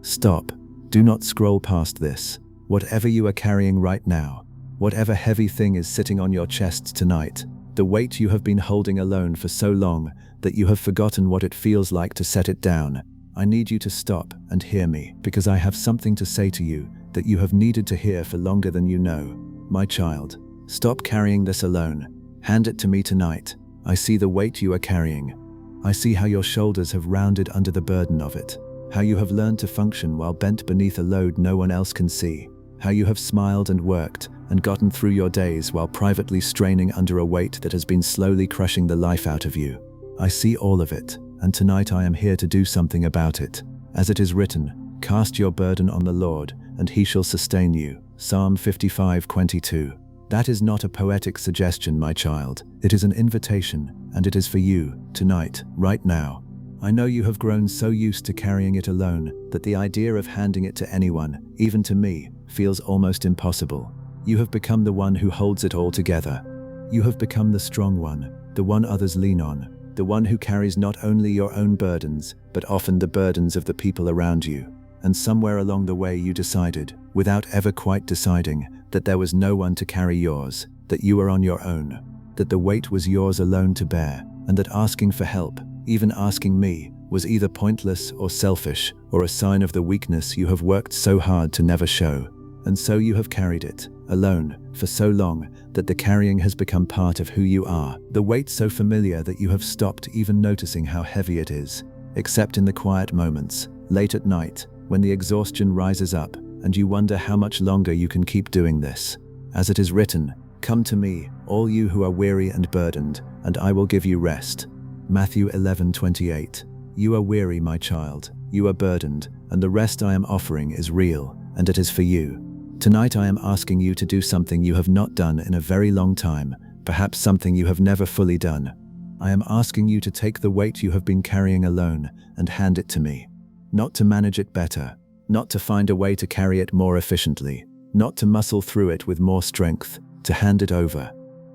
Stop. Do not scroll past this. Whatever you are carrying right now, whatever heavy thing is sitting on your chest tonight, the weight you have been holding alone for so long that you have forgotten what it feels like to set it down, I need you to stop and hear me, because I have something to say to you that you have needed to hear for longer than you know. My child, stop carrying this alone. Hand it to me tonight. I see the weight you are carrying. I see how your shoulders have rounded under the burden of it, how you have learned to function while bent beneath a load no one else can see, how you have smiled and worked and gotten through your days while privately straining under a weight that has been slowly crushing the life out of you. I see all of it, and tonight I am here to do something about it. As it is written, cast your burden on the Lord, and he shall sustain you. Psalm 55:22. That is not a poetic suggestion, my child. It is an invitation, and it is for you, tonight, right now. I know you have grown so used to carrying it alone that the idea of handing it to anyone, even to me, feels almost impossible. You have become the one who holds it all together. You have become the strong one, the one others lean on, the one who carries not only your own burdens, but often the burdens of the people around you. And somewhere along the way you decided, without ever quite deciding, that there was no one to carry yours, that you were on your own, that the weight was yours alone to bear, and that asking for help, even asking me, was either pointless or selfish, or a sign of the weakness you have worked so hard to never show. And so you have carried it, alone, for so long, that the carrying has become part of who you are. The weight so familiar that you have stopped even noticing how heavy it is, except in the quiet moments, late at night, when the exhaustion rises up, and you wonder how much longer you can keep doing this. As it is written, come to me, all you who are weary and burdened, and I will give you rest. Matthew 11:28. You are weary, my child, you are burdened, and the rest I am offering is real, and it is for you. Tonight I am asking you to do something you have not done in a very long time, perhaps something you have never fully done. I am asking you to take the weight you have been carrying alone and hand it to me. Not to manage it better, not to find a way to carry it more efficiently, not to muscle through it with more strength, to hand it over.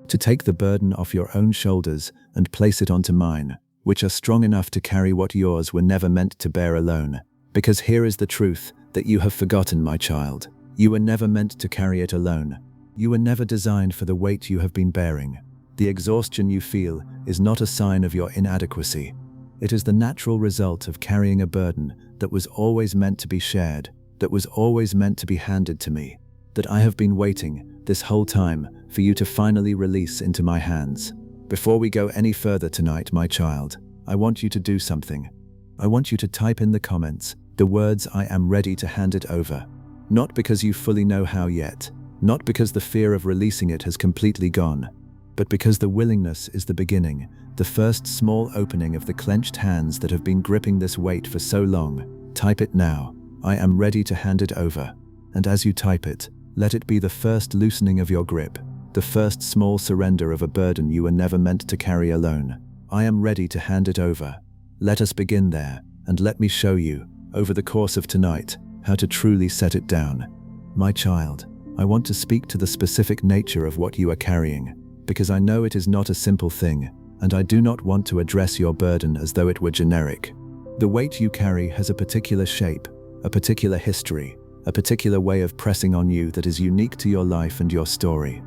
To take the burden off your own shoulders and place it onto mine, which are strong enough to carry what yours were never meant to bear alone. Because here is the truth that you have forgotten, my child. You were never meant to carry it alone. You were never designed for the weight you have been bearing. The exhaustion you feel is not a sign of your inadequacy. It is the natural result of carrying a burden that was always meant to be shared, that was always meant to be handed to me, that I have been waiting this whole time for you to finally release into my hands. Before we go any further tonight, my child, I want you to do something. I want you to type in the comments the words I am ready to hand it over. Not because you fully know how yet, not because the fear of releasing it has completely gone, but because the willingness is the beginning, the first small opening of the clenched hands that have been gripping this weight for so long. Type it now. I am ready to hand it over. And as you type it, let it be the first loosening of your grip, the first small surrender of a burden you were never meant to carry alone. I am ready to hand it over. Let us begin there, and let me show you, over the course of tonight, how to truly set it down. My child, I want to speak to the specific nature of what you are carrying, because I know it is not a simple thing, and I do not want to address your burden as though it were generic. The weight you carry has a particular shape, a particular history, a particular way of pressing on you that is unique to your life and your story.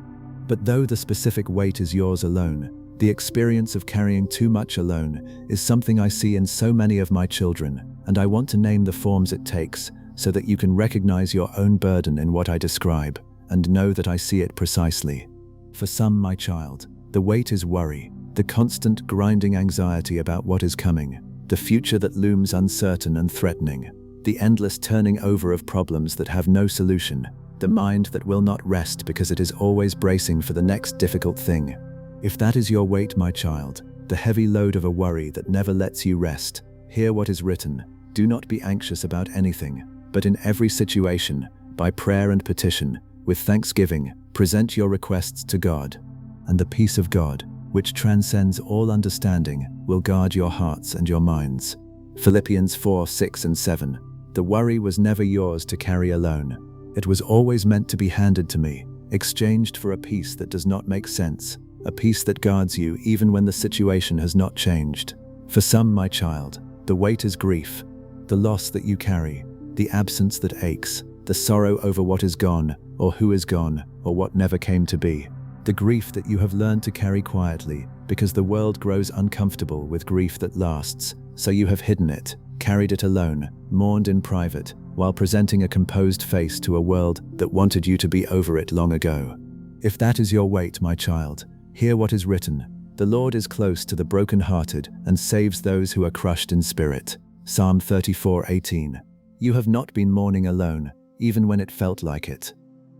But though the specific weight is yours alone, the experience of carrying too much alone is something I see in so many of my children, and I want to name the forms it takes so that you can recognize your own burden in what I describe, and know that I see it precisely. For some, my child, the weight is worry, the constant grinding anxiety about what is coming, the future that looms uncertain and threatening, the endless turning over of problems that have no solution, the mind that will not rest because it is always bracing for the next difficult thing. If that is your weight, my child, the heavy load of a worry that never lets you rest, hear what is written. Do not be anxious about anything, but in every situation, by prayer and petition, with thanksgiving, present your requests to God. And the peace of God, which transcends all understanding, will guard your hearts and your minds. Philippians 4:6-7. The worry was never yours to carry alone. It was always meant to be handed to me, exchanged for a peace that does not make sense, a peace that guards you even when the situation has not changed. For some, my child, the weight is grief, the loss that you carry, the absence that aches, the sorrow over what is gone, or who is gone, or what never came to be. The grief that you have learned to carry quietly, because the world grows uncomfortable with grief that lasts, so you have hidden it, carried it alone, mourned in private, while presenting a composed face to a world that wanted you to be over it long ago. If that is your weight, my child, hear what is written. The Lord is close to the brokenhearted and saves those who are crushed in spirit. Psalm 34:18. You have not been mourning alone, even when it felt like it.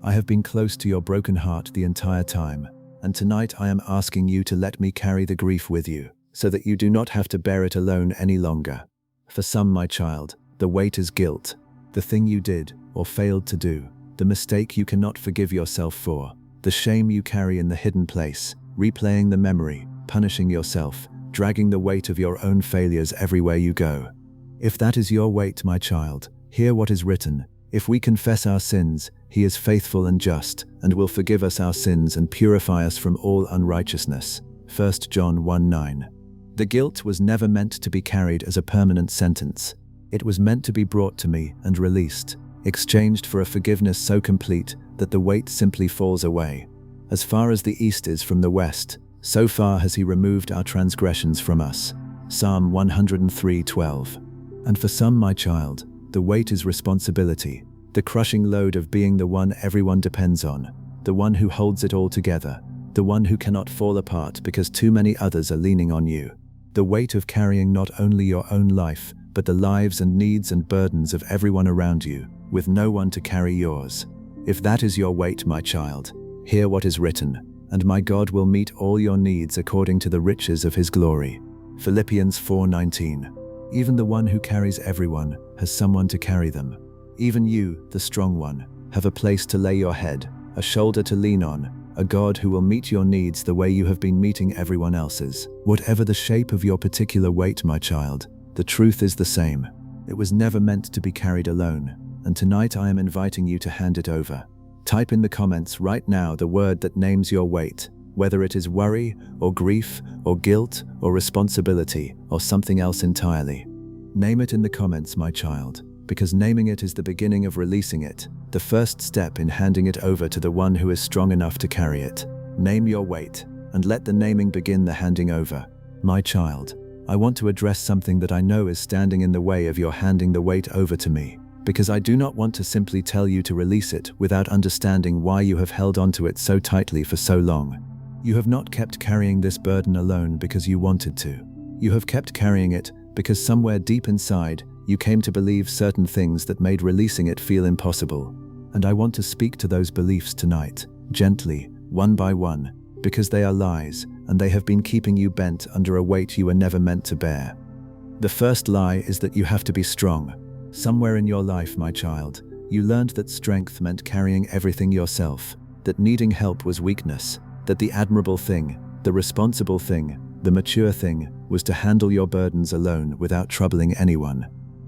I have been close to your broken heart the entire time, and tonight I am asking you to let me carry the grief with you, so that you do not have to bear it alone any longer. For some, my child, the weight is guilt, the thing you did or failed to do, the mistake you cannot forgive yourself for, the shame you carry in the hidden place, replaying the memory, punishing yourself, dragging the weight of your own failures everywhere you go. If that is your weight, my child, hear what is written. If we confess our sins, he is faithful and just, and will forgive us our sins and purify us from all unrighteousness. 1 John 1:9. The guilt was never meant to be carried as a permanent sentence. It was meant to be brought to me and released, exchanged for a forgiveness so complete that the weight simply falls away. As far as the east is from the west, so far has he removed our transgressions from us. Psalm 103:12. And for some, my child, the weight is responsibility, the crushing load of being the one everyone depends on, the one who holds it all together, the one who cannot fall apart because too many others are leaning on you. The weight of carrying not only your own life, but the lives and needs and burdens of everyone around you, with no one to carry yours. If that is your weight, my child, hear what is written, and my God will meet all your needs according to the riches of his glory. Philippians 4:19. Even the one who carries everyone has someone to carry them. Even you, the strong one, have a place to lay your head, a shoulder to lean on, a God who will meet your needs the way you have been meeting everyone else's. Whatever the shape of your particular weight, my child, the truth is the same. It was never meant to be carried alone, and tonight I am inviting you to hand it over. Type in the comments right now the word that names your weight, whether it is worry, or grief, or guilt, or responsibility, or something else entirely. Name it in the comments, my child, because naming it is the beginning of releasing it, the first step in handing it over to the one who is strong enough to carry it. Name your weight, and let the naming begin the handing over. My child, I want to address something that I know is standing in the way of your handing the weight over to me, because I do not want to simply tell you to release it without understanding why you have held onto it so tightly for so long. You have not kept carrying this burden alone because you wanted to. You have kept carrying it because somewhere deep inside, you came to believe certain things that made releasing it feel impossible. And I want to speak to those beliefs tonight, gently, one by one, because they are lies, and they have been keeping you bent under a weight you were never meant to bear. The first lie is that you have to be strong. Somewhere in your life, my child, you learned that strength meant carrying everything yourself, that needing help was weakness, that the admirable thing, the responsible thing, the mature thing, was to handle your burdens alone without troubling anyone.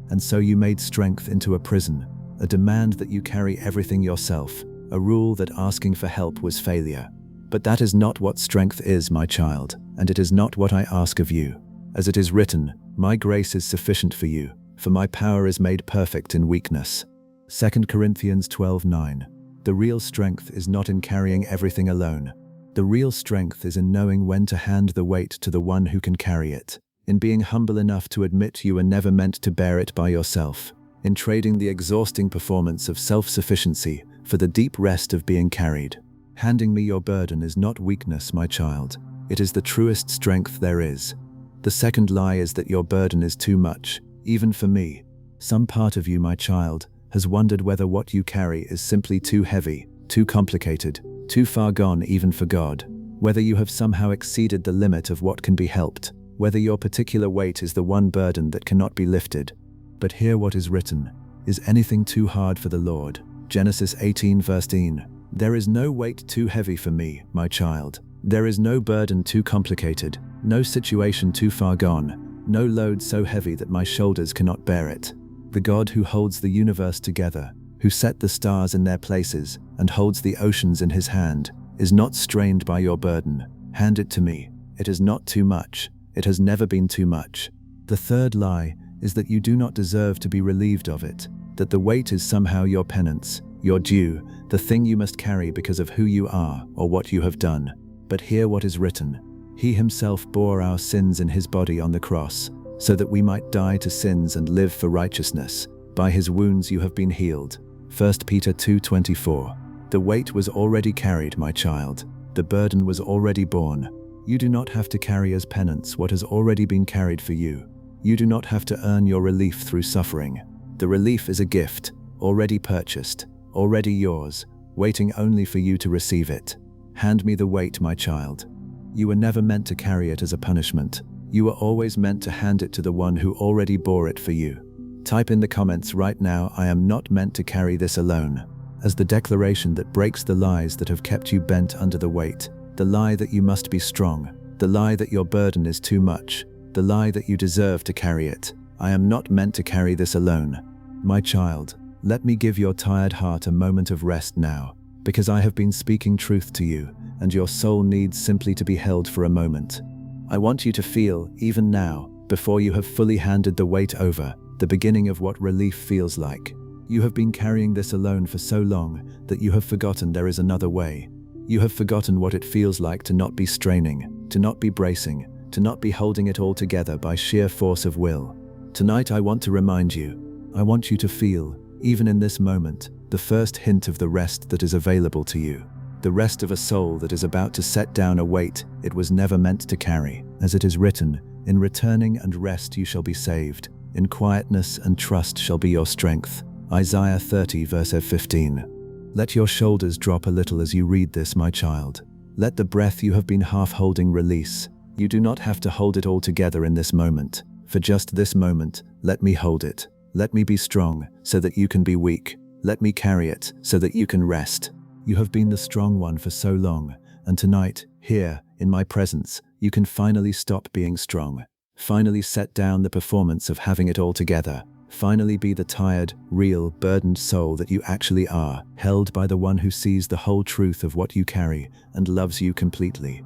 And so you made strength into a prison, a demand that you carry everything yourself, a rule that asking for help was failure. But that is not what strength is, my child, and it is not what I ask of you. As it is written, my grace is sufficient for you, for my power is made perfect in weakness. 2 Corinthians 12:9. The real strength is not in carrying everything alone. The real strength is in knowing when to hand the weight to the one who can carry it, in being humble enough to admit you were never meant to bear it by yourself, in trading the exhausting performance of self-sufficiency for the deep rest of being carried. Handing me your burden is not weakness, my child. It is the truest strength there is. The second lie is that your burden is too much, even for me. Some part of you, my child, has wondered whether what you carry is simply too heavy, too complicated, too far gone even for God, whether you have somehow exceeded the limit of what can be helped, whether your particular weight is the one burden that cannot be lifted. But hear what is written. Is anything too hard for the Lord? Genesis 18:13. There is no weight too heavy for me, my child. There is no burden too complicated, no situation too far gone, no load so heavy that my shoulders cannot bear it. The God who holds the universe together, who set the stars in their places and holds the oceans in his hand, is not strained by your burden. Hand it to me. It is not too much. It has never been too much. The third lie is that you do not deserve to be relieved of it, that the weight is somehow your penance, your due, the thing you must carry because of who you are or what you have done. But hear what is written. He himself bore our sins in his body on the cross, so that we might die to sins and live for righteousness. By his wounds you have been healed. 1 Peter 2:24. The weight was already carried, my child. The burden was already borne. You do not have to carry as penance what has already been carried for you. You do not have to earn your relief through suffering. The relief is a gift, already purchased, already yours, waiting only for you to receive it. Hand me the weight, my child. You were never meant to carry it as a punishment. You were always meant to hand it to the one who already bore it for you. Type in the comments right now, I am not meant to carry this alone, as the declaration that breaks the lies that have kept you bent under the weight, the lie that you must be strong, the lie that your burden is too much, the lie that you deserve to carry it. I am not meant to carry this alone. My child, let me give your tired heart a moment of rest now, because I have been speaking truth to you, and your soul needs simply to be held for a moment. I want you to feel, even now, before you have fully handed the weight over, the beginning of what relief feels like. You have been carrying this alone for so long that you have forgotten there is another way. You have forgotten what it feels like to not be straining, to not be bracing, to not be holding it all together by sheer force of will. Tonight I want to remind you, I want you to feel, even in this moment, the first hint of the rest that is available to you. The rest of a soul that is about to set down a weight it was never meant to carry. As it is written, in returning and rest you shall be saved. In quietness and trust shall be your strength. Isaiah 30 verse 15. Let your shoulders drop a little as you read this, my child. Let the breath you have been half holding release. You do not have to hold it all together in this moment. For just this moment, let me hold it. Let me be strong so that you can be weak. Let me carry it so that you can rest. You have been the strong one for so long, and tonight, here, in my presence, you can finally stop being strong. Finally set down the performance of having it all together. Finally be the tired, real, burdened soul that you actually are, held by the one who sees the whole truth of what you carry and loves you completely.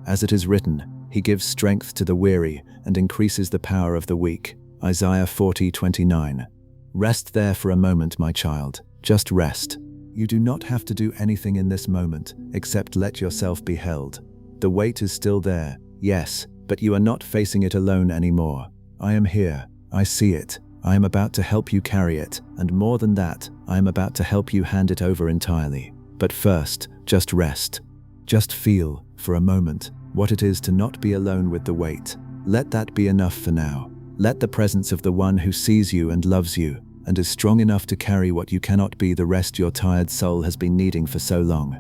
As it is written, he gives strength to the weary and increases the power of the weak. Isaiah 40:29. Rest there for a moment, my child. Just rest. You do not have to do anything in this moment except let yourself be held. The weight is still there, yes, but you are not facing it alone anymore. I am here. I see it. I am about to help you carry it, and more than that, I am about to help you hand it over entirely. But first, just rest. Just feel, for a moment, what it is to not be alone with the weight. Let that be enough for now. Let the presence of the one who sees you and loves you, and is strong enough to carry what you cannot be, the rest your tired soul has been needing for so long.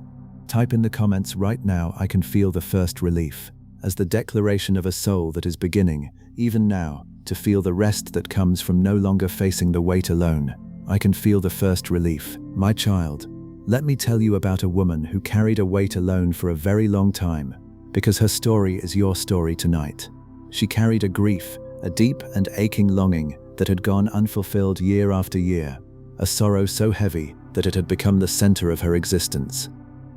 Type in the comments right now, I can feel the first relief, as the declaration of a soul that is beginning, even now, to feel the rest that comes from no longer facing the weight alone. I can feel the first relief. My child, let me tell you about a woman who carried a weight alone for a very long time, because her story is your story tonight. She carried a grief, a deep and aching longing that had gone unfulfilled year after year, a sorrow so heavy that it had become the center of her existence.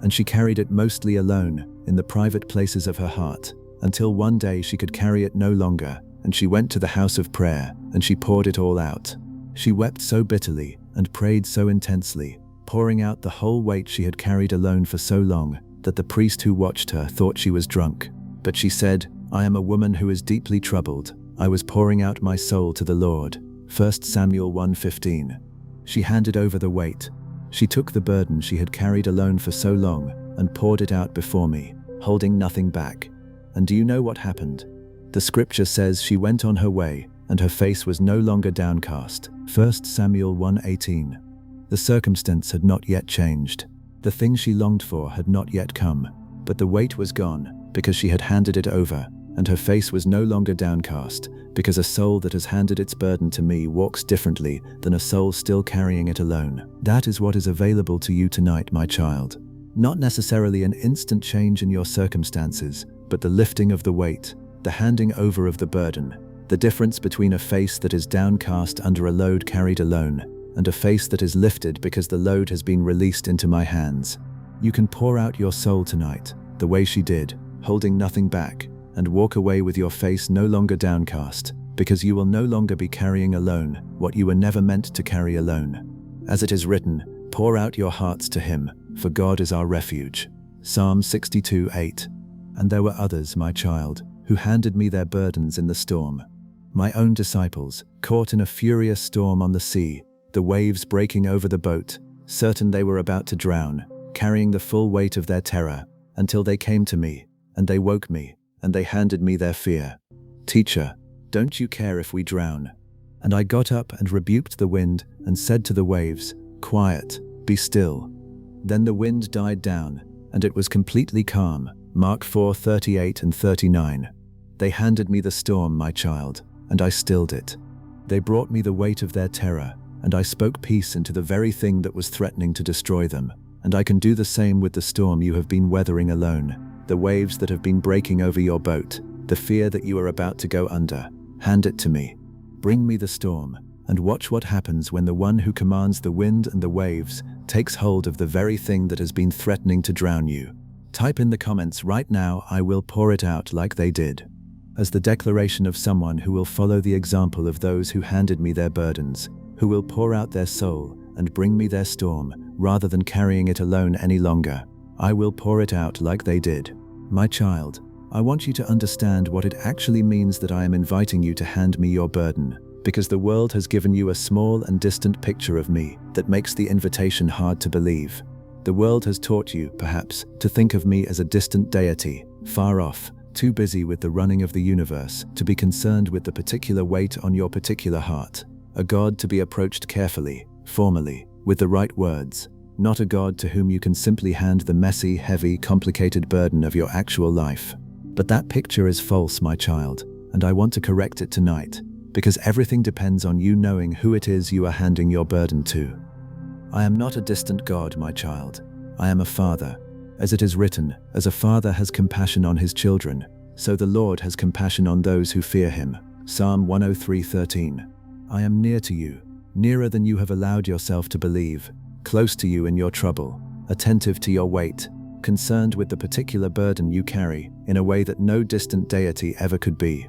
And she carried it mostly alone, in the private places of her heart, until one day she could carry it no longer, and she went to the house of prayer, and she poured it all out. She wept so bitterly, and prayed so intensely, pouring out the whole weight she had carried alone for so long, that the priest who watched her thought she was drunk. But she said, I am a woman who is deeply troubled. I was pouring out my soul to the Lord. 1 Samuel 1:15. She handed over the weight. She took the burden she had carried alone for so long and poured it out before me, holding nothing back. And do you know what happened? The scripture says she went on her way, and her face was no longer downcast. 1 Samuel 1:18. The circumstance had not yet changed. The thing she longed for had not yet come, but the weight was gone because she had handed it over, and her face was no longer downcast, because a soul that has handed its burden to me walks differently than a soul still carrying it alone. That is what is available to you tonight, my child. Not necessarily an instant change in your circumstances, but the lifting of the weight, the handing over of the burden, the difference between a face that is downcast under a load carried alone, and a face that is lifted because the load has been released into my hands. You can pour out your soul tonight, the way she did, holding nothing back, and walk away with your face no longer downcast, because you will no longer be carrying alone what you were never meant to carry alone. As it is written, pour out your hearts to him, for God is our refuge. Psalm 62:8. And there were others, my child, who handed me their burdens in the storm. My own disciples, caught in a furious storm on the sea, the waves breaking over the boat, certain they were about to drown, carrying the full weight of their terror, until they came to me, and they woke me, and they handed me their fear. Teacher, don't you care if we drown? And I got up and rebuked the wind, and said to the waves, Quiet, be still. Then the wind died down, and it was completely calm. Mark 4:38 and 39. They handed me the storm, my child, and I stilled it. They brought me the weight of their terror, and I spoke peace into the very thing that was threatening to destroy them. And I can do the same with the storm you have been weathering alone, the waves that have been breaking over your boat, the fear that you are about to go under. Hand it to me. Bring me the storm, and watch what happens when the one who commands the wind and the waves takes hold of the very thing that has been threatening to drown you. Type in the comments right now, I will pour it out like they did, as the declaration of someone who will follow the example of those who handed me their burdens, who will pour out their soul and bring me their storm, rather than carrying it alone any longer. I will pour it out like they did. My child, I want you to understand what it actually means that I am inviting you to hand me your burden, because the world has given you a small and distant picture of me that makes the invitation hard to believe. The world has taught you, perhaps, to think of me as a distant deity, far off, too busy with the running of the universe to be concerned with the particular weight on your particular heart. A God to be approached carefully, formally, with the right words, not a God to whom you can simply hand the messy, heavy, complicated burden of your actual life. But that picture is false, my child, and I want to correct it tonight, because everything depends on you knowing who it is you are handing your burden to. I am not a distant God, my child. I am a father. As it is written, as a father has compassion on his children, so the Lord has compassion on those who fear him. Psalm 103:13. I am near to you, nearer than you have allowed yourself to believe, close to you in your trouble, attentive to your weight, concerned with the particular burden you carry in a way that no distant deity ever could be.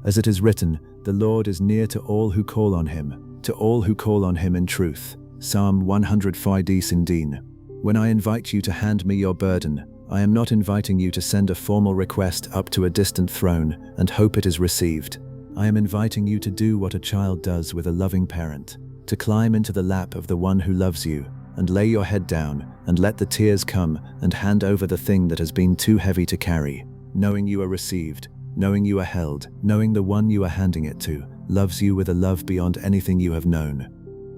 As it is written, the Lord is near to all who call on him, to all who call on him in truth. Psalm 105:17. When I invite you to hand me your burden, I am not inviting you to send a formal request up to a distant throne and hope it is received. I am inviting you to do what a child does with a loving parent, to climb into the lap of the one who loves you, and lay your head down, and let the tears come, and hand over the thing that has been too heavy to carry, knowing you are received, knowing you are held, knowing the one you are handing it to loves you with a love beyond anything you have known.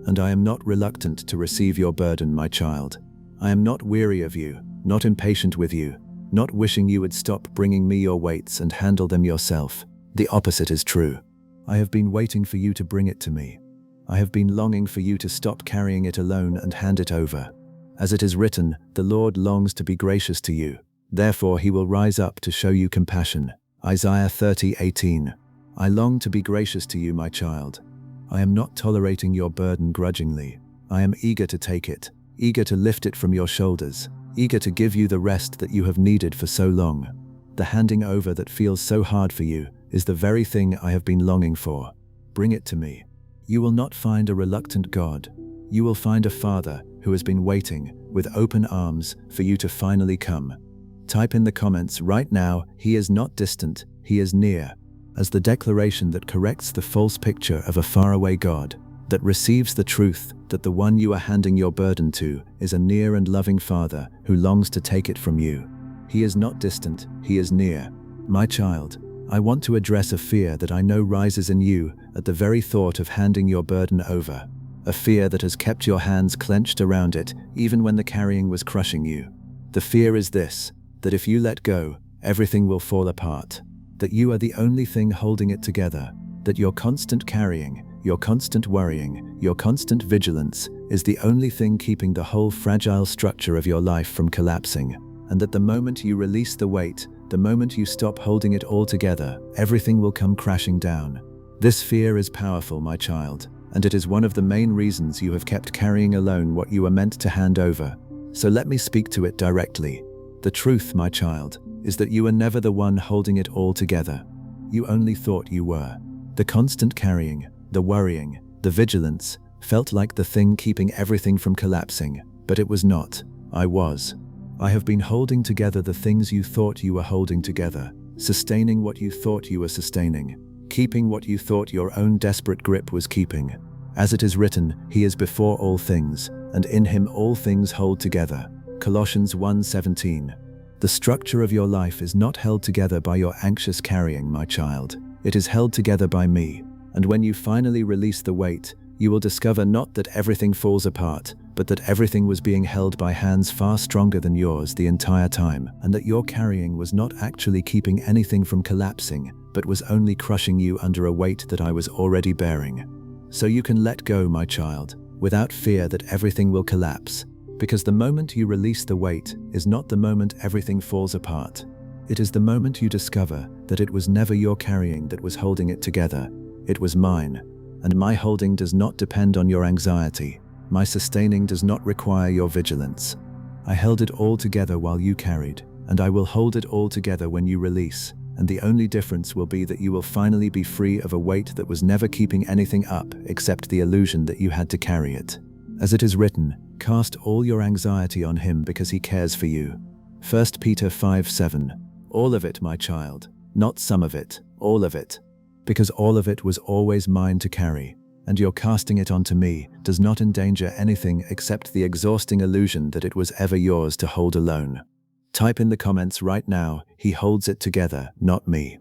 And I am not reluctant to receive your burden, my child. I am not weary of you, not impatient with you, not wishing you would stop bringing me your weights and handle them yourself. The opposite is true. I have been waiting for you to bring it to me. I have been longing for you to stop carrying it alone and hand it over. As it is written, the Lord longs to be gracious to you. Therefore he will rise up to show you compassion. Isaiah 30:18. I long to be gracious to you, my child. I am not tolerating your burden grudgingly. I am eager to take it, eager to lift it from your shoulders, eager to give you the rest that you have needed for so long. The handing over that feels so hard for you is the very thing I have been longing for. Bring it to me. You will not find a reluctant God. You will find a Father who has been waiting with open arms for you to finally come. Type in the comments right now, he is not distant, he is near, as the declaration that corrects the false picture of a faraway God, that receives the truth that the one you are handing your burden to is a near and loving Father who longs to take it from you. He is not distant, he is near. My child, I want to address a fear that I know rises in you at the very thought of handing your burden over, a fear that has kept your hands clenched around it even when the carrying was crushing you. The fear is this, that if you let go, everything will fall apart, that you are the only thing holding it together, that your constant carrying, your constant worrying, your constant vigilance is the only thing keeping the whole fragile structure of your life from collapsing, and that the moment you release the weight, the moment you stop holding it all together, everything will come crashing down. This fear is powerful, my child, and it is one of the main reasons you have kept carrying alone what you were meant to hand over. So let me speak to it directly. The truth, my child, is that you were never the one holding it all together. You only thought you were. The constant carrying, the worrying, the vigilance felt like the thing keeping everything from collapsing, but it was not. I was. I have been holding together the things you thought you were holding together, sustaining what you thought you were sustaining, keeping what you thought your own desperate grip was keeping. As it is written, He is before all things, and in Him all things hold together. Colossians 1:17. The structure of your life is not held together by your anxious carrying, my child. It is held together by me. And when you finally release the weight, you will discover not that everything falls apart, but that everything was being held by hands far stronger than yours the entire time, and that your carrying was not actually keeping anything from collapsing, but was only crushing you under a weight that I was already bearing. So you can let go, my child, without fear that everything will collapse, because the moment you release the weight is not the moment everything falls apart. It is the moment you discover that it was never your carrying that was holding it together. It was mine. And my holding does not depend on your anxiety. My sustaining does not require your vigilance. I held it all together while you carried, and I will hold it all together when you release, and the only difference will be that you will finally be free of a weight that was never keeping anything up except the illusion that you had to carry it. As it is written, cast all your anxiety on Him because He cares for you. 1 Peter 5:7. All of it, my child, not some of it, all of it. Because all of it was always mine to carry, and your casting it onto me does not endanger anything except the exhausting illusion that it was ever yours to hold alone. Type in the comments right now, He holds it together, not me.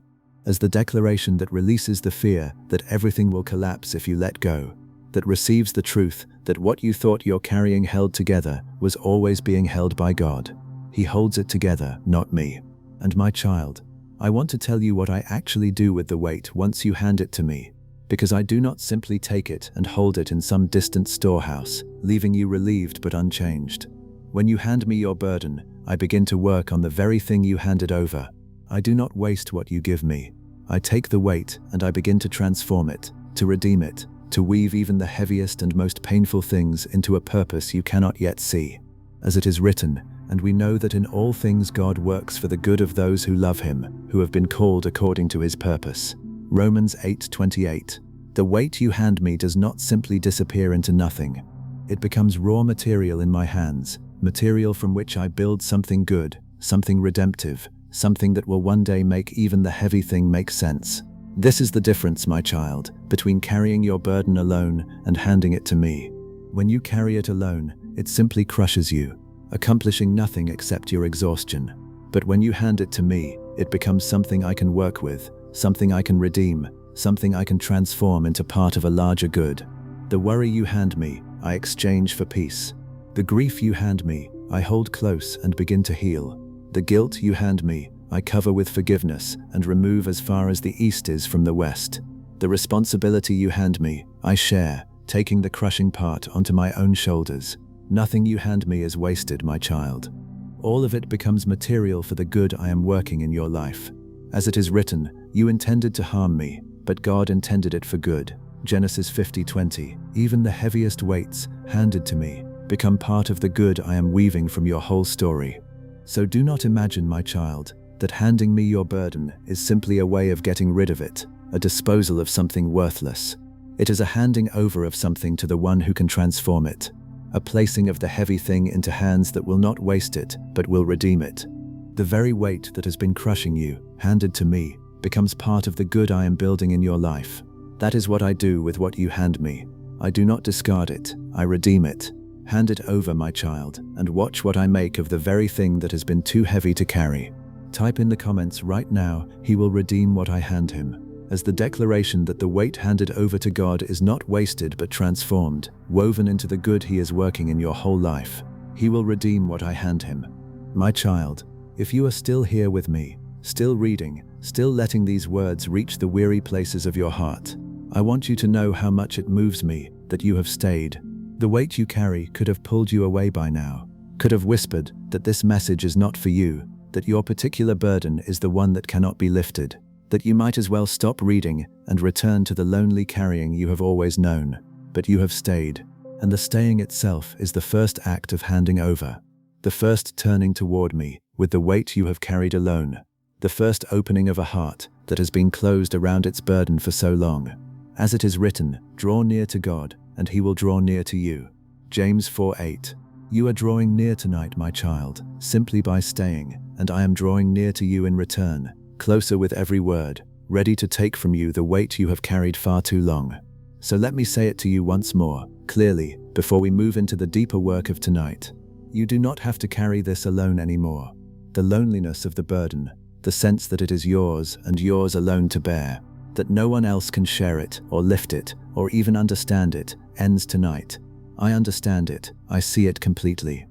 As the declaration that releases the fear that everything will collapse if you let go, that receives the truth that what you thought your carrying held together was always being held by God. He holds it together, not me. And my child, I want to tell you what I actually do with the weight once you hand it to me, because I do not simply take it and hold it in some distant storehouse, leaving you relieved but unchanged. When you hand me your burden, I begin to work on the very thing you handed over. I do not waste what you give me. I take the weight and I begin to transform it, to redeem it, to weave even the heaviest and most painful things into a purpose you cannot yet see. As it is written, and we know that in all things God works for the good of those who love Him, who have been called according to His purpose. Romans 8:28. The weight you hand me does not simply disappear into nothing. It becomes raw material in my hands, material from which I build something good, something redemptive, something that will one day make even the heavy thing make sense. This is the difference, my child, between carrying your burden alone and handing it to me. When you carry it alone, it simply crushes you, accomplishing nothing except your exhaustion. But when you hand it to me, it becomes something I can work with, something I can redeem, something I can transform into part of a larger good. The worry you hand me, I exchange for peace. The grief you hand me, I hold close and begin to heal. The guilt you hand me, I cover with forgiveness and remove as far as the east is from the west. The responsibility you hand me, I share, taking the crushing part onto my own shoulders. Nothing you hand me is wasted, my child. All of it becomes material for the good I am working in your life. As it is written, you intended to harm me, but God intended it for good. Genesis 50:20. Even the heaviest weights, handed to me, become part of the good I am weaving from your whole story. So do not imagine, my child, that handing me your burden is simply a way of getting rid of it, a disposal of something worthless. It is a handing over of something to the one who can transform it, a placing of the heavy thing into hands that will not waste it, but will redeem it. The very weight that has been crushing you, handed to me, becomes part of the good I am building in your life. That is what I do with what you hand me. I do not discard it, I redeem it. Hand it over, my child, and watch what I make of the very thing that has been too heavy to carry. Type in the comments right now, He will redeem what I hand Him, as the declaration that the weight handed over to God is not wasted but transformed, woven into the good He is working in your whole life. He will redeem what I hand Him. My child, if you are still here with me, still reading, still letting these words reach the weary places of your heart, I want you to know how much it moves me that you have stayed. The weight you carry could have pulled you away by now, could have whispered that this message is not for you, that your particular burden is the one that cannot be lifted, that you might as well stop reading and return to the lonely carrying you have always known. But you have stayed, and the staying itself is the first act of handing over, the first turning toward me with the weight you have carried alone, the first opening of a heart that has been closed around its burden for so long. As it is written, draw near to God, and he will draw near to you. James 4:8. You are drawing near tonight, my child, simply by staying, and I am drawing near to you in return, closer with every word, ready to take from you the weight you have carried far too long. So let me say it to you once more, clearly, before we move into the deeper work of tonight. You do not have to carry this alone anymore. The loneliness of the burden, the sense that it is yours and yours alone to bear, that no one else can share it or lift it or even understand it, ends tonight. I understand it, I see it completely.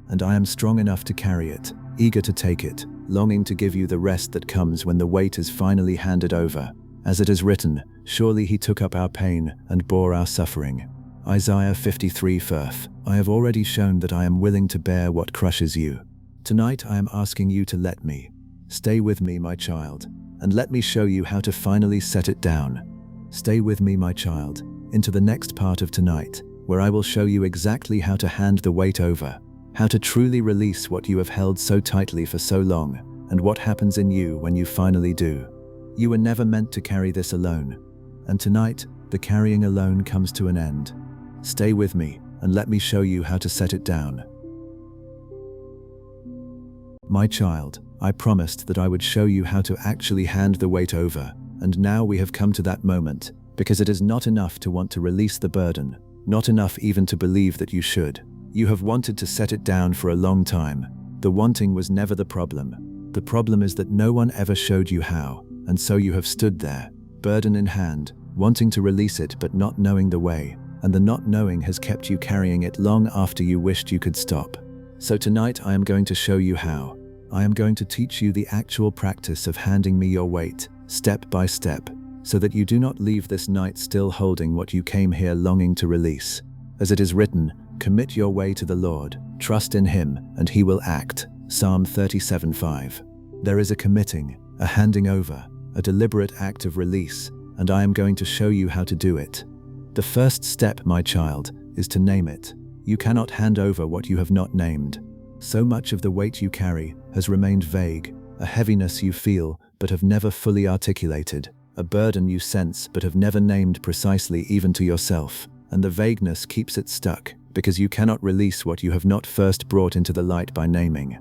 And I am strong enough to carry it, eager to take it, longing to give you the rest that comes when the weight is finally handed over. As it is written, surely he took up our pain and bore our suffering. Isaiah 53:4. I have already shown that I am willing to bear what crushes you. Tonight I am asking you to let me. Stay with me, my child, and let me show you how to finally set it down. Stay with me, my child, into the next part of tonight, where I will show you exactly how to hand the weight over, how to truly release what you have held so tightly for so long, and what happens in you when you finally do. You were never meant to carry this alone, and tonight, the carrying alone comes to an end. Stay with me, and let me show you how to set it down. My child, I promised that I would show you how to actually hand the weight over, and now we have come to that moment, because it is not enough to want to release the burden, not enough even to believe that you should. You have wanted to set it down for a long time. The wanting was never the problem. The problem is that no one ever showed you how, and so you have stood there, burden in hand, wanting to release it but not knowing the way, and the not knowing has kept you carrying it long after you wished you could stop. So tonight I am going to show you how. I am going to teach you the actual practice of handing me your weight, step by step, so that you do not leave this night still holding what you came here longing to release. As it is written, commit your way to the Lord, trust in him, and he will act. Psalm 37:5. There is a committing, a handing over, a deliberate act of release, and I am going to show you how to do it. The first step, my child, is to name it. You cannot hand over what you have not named. So much of the weight you carry has remained vague, a heaviness you feel but have never fully articulated, a burden you sense but have never named precisely even to yourself, and the vagueness keeps it stuck because you cannot release what you have not first brought into the light by naming.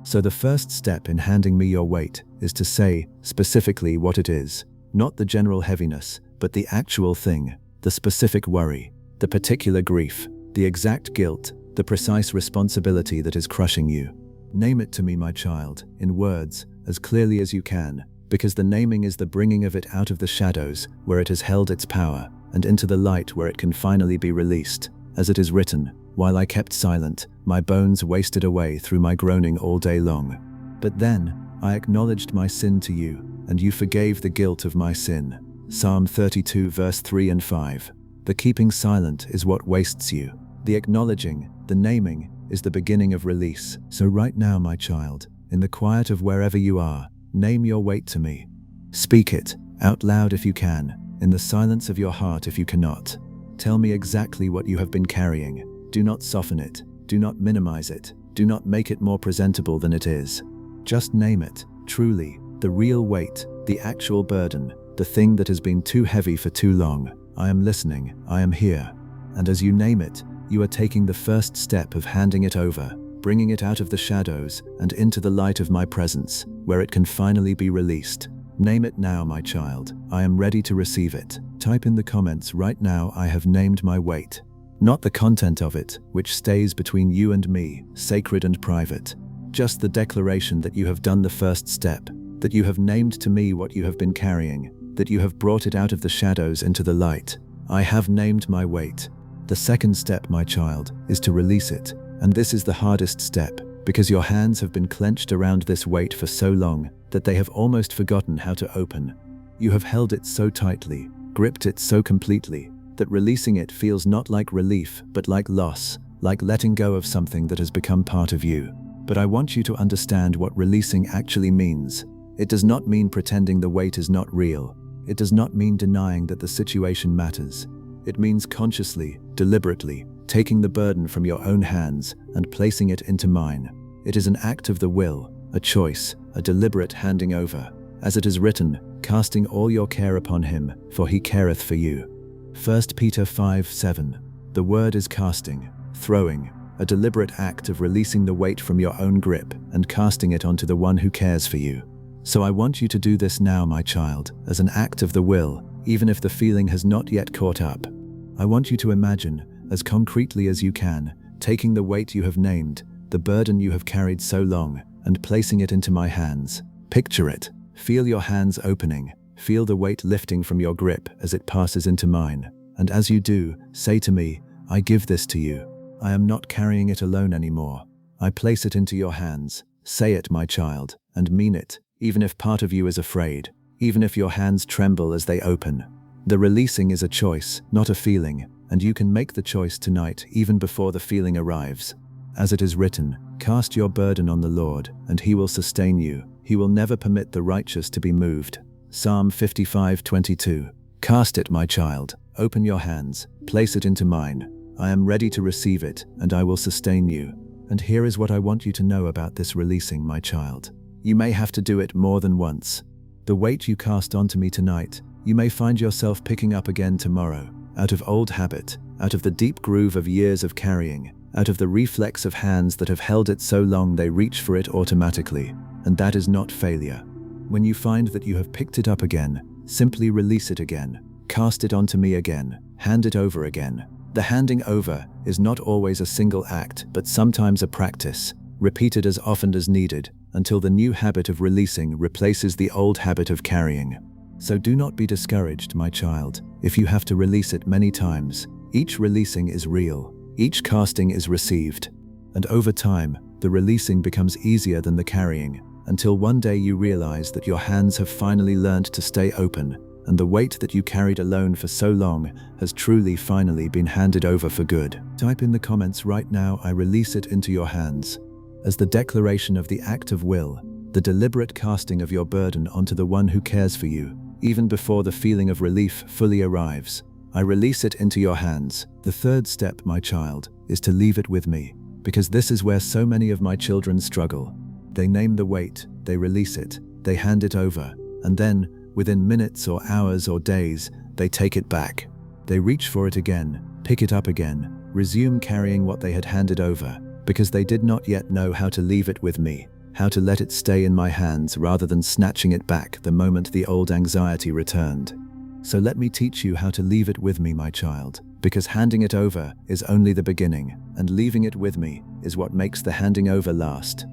So the first step in handing me your weight is to say specifically what it is, not the general heaviness, but the actual thing, the specific worry, the particular grief, the exact guilt, the precise responsibility that is crushing you. Name it to me, my child, in words, as clearly as you can, because the naming is the bringing of it out of the shadows where it has held its power, and into the light where it can finally be released. As it is written, while I kept silent, my bones wasted away through my groaning all day long. But then, I acknowledged my sin to you, and you forgave the guilt of my sin. Psalm 32 verse 3 and 5. The keeping silent is what wastes you. The acknowledging, the naming, is the beginning of release. So right now, my child, in the quiet of wherever you are, name your weight to me. Speak it, out loud if you can, in the silence of your heart if you cannot. Tell me exactly what you have been carrying. Do not soften it, do not minimize it, do not make it more presentable than it is. Just name it, truly, the real weight, the actual burden, the thing that has been too heavy for too long. I am listening, I am here. And as you name it, you are taking the first step of handing it over, bringing it out of the shadows and into the light of my presence, where it can finally be released. Name it now, my child. I am ready to receive it. Type in the comments right now, I have named my weight. Not the content of it, which stays between you and me, sacred and private. Just the declaration that you have done the first step, that you have named to me what you have been carrying, that you have brought it out of the shadows into the light. I have named my weight. The second step, my child, is to release it. And this is the hardest step, because your hands have been clenched around this weight for so long that they have almost forgotten how to open. You have held it so tightly, gripped it so completely, that releasing it feels not like relief, but like loss, like letting go of something that has become part of you. But I want you to understand what releasing actually means. It does not mean pretending the weight is not real. It does not mean denying that the situation matters. It means consciously, deliberately, taking the burden from your own hands and placing it into mine. It is an act of the will, a choice, a deliberate handing over. As it is written, casting all your care upon him, for he careth for you. 1 Peter 5:7. The word is casting, throwing, a deliberate act of releasing the weight from your own grip and casting it onto the one who cares for you. So I want you to do this now, my child, as an act of the will, even if the feeling has not yet caught up. I want you to imagine, as concretely as you can, taking the weight you have named, the burden you have carried so long, and placing it into my hands. Picture it. Feel your hands opening. Feel the weight lifting from your grip as it passes into mine. And as you do, say to me, I give this to you. I am not carrying it alone anymore. I place it into your hands. Say it, my child, and mean it, even if part of you is afraid, even if your hands tremble as they open. The releasing is a choice, not a feeling, and you can make the choice tonight, even before the feeling arrives. As it is written, cast your burden on the Lord, and he will sustain you. He will never permit the righteous to be moved. Psalm 55:22. Cast it, my child. Open your hands. Place it into mine. I am ready to receive it, and I will sustain you. And here is what I want you to know about this releasing, my child. You may have to do it more than once. The weight you cast onto me tonight, you may find yourself picking up again tomorrow, out of old habit, out of the deep groove of years of carrying, out of the reflex of hands that have held it so long they reach for it automatically. And that is not failure. When you find that you have picked it up again, simply release it again. Cast it onto me again. Hand it over again. The handing over is not always a single act, but sometimes a practice, repeated as often as needed, until the new habit of releasing replaces the old habit of carrying. So do not be discouraged, my child, if you have to release it many times. Each releasing is real. Each casting is received. And over time, the releasing becomes easier than the carrying, until one day you realize that your hands have finally learned to stay open, and the weight that you carried alone for so long has truly finally been handed over for good. Type in the comments right now, I release it into your hands, as the declaration of the act of will, the deliberate casting of your burden onto the one who cares for you, even before the feeling of relief fully arrives. I release it into your hands. The third step, my child, is to leave it with me, because this is where so many of my children struggle. They name the weight, they release it, they hand it over, and then, within minutes or hours or days, they take it back. They reach for it again, pick it up again, resume carrying what they had handed over, because they did not yet know how to leave it with me, how to let it stay in my hands rather than snatching it back the moment the old anxiety returned. So let me teach you how to leave it with me, my child, because handing it over is only the beginning, and leaving it with me is what makes the handing over last.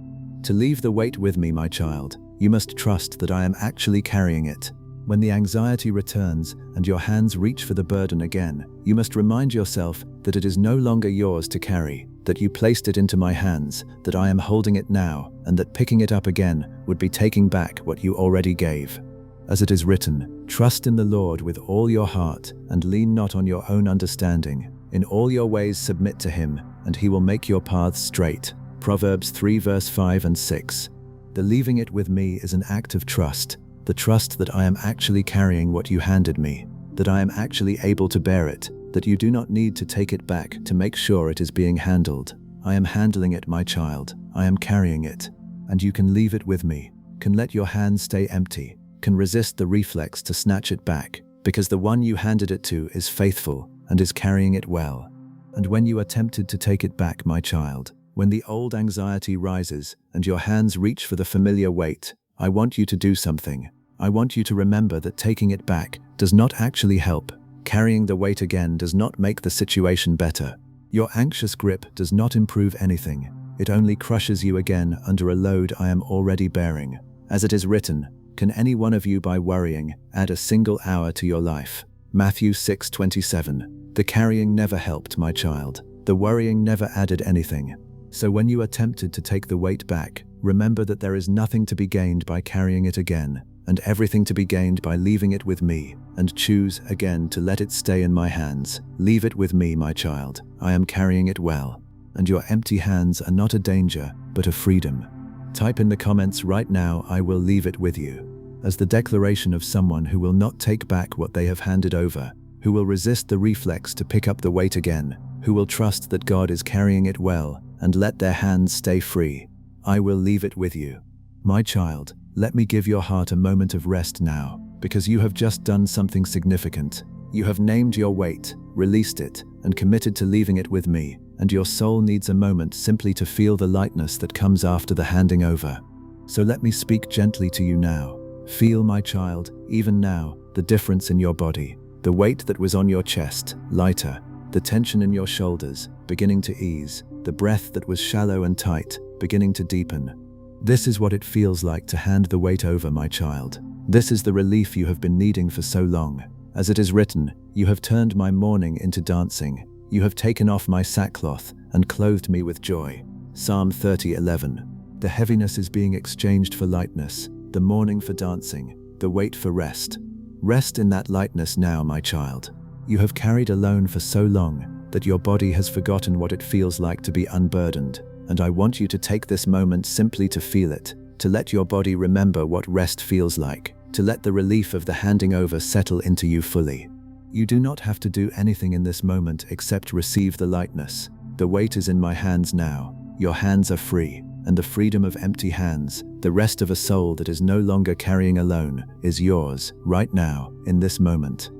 To leave the weight with me, my child, you must trust that I am actually carrying it. When the anxiety returns and your hands reach for the burden again, you must remind yourself that it is no longer yours to carry, that you placed it into my hands, that I am holding it now, and that picking it up again would be taking back what you already gave. As it is written, trust in the Lord with all your heart, and lean not on your own understanding. In all your ways submit to him, and he will make your paths straight. Proverbs 3 verse 5 and 6. The leaving it with me is an act of trust, the trust that I am actually carrying what you handed me, that I am actually able to bear it, that you do not need to take it back to make sure it is being handled. I am handling it, my child. I am carrying it. And you can leave it with me, can let your hands stay empty, can resist the reflex to snatch it back, because the one you handed it to is faithful and is carrying it well. And when you are tempted to take it back, my child, when the old anxiety rises and your hands reach for the familiar weight, I want you to do something. I want you to remember that taking it back does not actually help. Carrying the weight again does not make the situation better. Your anxious grip does not improve anything. It only crushes you again under a load I am already bearing. As it is written, can any one of you by worrying add a single hour to your life? Matthew 6:27. The carrying never helped, my child. The worrying never added anything. So when you are tempted to take the weight back, remember that there is nothing to be gained by carrying it again, and everything to be gained by leaving it with me, and choose again to let it stay in my hands. Leave it with me, my child. I am carrying it well. And your empty hands are not a danger, but a freedom. Type in the comments right now, I will leave it with you, as the declaration of someone who will not take back what they have handed over, who will resist the reflex to pick up the weight again, who will trust that God is carrying it well, and let their hands stay free. I will leave it with you. My child, let me give your heart a moment of rest now. because you have just done something significant. You have named your weight, released it, and committed to leaving it with me, and your soul needs a moment simply to feel the lightness that comes after the handing over. So let me speak gently to you now. Feel, my child, even now, the difference in your body. The weight that was on your chest, lighter. The tension in your shoulders, beginning to ease. The breath that was shallow and tight, beginning to deepen. This is what it feels like to hand the weight over, my child. This is the relief you have been needing for so long. As it is written, you have turned my mourning into dancing. You have taken off my sackcloth and clothed me with joy. Psalm 30:11. The heaviness is being exchanged for lightness, the mourning for dancing, the weight for rest. Rest in that lightness now, my child. You have carried alone for so long that your body has forgotten what it feels like to be unburdened, and I want you to take this moment simply to feel it, to let your body remember what rest feels like, to let the relief of the handing over settle into you fully. You do not have to do anything in this moment except receive the lightness. The weight is in my hands now. Your hands are free, and the freedom of empty hands, the rest of a soul that is no longer carrying alone, is yours, right now, in this moment.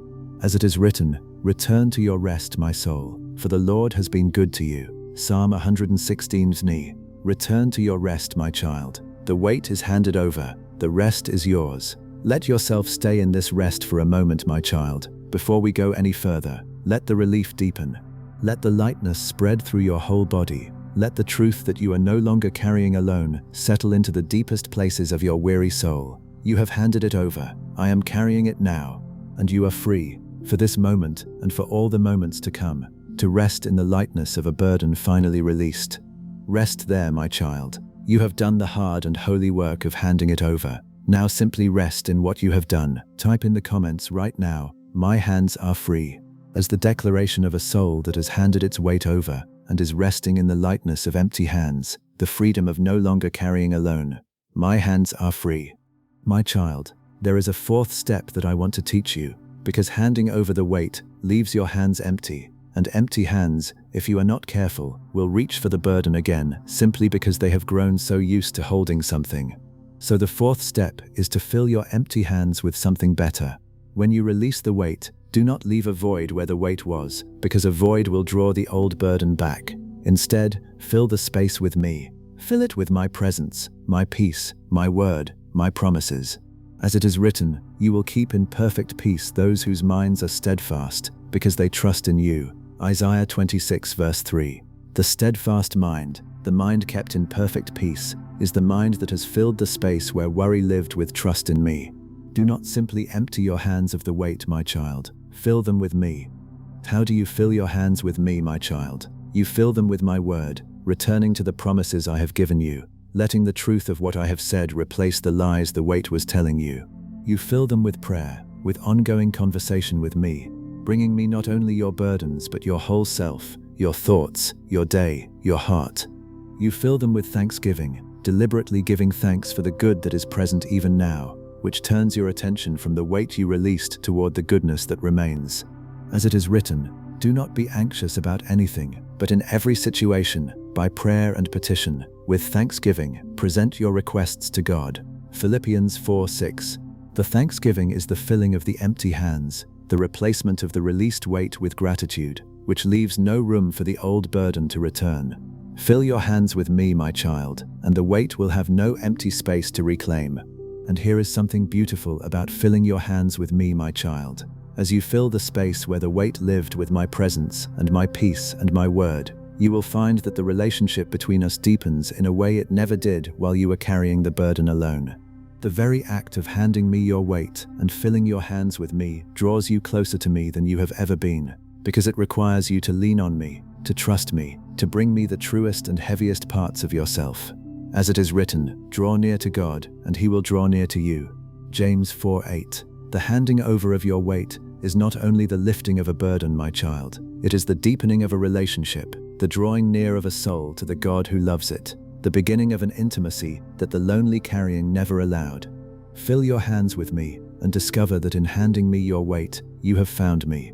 As it is written, return to your rest, my soul, for the Lord has been good to you. Psalm 116:9. Return to your rest, my child. The weight is handed over, the rest is yours. Let yourself stay in this rest for a moment, my child. Before we go any further, let the relief deepen. Let the lightness spread through your whole body. Let the truth that you are no longer carrying alone settle into the deepest places of your weary soul. You have handed it over. I am carrying it now. And you are free, for this moment and for all the moments to come, to rest in the lightness of a burden finally released. Rest there, my child. You have done the hard and holy work of handing it over. Now simply rest in what you have done. Type in the comments right now, my hands are free, as the declaration of a soul that has handed its weight over and is resting in the lightness of empty hands, the freedom of no longer carrying alone. My hands are free. My child, there is a fourth step that I want to teach you, because handing over the weight leaves your hands empty, and empty hands, if you are not careful, will reach for the burden again simply because they have grown so used to holding something. So the fourth step is to fill your empty hands with something better. When you release the weight, do not leave a void where the weight was, because a void will draw the old burden back. Instead, fill the space with me. Fill it with my presence, my peace, my word, my promises. As it is written, you will keep in perfect peace those whose minds are steadfast, because they trust in you. Isaiah 26:3. The steadfast mind, the mind kept in perfect peace, is the mind that has filled the space where worry lived with trust in me. Do not simply empty your hands of the weight, my child. Fill them with me. How do you fill your hands with me, my child? You fill them with my word, returning to the promises I have given you, letting the truth of what I have said replace the lies the weight was telling you. You fill them with prayer, with ongoing conversation with me, bringing me not only your burdens but your whole self, your thoughts, your day, your heart. You fill them with thanksgiving, deliberately giving thanks for the good that is present even now, which turns your attention from the weight you released toward the goodness that remains. As it is written, do not be anxious about anything, but in every situation, by prayer and petition, with thanksgiving, present your requests to God. Philippians 4:6. The thanksgiving is the filling of the empty hands, the replacement of the released weight with gratitude, which leaves no room for the old burden to return. Fill your hands with me, my child, and the weight will have no empty space to reclaim. And here is something beautiful about filling your hands with me, my child. As you fill the space where the weight lived with my presence and my peace and my word, you will find that the relationship between us deepens in a way it never did while you were carrying the burden alone. The very act of handing me your weight and filling your hands with me draws you closer to me than you have ever been, because it requires you to lean on me, to trust me, to bring me the truest and heaviest parts of yourself. As it is written, draw near to God, and he will draw near to you. James 4:8. The handing over of your weight is not only the lifting of a burden, my child. It is the deepening of a relationship, the drawing near of a soul to the God who loves it, the beginning of an intimacy that the lonely carrying never allowed. Fill your hands with me and discover that in handing me your weight, you have found me.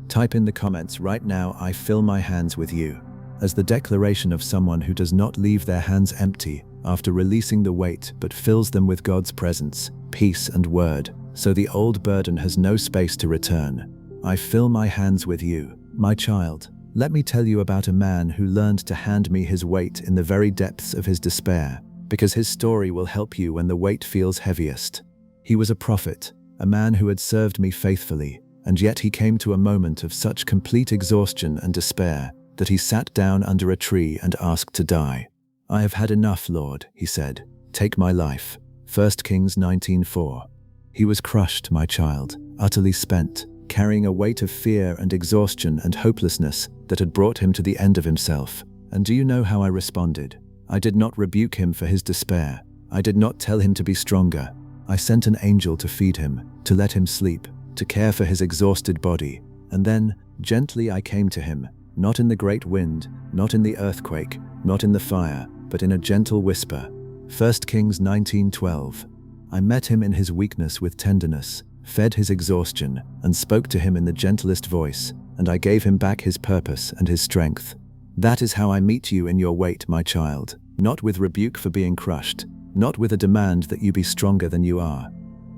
Type in the comments right now, I fill my hands with you, as the declaration of someone who does not leave their hands empty after releasing the weight but fills them with God's presence, peace and word. so the old burden has no space to return. I fill my hands with you, my child. Let me tell you about a man who learned to hand me his weight in the very depths of his despair, because his story will help you when the weight feels heaviest. He was a prophet, a man who had served me faithfully, and yet he came to a moment of such complete exhaustion and despair that he sat down under a tree and asked to die. "I have had enough, Lord," he said. "Take my life." 1 Kings 19:4. He was crushed, my child, utterly spent, carrying a weight of fear and exhaustion and hopelessness that had brought him to the end of himself. And do you know how I responded? I did not rebuke him for his despair. I did not tell him to be stronger. I sent an angel to feed him, to let him sleep, to care for his exhausted body. And then, gently I came to him, not in the great wind, not in the earthquake, not in the fire, but in a gentle whisper. 1 Kings 19:12. I met him in his weakness with tenderness, fed his exhaustion, and spoke to him in the gentlest voice, and I gave him back his purpose and his strength. That is how I meet you in your weight, my child, not with rebuke for being crushed, not with a demand that you be stronger than you are,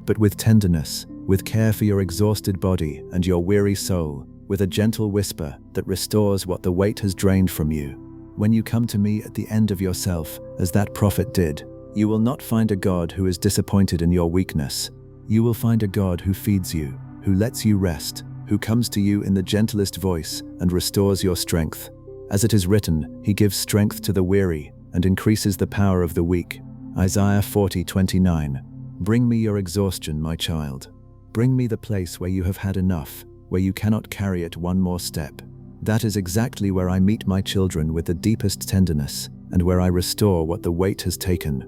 but with tenderness, with care for your exhausted body and your weary soul, with a gentle whisper that restores what the weight has drained from you. When you come to me at the end of yourself, as that prophet did, you will not find a God who is disappointed in your weakness. You will find a God who feeds you, who lets you rest, who comes to you in the gentlest voice and restores your strength. As it is written, he gives strength to the weary and increases the power of the weak. Isaiah 40:29. Bring me your exhaustion, my child. Bring me the place where you have had enough, where you cannot carry it one more step. That is exactly where I meet my children with the deepest tenderness and where I restore what the weight has taken.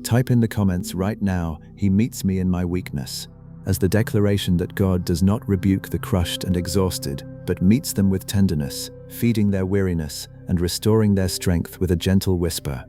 Type in the comments right now, "He meets me in my weakness," as the declaration that God does not rebuke the crushed and exhausted, but meets them with tenderness, feeding their weariness and restoring their strength with a gentle whisper.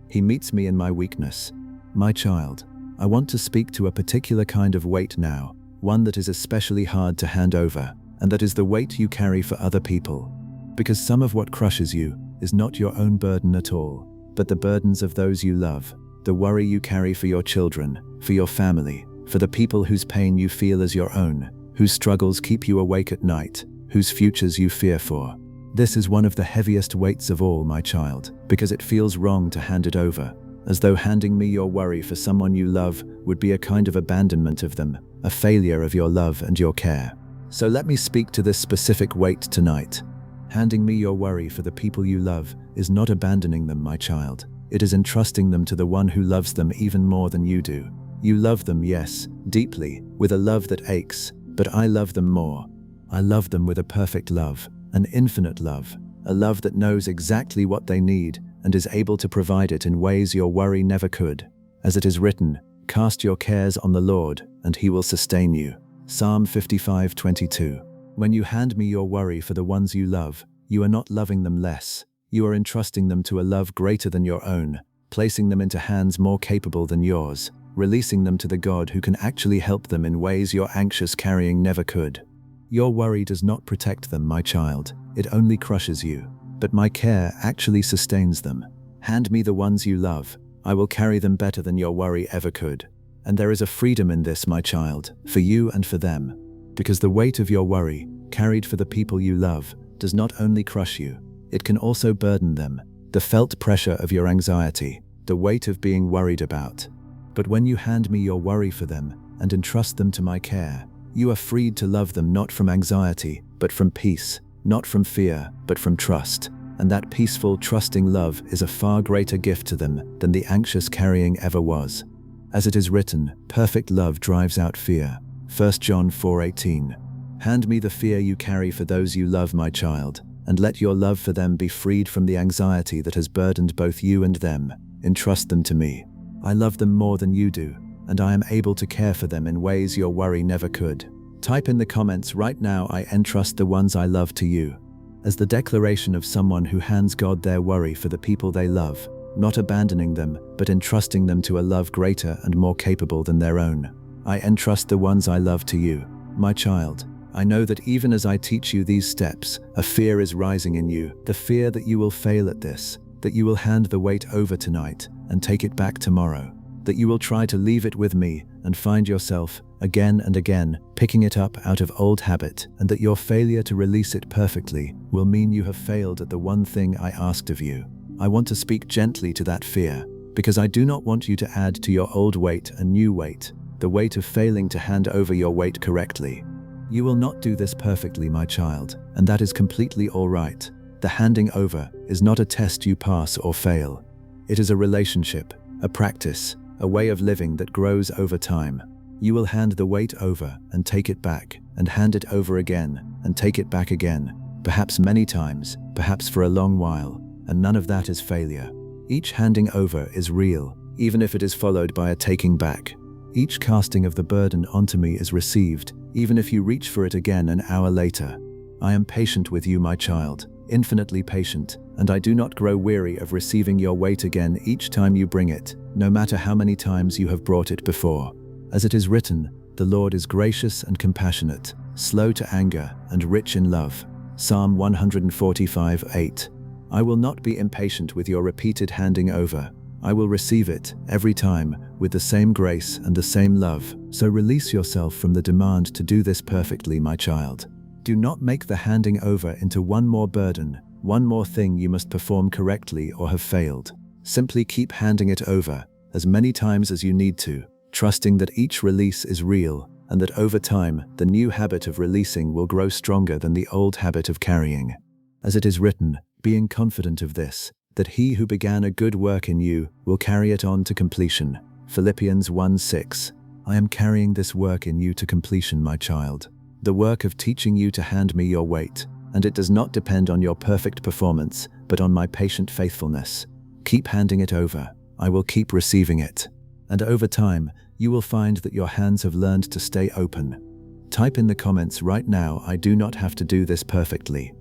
He meets me in my weakness. My child, I want to speak to a particular kind of weight now, one that is especially hard to hand over, and that is the weight you carry for other people. Because some of what crushes you is not your own burden at all, but the burdens of those you love, the worry you carry for your children, for your family, for the people whose pain you feel as your own, whose struggles keep you awake at night, whose futures you fear for. This is one of the heaviest weights of all, my child, because it feels wrong to hand it over, as though handing me your worry for someone you love would be a kind of abandonment of them, a failure of your love and your care. So let me speak to this specific weight tonight. Handing me your worry for the people you love is not abandoning them, my child. It is entrusting them to the one who loves them even more than you do. You love them, yes, deeply, with a love that aches, but I love them more. I love them with a perfect love, an infinite love, a love that knows exactly what they need and is able to provide it in ways your worry never could. As it is written, "Cast your cares on the Lord, and he will sustain you." Psalm 55:22. When you hand me your worry for the ones you love, you are not loving them less. You are entrusting them to a love greater than your own, placing them into hands more capable than yours, releasing them to the God who can actually help them in ways your anxious carrying never could. Your worry does not protect them, my child. It only crushes you. But my care actually sustains them. Hand me the ones you love. I will carry them better than your worry ever could. And there is a freedom in this, my child, for you and for them. Because the weight of your worry, carried for the people you love, does not only crush you, it can also burden them, the felt pressure of your anxiety, the weight of being worried about. But when you hand me your worry for them and entrust them to my care, you are freed to love them not from anxiety, but from peace, not from fear, but from trust. And that peaceful, trusting love is a far greater gift to them than the anxious carrying ever was. As it is written, perfect love drives out fear. 1 John 4:18. Hand me the fear you carry for those you love, my child, and let your love for them be freed from the anxiety that has burdened both you and them. Entrust them to me. I love them more than you do, and I am able to care for them in ways your worry never could. Type in the comments right now, "I entrust the ones I love to you," as the declaration of someone who hands God their worry for the people they love, not abandoning them, but entrusting them to a love greater and more capable than their own. I entrust the ones I love to you, my child. I know that even as I teach you these steps, a fear is rising in you, the fear that you will fail at this, that you will hand the weight over tonight and take it back tomorrow. that you will try to leave it with me and find yourself, again and again, picking it up out of old habit, and that your failure to release it perfectly will mean you have failed at the one thing I asked of you. I want to speak gently to that fear, because I do not want you to add to your old weight a new weight, the weight of failing to hand over your weight correctly. You will not do this perfectly, my child, and that is completely all right. The handing over is not a test you pass or fail. It is a relationship, a practice, a way of living that grows over time. You will hand the weight over and take it back, and hand it over again and take it back again, perhaps many times, perhaps for a long while, and none of that is failure. Each handing over is real, even if it is followed by a taking back. Each casting of the burden onto me is received, even if you reach for it again an hour later. I am patient with you, my child, infinitely patient, and I do not grow weary of receiving your weight again each time you bring it, no matter how many times you have brought it before. As it is written, the Lord is gracious and compassionate, slow to anger and rich in love. Psalm 145:8. I will not be impatient with your repeated handing over. I will receive it, every time, with the same grace and the same love. So release yourself from the demand to do this perfectly, my child. Do not make the handing over into one more burden, one more thing you must perform correctly or have failed. Simply keep handing it over, as many times as you need to, trusting that each release is real, and that over time, the new habit of releasing will grow stronger than the old habit of carrying. As it is written, being confident of this, that he who began a good work in you will carry it on to completion. Philippians 1:6. I am carrying this work in you to completion, my child. The work of teaching you to hand me your weight, and it does not depend on your perfect performance, but on my patient faithfulness. Keep handing it over. I will keep receiving it. And over time, you will find that your hands have learned to stay open. Type in the comments right now, I do not have to do this perfectly,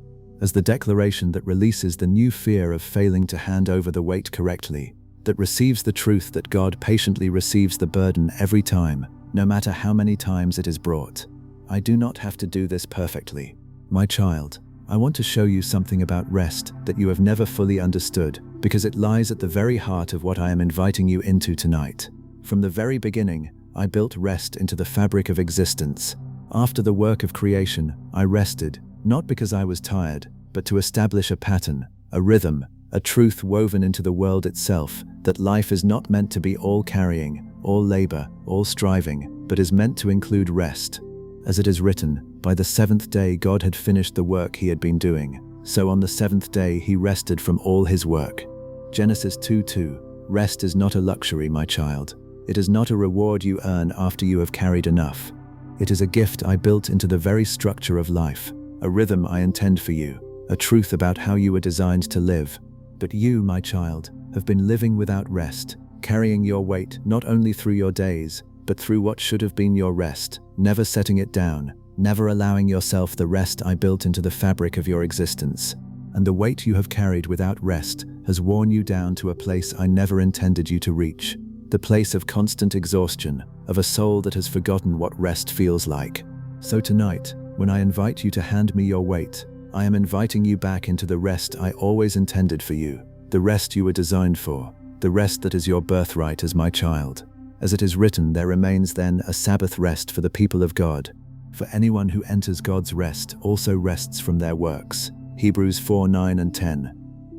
as the declaration that releases the new fear of failing to hand over the weight correctly, that receives the truth that God patiently receives the burden every time, no matter how many times it is brought. I do not have to do this perfectly. My child, I want to show you something about rest that you have never fully understood, because it lies at the very heart of what I am inviting you into tonight. From the very beginning, I built rest into the fabric of existence. After the work of creation, I rested, not because I was tired, but to establish a pattern, a rhythm, a truth woven into the world itself, that life is not meant to be all carrying, all labor, all striving, but is meant to include rest. As it is written, by the seventh day God had finished the work he had been doing, so on the seventh day he rested from all his work. Genesis 2:2. Rest is not a luxury, my child. It is not a reward you earn after you have carried enough. It is a gift I built into the very structure of life, a rhythm I intend for you, a truth about how you were designed to live. But you, my child, have been living without rest, carrying your weight not only through your days, but through what should have been your rest, never setting it down, never allowing yourself the rest I built into the fabric of your existence. And the weight you have carried without rest has worn you down to a place I never intended you to reach, the place of constant exhaustion, of a soul that has forgotten what rest feels like. So tonight, when I invite you to hand me your weight, I am inviting you back into the rest I always intended for you, the rest you were designed for, the rest that is your birthright as my child. As it is written, there remains then a Sabbath rest for the people of God. For anyone who enters God's rest also rests from their works. Hebrews 4:9 and 10.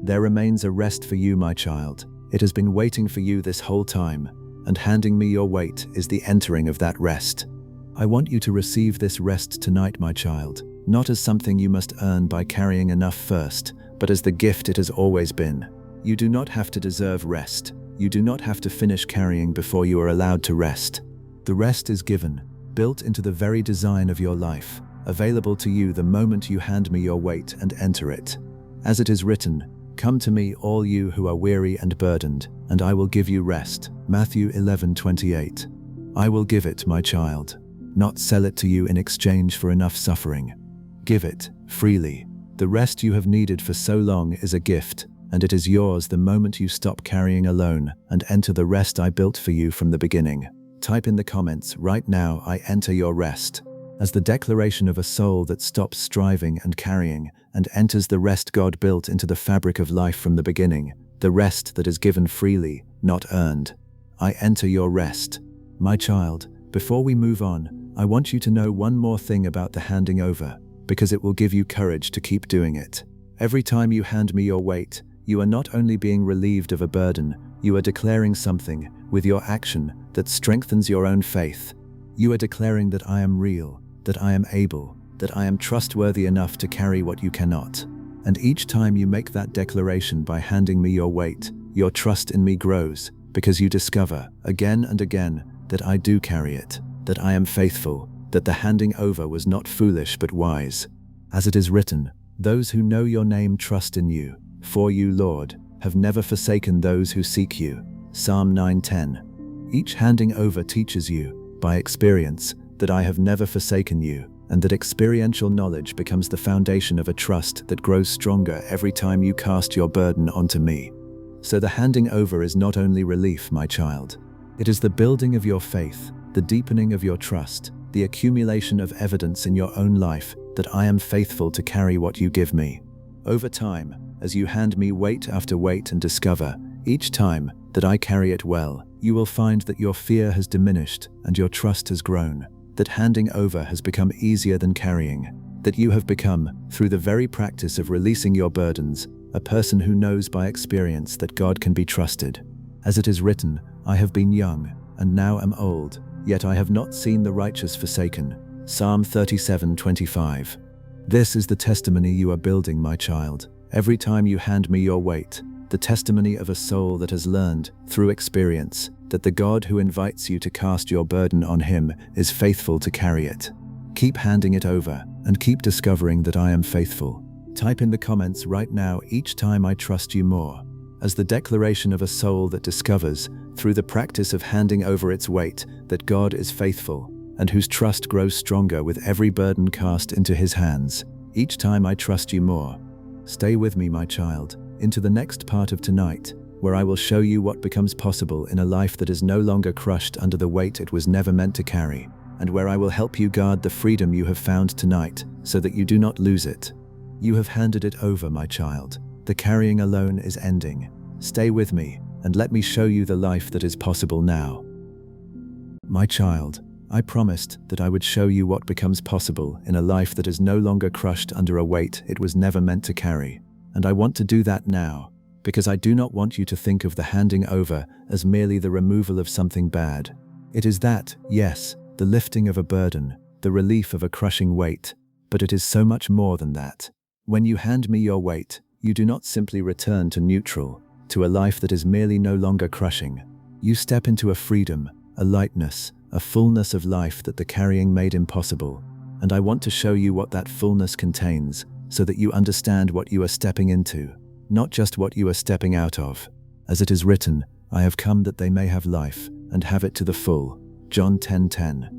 There remains a rest for you, my child. It has been waiting for you this whole time, and handing me your weight is the entering of that rest. I want you to receive this rest tonight, my child, not as something you must earn by carrying enough first, but as the gift it has always been. You do not have to deserve rest. You do not have to finish carrying before you are allowed to rest. The rest is given, built into the very design of your life, available to you the moment you hand me your weight and enter it. As it is written, come to me, all you who are weary and burdened, and I will give you rest. Matthew 11:28. I will give it, my child, not sell it to you in exchange for enough suffering. Give it freely. The rest you have needed for so long is a gift, and it is yours the moment you stop carrying alone and enter the rest I built for you from the beginning. Type in the comments right now, I enter your rest, as the declaration of a soul that stops striving and carrying and enters the rest God built into the fabric of life from the beginning, the rest that is given freely, not earned. I enter your rest. My child, before we move on, I want you to know one more thing about the handing over, because it will give you courage to keep doing it. Every time you hand me your weight, you are not only being relieved of a burden, you are declaring something, with your action, that strengthens your own faith. You are declaring that I am real, that I am able, that I am trustworthy enough to carry what you cannot. And each time you make that declaration by handing me your weight, your trust in me grows, because you discover, again and again, that I do carry it, that I am faithful, that the handing over was not foolish but wise. As it is written, those who know your name trust in you, for you, Lord, have never forsaken those who seek you. Psalm 9:10. Each handing over teaches you, by experience, that I have never forsaken you, and that experiential knowledge becomes the foundation of a trust that grows stronger every time you cast your burden onto me. So the handing over is not only relief, my child. It is the building of your faith, the deepening of your trust, the accumulation of evidence in your own life that I am faithful to carry what you give me. Over time, as you hand me weight after weight and discover, each time, that I carry it well, you will find that your fear has diminished and your trust has grown, that handing over has become easier than carrying, that you have become, through the very practice of releasing your burdens, a person who knows by experience that God can be trusted. As it is written, I have been young, and now am old, yet I have not seen the righteous forsaken. Psalm 37:25. This is the testimony you are building, my child. Every time you hand me your weight, the testimony of a soul that has learned, through experience, that the God who invites you to cast your burden on him is faithful to carry it. Keep handing it over, and keep discovering that I am faithful. Type in the comments right now each time I trust you more, as the declaration of a soul that discovers, through the practice of handing over its weight, that God is faithful, and whose trust grows stronger with every burden cast into his hands. Each time I trust you more. Stay with me, my child, into the next part of tonight, where I will show you what becomes possible in a life that is no longer crushed under the weight it was never meant to carry, and where I will help you guard the freedom you have found tonight, so that you do not lose it. You have handed it over, my child. The carrying alone is ending. Stay with me, and let me show you the life that is possible now. My child, I promised that I would show you what becomes possible in a life that is no longer crushed under a weight it was never meant to carry. And I want to do that now, because I do not want you to think of the handing over as merely the removal of something bad. It is that, yes, the lifting of a burden, the relief of a crushing weight, but it is so much more than that. When you hand me your weight, you do not simply return to neutral, to a life that is merely no longer crushing. You step into a freedom, a lightness, a fullness of life that the carrying made impossible. And I want to show you what that fullness contains, so that you understand what you are stepping into, not just what you are stepping out of. As it is written, I have come that they may have life, and have it to the full. John 10:10.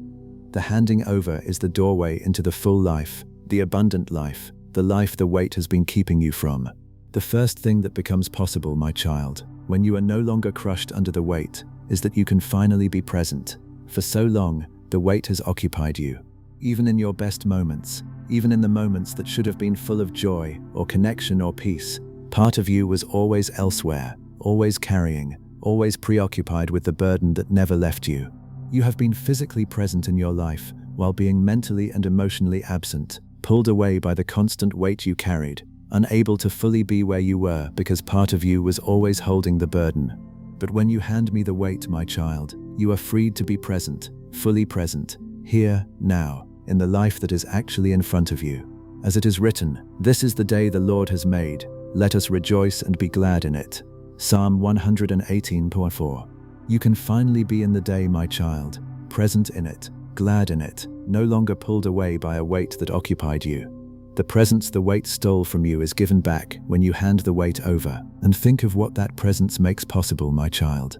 The handing over is the doorway into the full life, the abundant life, the life the weight has been keeping you from. The first thing that becomes possible, my child, when you are no longer crushed under the weight, is that you can finally be present. For so long, the weight has occupied you. Even in your best moments, even in the moments that should have been full of joy or connection or peace, part of you was always elsewhere, always carrying, always preoccupied with the burden that never left you. You have been physically present in your life while being mentally and emotionally absent, pulled away by the constant weight you carried, unable to fully be where you were because part of you was always holding the burden. But when you hand me the weight, my child, you are freed to be present, fully present, here, now, in the life that is actually in front of you. As it is written, this is the day the Lord has made, let us rejoice and be glad in it. Psalm 118:4. You can finally be in the day, my child, present in it, glad in it, no longer pulled away by a weight that occupied you. The presence the weight stole from you is given back when you hand the weight over, and think of what that presence makes possible, my child.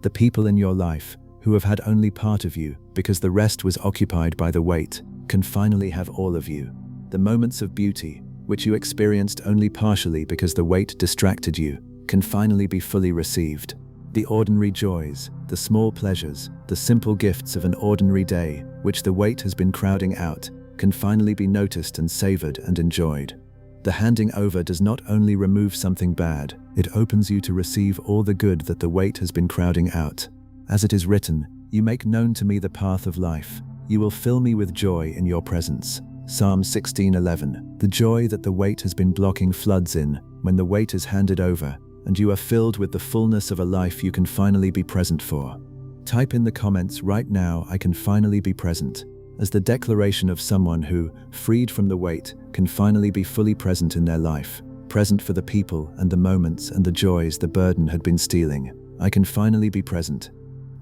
The people in your life, who have had only part of you because the rest was occupied by the weight, can finally have all of you. The moments of beauty, which you experienced only partially because the weight distracted you, can finally be fully received. The ordinary joys, the small pleasures, the simple gifts of an ordinary day, which the weight has been crowding out, can finally be noticed and savored and enjoyed. The handing over does not only remove something bad, it opens you to receive all the good that the weight has been crowding out. As it is written, "You make known to me the path of life. You will fill me with joy in your presence." Psalm 16:11. The joy that the weight has been blocking floods in when the weight is handed over, and you are filled with the fullness of a life you can finally be present for. Type in the comments right now, "I can finally be present," as the declaration of someone who, freed from the weight, can finally be fully present in their life, present for the people and the moments and the joys the burden had been stealing. I can finally be present.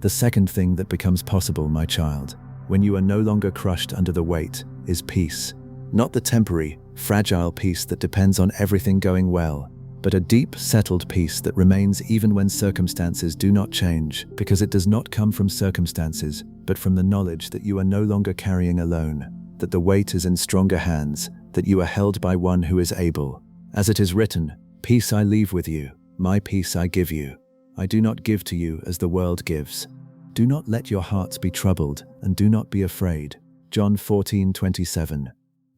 The second thing that becomes possible, my child, when you are no longer crushed under the weight, is peace. Not the temporary, fragile peace that depends on everything going well, but a deep, settled peace that remains even when circumstances do not change, because it does not come from circumstances, but from the knowledge that you are no longer carrying alone, that the weight is in stronger hands, that you are held by one who is able. As it is written, "Peace I leave with you, my peace I give you. I do not give to you as the world gives. Do not let your hearts be troubled, and do not be afraid." John 14:27.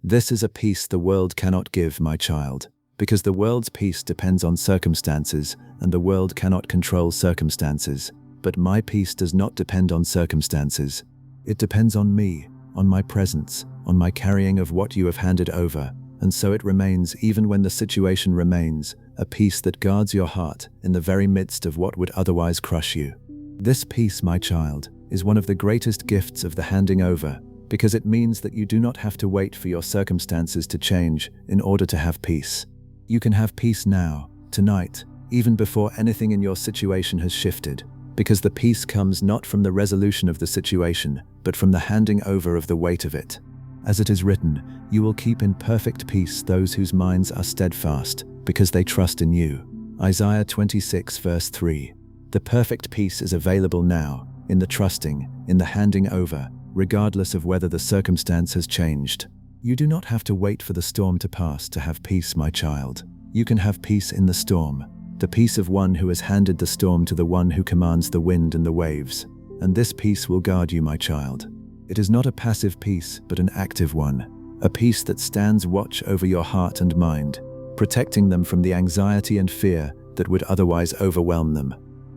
This is a peace the world cannot give, my child, because the world's peace depends on circumstances, and the world cannot control circumstances. But my peace does not depend on circumstances. It depends on me, on my presence, on my carrying of what you have handed over, and so it remains even when the situation remains, a peace that guards your heart in the very midst of what would otherwise crush you. This peace, my child, is one of the greatest gifts of the handing over, because it means that you do not have to wait for your circumstances to change in order to have peace. You can have peace now, tonight, even before anything in your situation has shifted, because the peace comes not from the resolution of the situation, but from the handing over of the weight of it. As it is written, "You will keep in perfect peace those whose minds are steadfast, because they trust in you." Isaiah 26 verse 3. The perfect peace is available now, in the trusting, in the handing over, regardless of whether the circumstance has changed. You do not have to wait for the storm to pass to have peace, my child. You can have peace in the storm, the peace of one who has handed the storm to the one who commands the wind and the waves. And this peace will guard you, my child. It is not a passive peace, but an active one, a peace that stands watch over your heart and mind, protecting them from the anxiety and fear that would otherwise overwhelm them.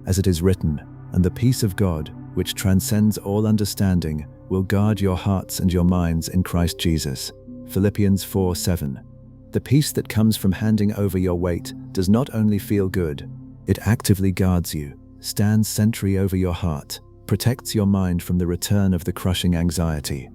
As it is written, "And the peace of God, which transcends all understanding, will guard your hearts and your minds in Christ Jesus." Philippians 4:7. The peace that comes from handing over your weight does not only feel good, it actively guards you, stands sentry over your heart, protects your mind from the return of the crushing anxiety.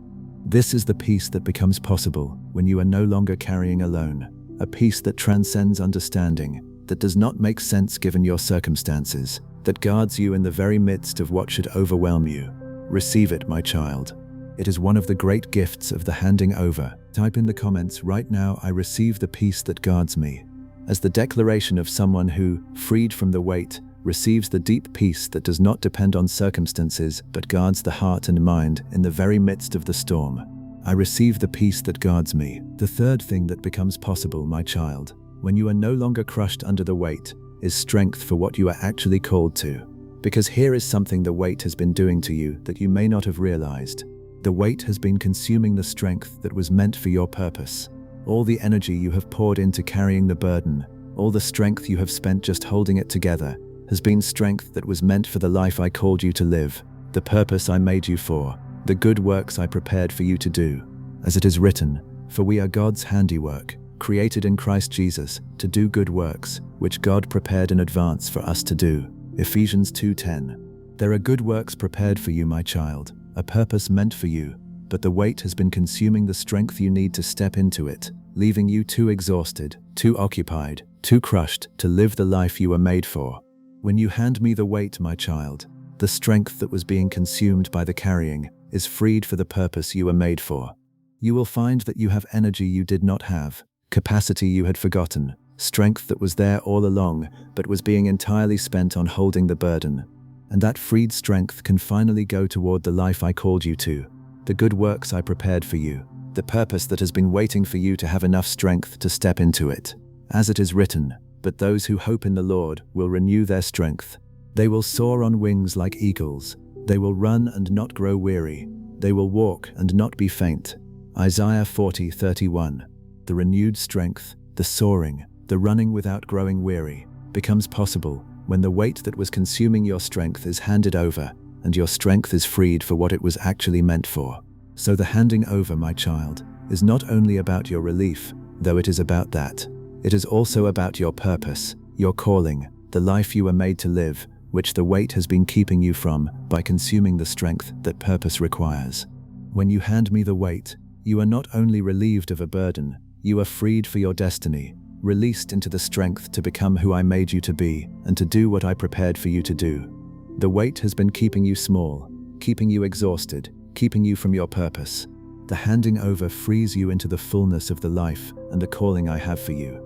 This is the peace that becomes possible when you are no longer carrying alone, a peace that transcends understanding, that does not make sense given your circumstances, that guards you in the very midst of what should overwhelm you. Receive it, my child. It is one of the great gifts of the handing over. Type in the comments right now, "I receive the peace that guards me," as the declaration of someone who, freed from the weight, receives the deep peace that does not depend on circumstances but guards the heart and mind in the very midst of the storm. I receive the peace that guards me. The third thing that becomes possible, my child, when you are no longer crushed under the weight, is strength for what you are actually called to. Because here is something the weight has been doing to you that you may not have realized. The weight has been consuming the strength that was meant for your purpose. All the energy you have poured into carrying the burden, all the strength you have spent just holding it together, has been strength that was meant for the life I called you to live, the purpose I made you for, the good works I prepared for you to do. As it is written, "For we are God's handiwork, created in Christ Jesus, to do good works, which God prepared in advance for us to do." Ephesians 2:10. There are good works prepared for you, my child, a purpose meant for you, but the weight has been consuming the strength you need to step into it, leaving you too exhausted, too occupied, too crushed to live the life you were made for. When you hand me the weight, my child, the strength that was being consumed by the carrying is freed for the purpose you were made for. You will find that you have energy you did not have, capacity you had forgotten, strength that was there all along but was being entirely spent on holding the burden. And that freed strength can finally go toward the life I called you to, the good works I prepared for you, the purpose that has been waiting for you to have enough strength to step into it. As it is written, "But those who hope in the Lord will renew their strength. They will soar on wings like eagles. They will run and not grow weary. They will walk and not be faint." Isaiah 40:31. The renewed strength, the soaring, the running without growing weary, becomes possible when the weight that was consuming your strength is handed over, and your strength is freed for what it was actually meant for. So the handing over, my child, is not only about your relief, though it is about that. It is also about your purpose, your calling, the life you were made to live, which the weight has been keeping you from by consuming the strength that purpose requires. When you hand me the weight, you are not only relieved of a burden, you are freed for your destiny, released into the strength to become who I made you to be and to do what I prepared for you to do. The weight has been keeping you small, keeping you exhausted, keeping you from your purpose. The handing over frees you into the fullness of the life and the calling I have for you.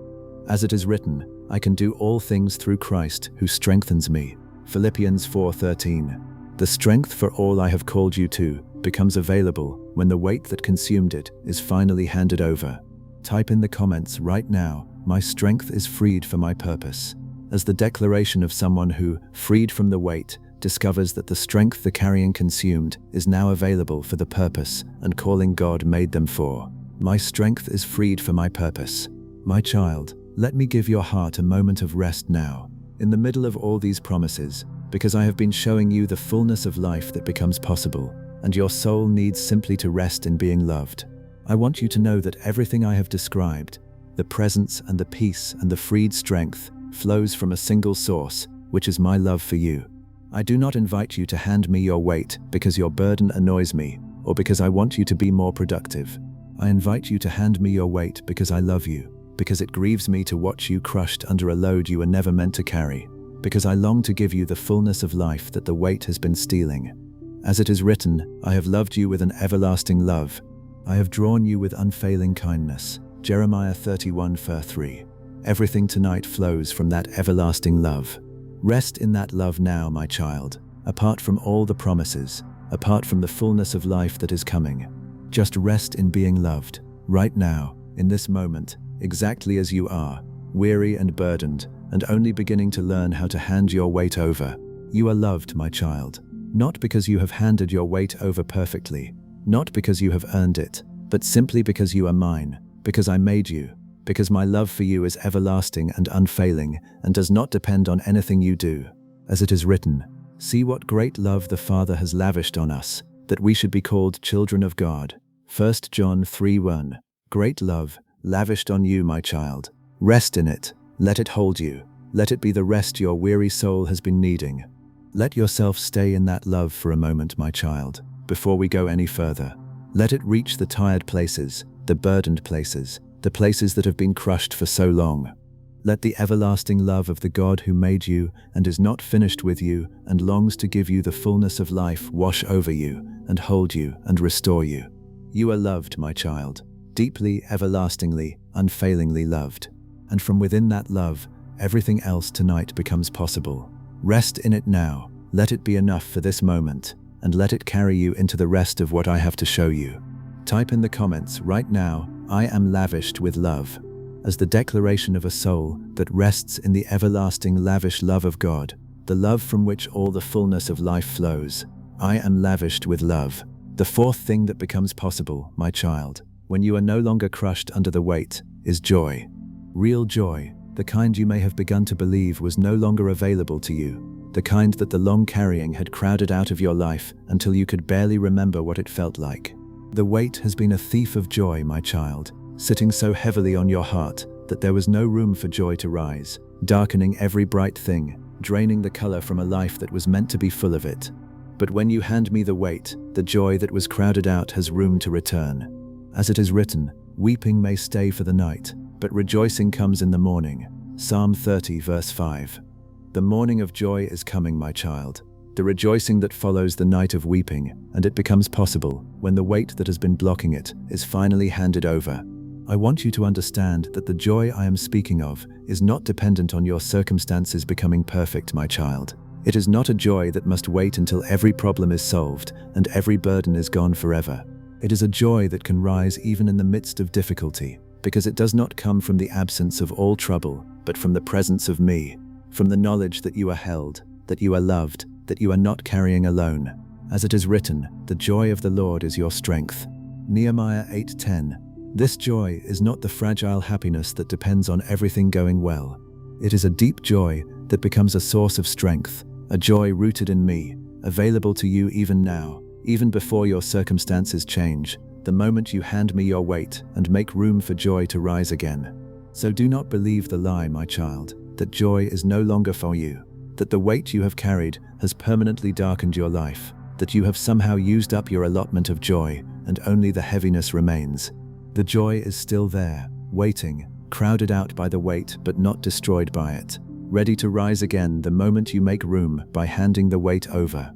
As it is written, I can do all things through Christ who strengthens me. Philippians 4:13. The strength for all I have called you to becomes available when the weight that consumed it is finally handed over. Type in the comments right now, my strength is freed for my purpose, as the declaration of someone who, freed from the weight, discovers that the strength the carrying consumed is now available for the purpose and calling God made them for. My strength is freed for my purpose. My child, let me give your heart a moment of rest now, in the middle of all these promises, because I have been showing you the fullness of life that becomes possible, and your soul needs simply to rest in being loved. I want you to know that everything I have described, the presence and the peace and the freed strength, flows from a single source, which is my love for you. I do not invite you to hand me your weight because your burden annoys me, or because I want you to be more productive. I invite you to hand me your weight because I love you, because it grieves me to watch you crushed under a load you were never meant to carry, because I long to give you the fullness of life that the weight has been stealing. As it is written, I have loved you with an everlasting love. I have drawn you with unfailing kindness. Jeremiah 31:3. Everything tonight flows from that everlasting love. Rest in that love now, my child, apart from all the promises, apart from the fullness of life that is coming. Just rest in being loved, right now, in this moment, exactly as you are, weary and burdened, and only beginning to learn how to hand your weight over. You are loved, my child, not because you have handed your weight over perfectly, not because you have earned it, but simply because you are mine, because I made you, because my love for you is everlasting and unfailing and does not depend on anything you do. As it is written, see what great love the Father has lavished on us, that we should be called children of God. 1 John 3:1. Great love, lavished on you, my child. Rest in it. Let it hold you. Let it be the rest your weary soul has been needing. Let yourself stay in that love for a moment, my child, before we go any further. Let it reach the tired places, the burdened places, the places that have been crushed for so long. Let the everlasting love of the God who made you and is not finished with you and longs to give you the fullness of life wash over you and hold you and restore you. You are loved, my child, deeply, everlastingly, unfailingly loved. And from within that love, everything else tonight becomes possible. Rest in it now, let it be enough for this moment, and let it carry you into the rest of what I have to show you. Type in the comments right now, I am lavished with love, as the declaration of a soul that rests in the everlasting lavish love of God, the love from which all the fullness of life flows. I am lavished with love. The fourth thing that becomes possible, my child, when you are no longer crushed under the weight, is joy. Real joy, the kind you may have begun to believe was no longer available to you, the kind that the long carrying had crowded out of your life until you could barely remember what it felt like. The weight has been a thief of joy, my child, sitting so heavily on your heart that there was no room for joy to rise, darkening every bright thing, draining the color from a life that was meant to be full of it. But when you hand me the weight, the joy that was crowded out has room to return. As it is written, weeping may stay for the night, but rejoicing comes in the morning. Psalm 30:5. The morning of joy is coming, my child. The rejoicing that follows the night of weeping, and it becomes possible when the weight that has been blocking it is finally handed over. I want you to understand that the joy I am speaking of is not dependent on your circumstances becoming perfect, my child. It is not a joy that must wait until every problem is solved and every burden is gone forever. It is a joy that can rise even in the midst of difficulty, because it does not come from the absence of all trouble, but from the presence of me, from the knowledge that you are held, that you are loved, that you are not carrying alone. As it is written, the joy of the Lord is your strength. Nehemiah 8:10. This joy is not the fragile happiness that depends on everything going well. It is a deep joy that becomes a source of strength, a joy rooted in me, available to you even now, even before your circumstances change, the moment you hand me your weight and make room for joy to rise again. So do not believe the lie, my child, that joy is no longer for you, that the weight you have carried has permanently darkened your life, that you have somehow used up your allotment of joy and only the heaviness remains. The joy is still there, waiting, crowded out by the weight but not destroyed by it, ready to rise again the moment you make room by handing the weight over.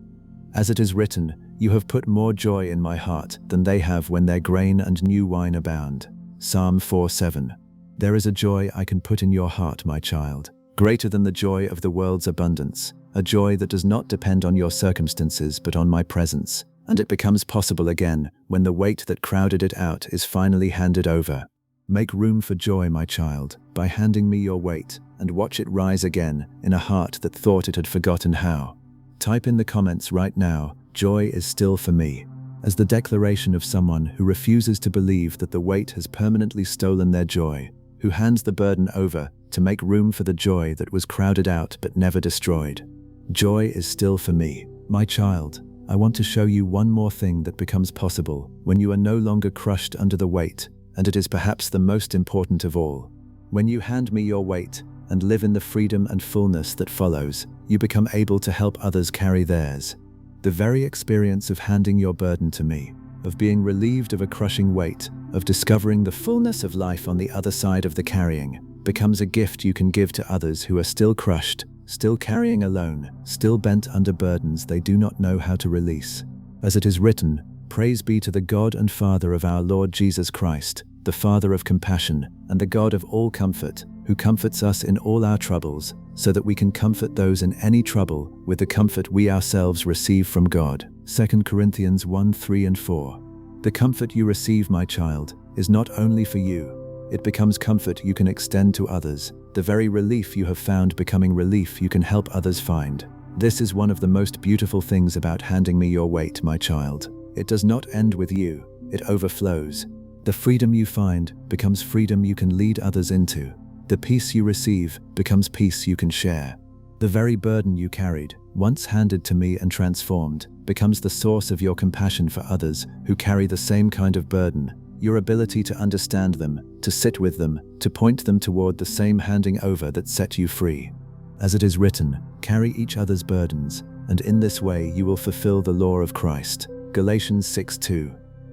As it is written, you have put more joy in my heart than they have when their grain and new wine abound. Psalm 4:7. There is a joy I can put in your heart, my child, greater than the joy of the world's abundance, a joy that does not depend on your circumstances but on my presence, and it becomes possible again when the weight that crowded it out is finally handed over. Make room for joy, my child, by handing me your weight, and watch it rise again in a heart that thought it had forgotten how. Type in the comments right now, joy is still for me, as the declaration of someone who refuses to believe that the weight has permanently stolen their joy, who hands the burden over to make room for the joy that was crowded out but never destroyed. Joy is still for me. My child, I want to show you one more thing that becomes possible when you are no longer crushed under the weight, and it is perhaps the most important of all. When you hand me your weight and live in the freedom and fullness that follows, you become able to help others carry theirs. The very experience of handing your burden to me, of being relieved of a crushing weight, of discovering the fullness of life on the other side of the carrying, becomes a gift you can give to others who are still crushed, still carrying alone, still bent under burdens they do not know how to release. As it is written, praise be to the God and Father of our Lord Jesus Christ, the Father of compassion and the God of all comfort, who comforts us in all our troubles, so that we can comfort those in any trouble with the comfort we ourselves receive from God. 2 Corinthians 1:3-4. The comfort you receive, my child, is not only for you. It becomes comfort you can extend to others, the very relief you have found becoming relief you can help others find. This is one of the most beautiful things about handing me your weight, my child. It does not end with you, it overflows. The freedom you find becomes freedom you can lead others into. The peace you receive becomes peace you can share. The very burden you carried, once handed to me and transformed, becomes the source of your compassion for others who carry the same kind of burden. Your ability to understand them, to sit with them, to point them toward the same handing over that set you free. As it is written, carry each other's burdens, and in this way you will fulfill the law of Christ. Galatians 6:2.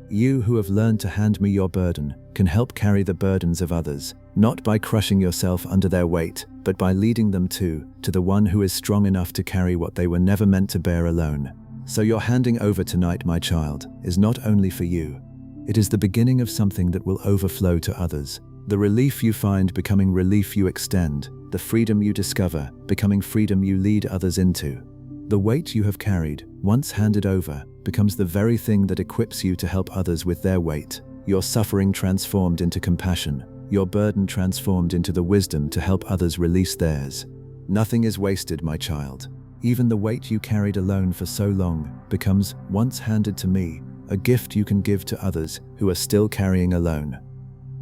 You who have learned to hand me your burden can help carry the burdens of others, not by crushing yourself under their weight, but by leading them to the one who is strong enough to carry what they were never meant to bear alone. So your handing over tonight, my child, is not only for you. It is the beginning of something that will overflow to others. The relief you find becoming relief you extend, the freedom you discover becoming freedom you lead others into. The weight you have carried, once handed over, becomes the very thing that equips you to help others with their weight. Your suffering transformed into compassion, your burden transformed into the wisdom to help others release theirs. Nothing is wasted, my child. Even the weight you carried alone for so long becomes, once handed to me, a gift you can give to others who are still carrying alone.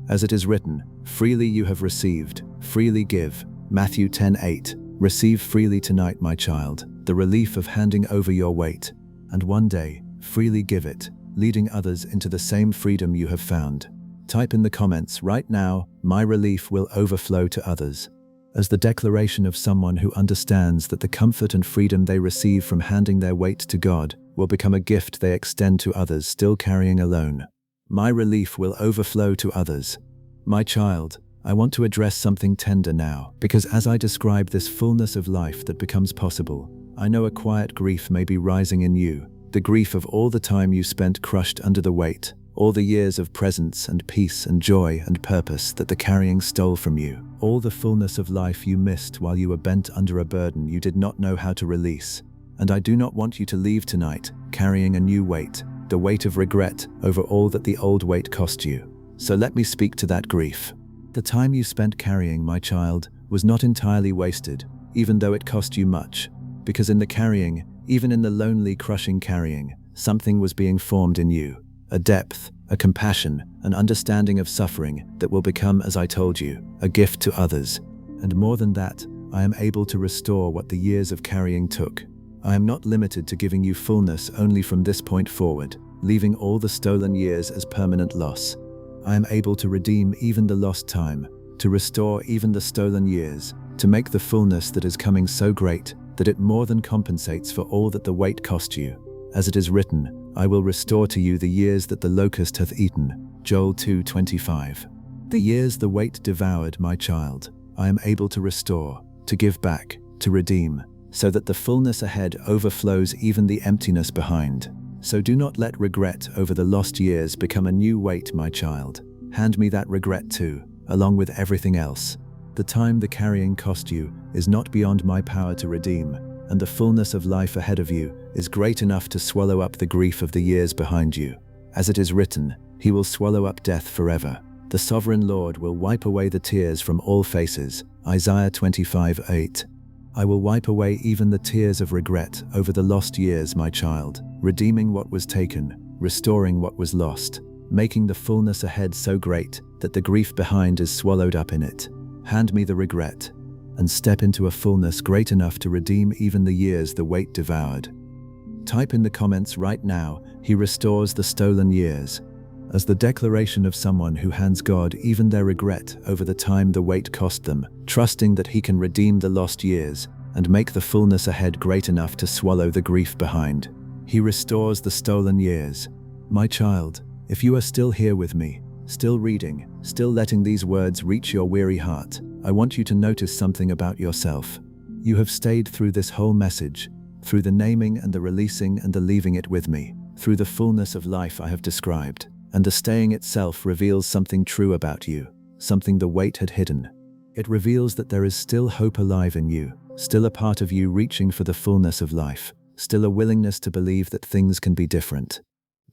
As it is written, freely you have received, freely give. Matthew 10:8. Receive freely tonight, my child, the relief of handing over your weight, and one day, freely give it, leading others into the same freedom you have found. Type in the comments right now, my relief will overflow to others, as the declaration of someone who understands that the comfort and freedom they receive from handing their weight to God will become a gift they extend to others still carrying alone. My relief will overflow to others. My child, I want to address something tender now, because as I describe this fullness of life that becomes possible, I know a quiet grief may be rising in you, the grief of all the time you spent crushed under the weight, all the years of presence and peace and joy and purpose that the carrying stole from you, all the fullness of life you missed while you were bent under a burden you did not know how to release. And I do not want you to leave tonight carrying a new weight, the weight of regret over all that the old weight cost you. So let me speak to that grief. The time you spent carrying, my child, was not entirely wasted, even though it cost you much, because in the carrying, even in the lonely, crushing carrying, something was being formed in you, a depth, a compassion, an understanding of suffering that will become, as I told you, a gift to others. And more than that, I am able to restore what the years of carrying took. I am not limited to giving you fullness only from this point forward, leaving all the stolen years as permanent loss. I am able to redeem even the lost time, to restore even the stolen years, to make the fullness that is coming so great that it more than compensates for all that the wait cost you. As it is written, I will restore to you the years that the locust hath eaten. Joel 2:25. The years the wait devoured, my child, I am able to restore, to give back, to redeem, so that the fullness ahead overflows even the emptiness behind. So do not let regret over the lost years become a new weight, my child. Hand me that regret too, along with everything else. The time the carrying cost you is not beyond my power to redeem, and the fullness of life ahead of you is great enough to swallow up the grief of the years behind you. As it is written, He will swallow up death forever. The sovereign Lord will wipe away the tears from all faces. Isaiah 25:8. I will wipe away even the tears of regret over the lost years, my child, redeeming what was taken, restoring what was lost, making the fullness ahead so great that the grief behind is swallowed up in it. Hand me the regret, and step into a fullness great enough to redeem even the years the wait devoured. Type in the comments right now, He restores the stolen years, as the declaration of someone who hands God even their regret over the time the wait cost them, trusting that He can redeem the lost years and make the fullness ahead great enough to swallow the grief behind. He restores the stolen years. My child, if you are still here with me, still reading, still letting these words reach your weary heart, I want you to notice something about yourself. You have stayed through this whole message, through the naming and the releasing and the leaving it with me, through the fullness of life I have described. And the staying itself reveals something true about you, something the weight had hidden. It reveals that there is still hope alive in you, still a part of you reaching for the fullness of life, still a willingness to believe that things can be different.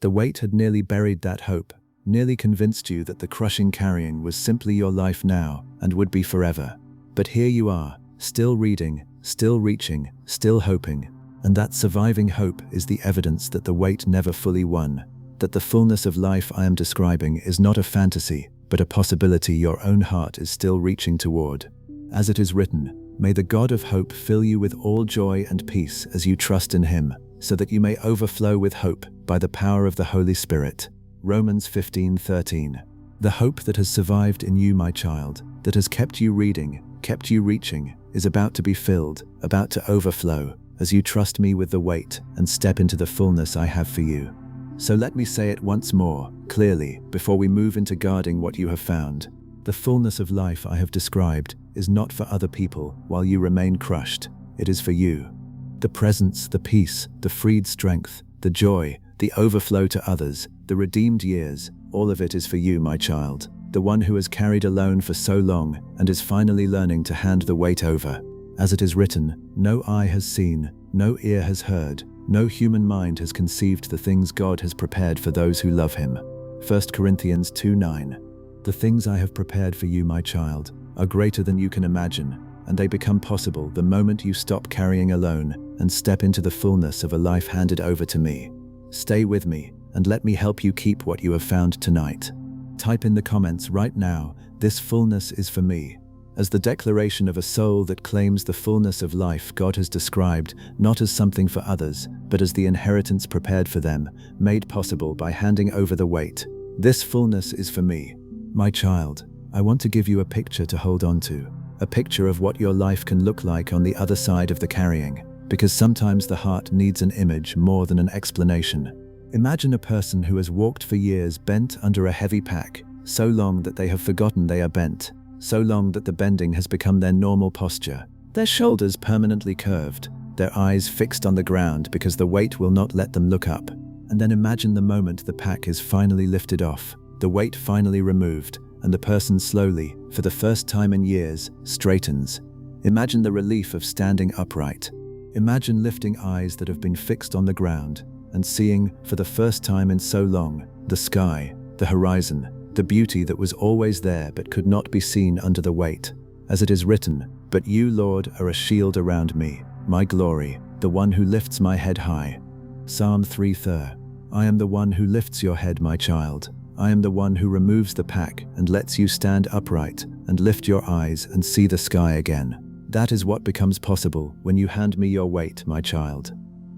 The weight had nearly buried that hope, nearly convinced you that the crushing carrying was simply your life now and would be forever. But here you are, still reading, still reaching, still hoping, and that surviving hope is the evidence that the weight never fully won. That the fullness of life I am describing is not a fantasy, but a possibility your own heart is still reaching toward. As it is written, may the God of hope fill you with all joy and peace as you trust in Him, so that you may overflow with hope by the power of the Holy Spirit. Romans 15:13. The hope that has survived in you, my child, that has kept you reading, kept you reaching, is about to be filled, about to overflow, as you trust me with the weight and step into the fullness I have for you. So let me say it once more, clearly, before we move into guarding what you have found. The fullness of life I have described is not for other people while you remain crushed. It is for you. The presence, the peace, the freed strength, the joy, the overflow to others, the redeemed years, all of it is for you, my child, the one who has carried alone for so long and is finally learning to hand the weight over. As it is written, no eye has seen, no ear has heard, no human mind has conceived the things God has prepared for those who love Him. 1 Corinthians 2:9. The things I have prepared for you, my child, are greater than you can imagine, and they become possible the moment you stop carrying alone and step into the fullness of a life handed over to me. Stay with me, and let me help you keep what you have found tonight. Type in the comments right now, this fullness is for me, as the declaration of a soul that claims the fullness of life God has described, not as something for others, but as the inheritance prepared for them, made possible by handing over the weight. This fullness is for me. My child, I want to give you a picture to hold on to, a picture of what your life can look like on the other side of the carrying, because sometimes the heart needs an image more than an explanation. Imagine a person who has walked for years bent under a heavy pack, so long that they have forgotten they are bent, so long that the bending has become their normal posture, their shoulders permanently curved, their eyes fixed on the ground because the weight will not let them look up. And then imagine the moment the pack is finally lifted off, the weight finally removed, and the person slowly, for the first time in years, straightens. Imagine the relief of standing upright. Imagine lifting eyes that have been fixed on the ground and seeing, for the first time in so long, the sky, the horizon, the beauty that was always there but could not be seen under the weight. As it is written, "But you, Lord, are a shield around me, my glory, the one who lifts my head high." Psalm 3:3. I am the one who lifts your head, my child. I am the one who removes the pack and lets you stand upright and lift your eyes and see the sky again. That is what becomes possible when you hand me your weight, my child.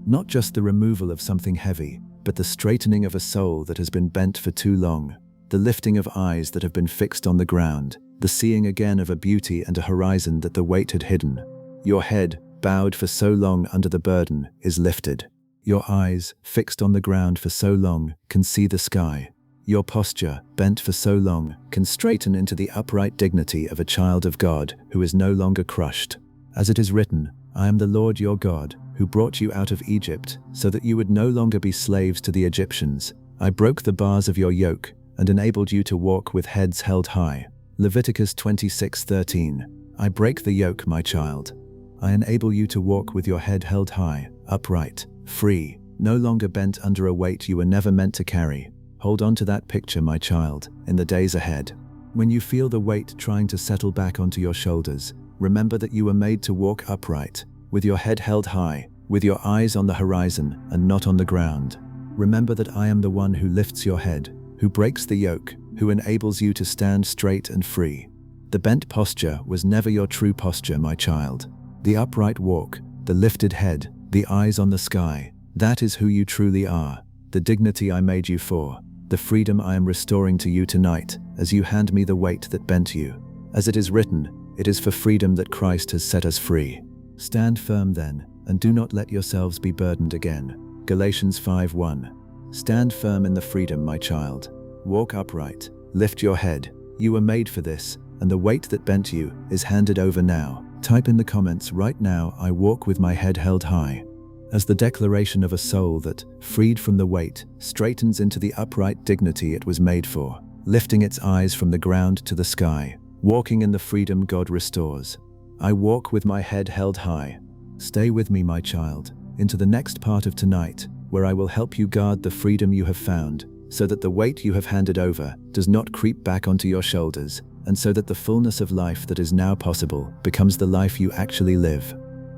Not just the removal of something heavy, but the straightening of a soul that has been bent for too long, the lifting of eyes that have been fixed on the ground, the seeing again of a beauty and a horizon that the weight had hidden. Your head, bowed for so long under the burden, is lifted. Your eyes, fixed on the ground for so long, can see the sky. Your posture, bent for so long, can straighten into the upright dignity of a child of God who is no longer crushed. As it is written, I am the Lord your God, who brought you out of Egypt, so that you would no longer be slaves to the Egyptians. I broke the bars of your yoke, and enabled you to walk with heads held high. Leviticus 26:13. I break the yoke, my child. I enable you to walk with your head held high, upright, free, no longer bent under a weight you were never meant to carry. Hold on to that picture, my child, in the days ahead. When you feel the weight trying to settle back onto your shoulders, remember that you were made to walk upright, with your head held high, with your eyes on the horizon and not on the ground. Remember that I am the one who lifts your head, who breaks the yoke, who enables you to stand straight and free. The bent posture was never your true posture, my child. The upright walk, the lifted head, the eyes on the sky, that is who you truly are, the dignity I made you for, the freedom I am restoring to you tonight as you hand me the weight that bent you. As it is written, it is for freedom that Christ has set us free. Stand firm then, and do not let yourselves be burdened again. Galatians 5:1. Stand firm in the freedom, my child. Walk upright, lift your head. You were made for this, and the weight that bent you is handed over now. Type in the comments right now, I walk with my head held high. As the declaration of a soul that, freed from the weight, straightens into the upright dignity it was made for, lifting its eyes from the ground to the sky, walking in the freedom God restores. I walk with my head held high. Stay with me, my child, into the next part of tonight, where I will help you guard the freedom you have found, so that the weight you have handed over does not creep back onto your shoulders, and so that the fullness of life that is now possible becomes the life you actually live.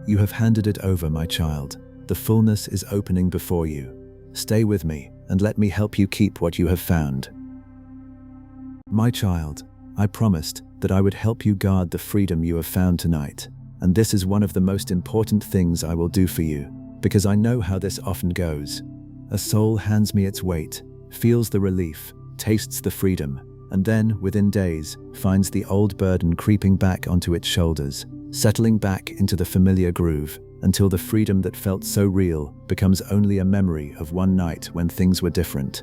You have handed it over, my child. The fullness is opening before you. Stay with me, and let me help you keep what you have found. My child, I promised that I would help you guard the freedom you have found tonight, and this is one of the most important things I will do for you, because I know how this often goes. A soul hands me its weight, feels the relief, tastes the freedom, and then, within days, finds the old burden creeping back onto its shoulders, settling back into the familiar groove, until the freedom that felt so real becomes only a memory of one night when things were different.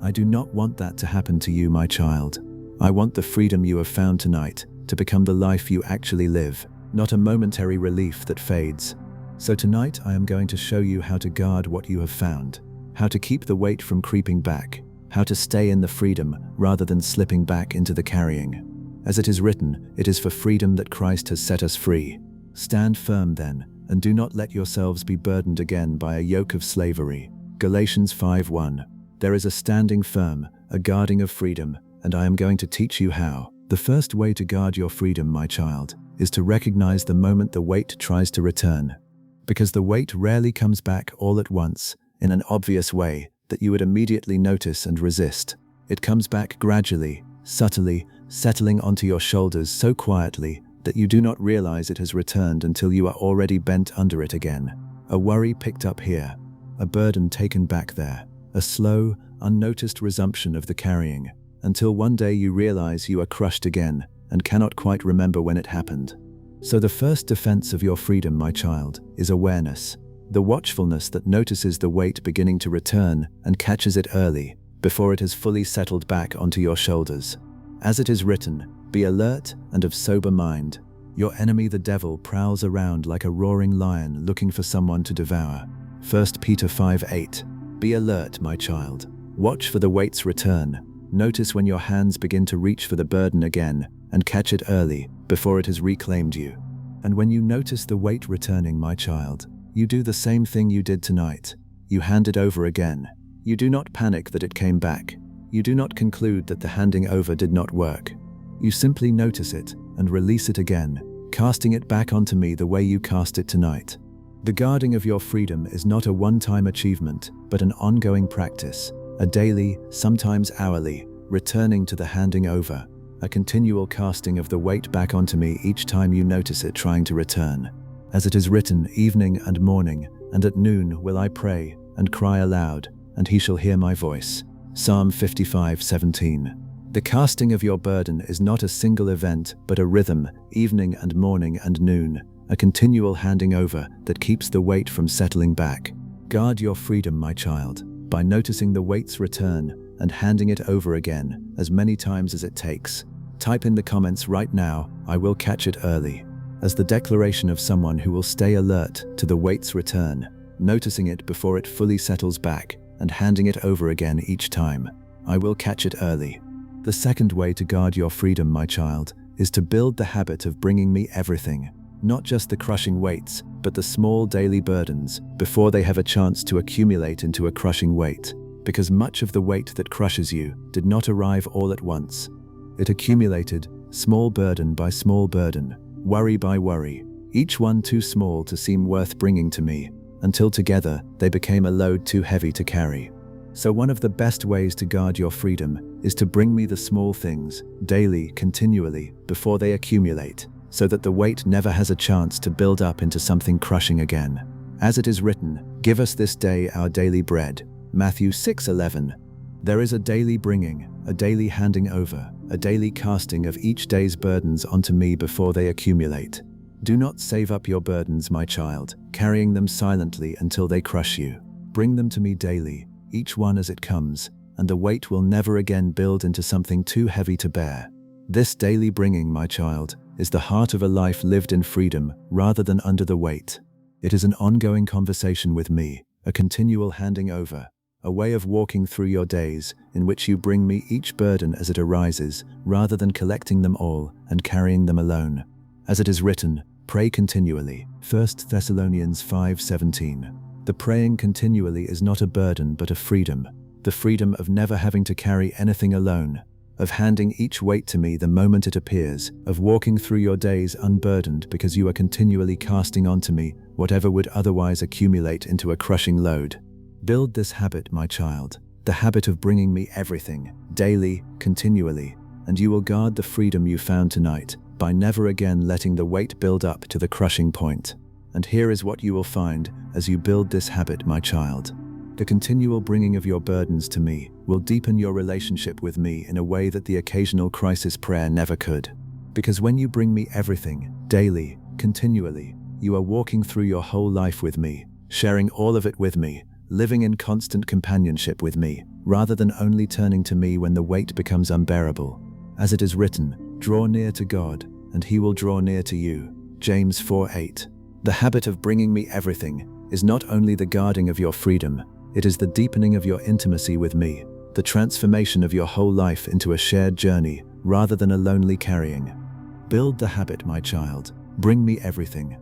I do not want that to happen to you, my child. I want the freedom you have found tonight to become the life you actually live, not a momentary relief that fades. So tonight I am going to show you how to guard what you have found, how to keep the weight from creeping back, how to stay in the freedom rather than slipping back into the carrying. As it is written, it is for freedom that Christ has set us free. Stand firm then, and do not let yourselves be burdened again by a yoke of slavery. Galatians 5:1. There is a standing firm, a guarding of freedom, and I am going to teach you how. The first way to guard your freedom, my child, is to recognize the moment the weight tries to return. Because the weight rarely comes back all at once, in an obvious way that you would immediately notice and resist. It comes back gradually, subtly, settling onto your shoulders so quietly that you do not realize it has returned until you are already bent under it again. A worry picked up here, a burden taken back there, a slow, unnoticed resumption of the carrying, until one day you realize you are crushed again and cannot quite remember when it happened. So the first defense of your freedom, my child, is awareness, the watchfulness that notices the weight beginning to return and catches it early, before it has fully settled back onto your shoulders. As it is written, be alert and of sober mind. Your enemy the devil prowls around like a roaring lion looking for someone to devour. 1 Peter 5:8. Be alert, my child. Watch for the weight's return. Notice when your hands begin to reach for the burden again and catch it early before it has reclaimed you. And when you notice the weight returning, my child, you do the same thing you did tonight. You hand it over again. You do not panic that it came back. You do not conclude that the handing over did not work. You simply notice it and release it again, casting it back onto me the way you cast it tonight. The guarding of your freedom is not a one-time achievement, but an ongoing practice, a daily, sometimes hourly, returning to the handing over, a continual casting of the weight back onto me each time you notice it trying to return. As it is written, evening and morning, and at noon will I pray and cry aloud, and he shall hear my voice. Psalm 55:17. The casting of your burden is not a single event, but a rhythm, evening and morning and noon, a continual handing over that keeps the weight from settling back. Guard your freedom, my child, by noticing the weight's return and handing it over again as many times as it takes. Type in the comments right now, I will catch it early, as the declaration of someone who will stay alert to the weight's return, noticing it before it fully settles back and handing it over again each time. I will catch it early. The second way to guard your freedom, my child, is to build the habit of bringing me everything, not just the crushing weights, but the small daily burdens, before they have a chance to accumulate into a crushing weight. Because much of the weight that crushes you did not arrive all at once. It accumulated, small burden by small burden, worry by worry, each one too small to seem worth bringing to me, until together they became a load too heavy to carry. So one of the best ways to guard your freedom is to bring me the small things, daily, continually, before they accumulate, so that the weight never has a chance to build up into something crushing again. As it is written, give us this day our daily bread. Matthew 6:11. There is a daily bringing, a daily handing over, a daily casting of each day's burdens onto me before they accumulate. Do not save up your burdens, my child, carrying them silently until they crush you. Bring them to me daily, each one as it comes, and the weight will never again build into something too heavy to bear. This daily bringing, my child, is the heart of a life lived in freedom rather than under the weight. It is an ongoing conversation with me, a continual handing over, a way of walking through your days in which you bring me each burden as it arises, rather than collecting them all and carrying them alone. As it is written, pray continually. 1 Thessalonians 5:17. The praying continually is not a burden but a freedom, the freedom of never having to carry anything alone, of handing each weight to me the moment it appears, of walking through your days unburdened because you are continually casting onto me whatever would otherwise accumulate into a crushing load. Build this habit, my child, the habit of bringing me everything, daily, continually, and you will guard the freedom you found tonight by never again letting the weight build up to the crushing point. And here is what you will find as you build this habit, my child. The continual bringing of your burdens to me will deepen your relationship with me in a way that the occasional crisis prayer never could. Because when you bring me everything, daily, continually, you are walking through your whole life with me, sharing all of it with me, living in constant companionship with me, rather than only turning to me when the weight becomes unbearable. As it is written, draw near to God, and he will draw near to you. James 4:8. The habit of bringing me everything is not only the guarding of your freedom, it is the deepening of your intimacy with me, the transformation of your whole life into a shared journey rather than a lonely carrying. Build the habit, my child, bring me everything,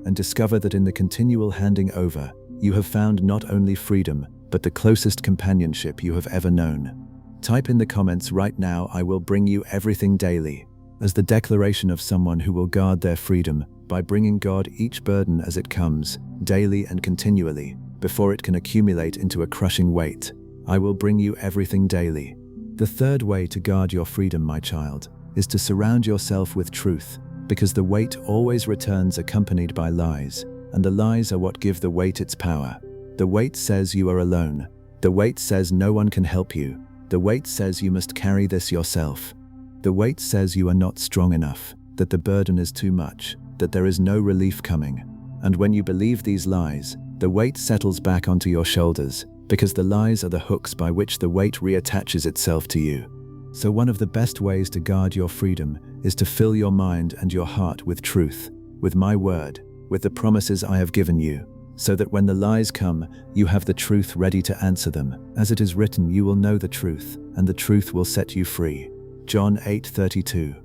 and discover that in the continual handing over, you have found not only freedom, but the closest companionship you have ever known. Type in the comments right now, I will bring you everything daily, as the declaration of someone who will guard their freedom by bringing God each burden as it comes, daily and continually, before it can accumulate into a crushing weight. I will bring you everything daily. The third way to guard your freedom, my child, is to surround yourself with truth, because the weight always returns accompanied by lies, and the lies are what give the weight its power. The weight says you are alone. The weight says no one can help you. The weight says you must carry this yourself. The weight says you are not strong enough, that the burden is too much, that there is no relief coming. And when you believe these lies, the weight settles back onto your shoulders, because the lies are the hooks by which the weight reattaches itself to you. So one of the best ways to guard your freedom is to fill your mind and your heart with truth, with my word, with the promises I have given you, so that when the lies come, you have the truth ready to answer them. As it is written, you will know the truth, and the truth will set you free. John 8:32.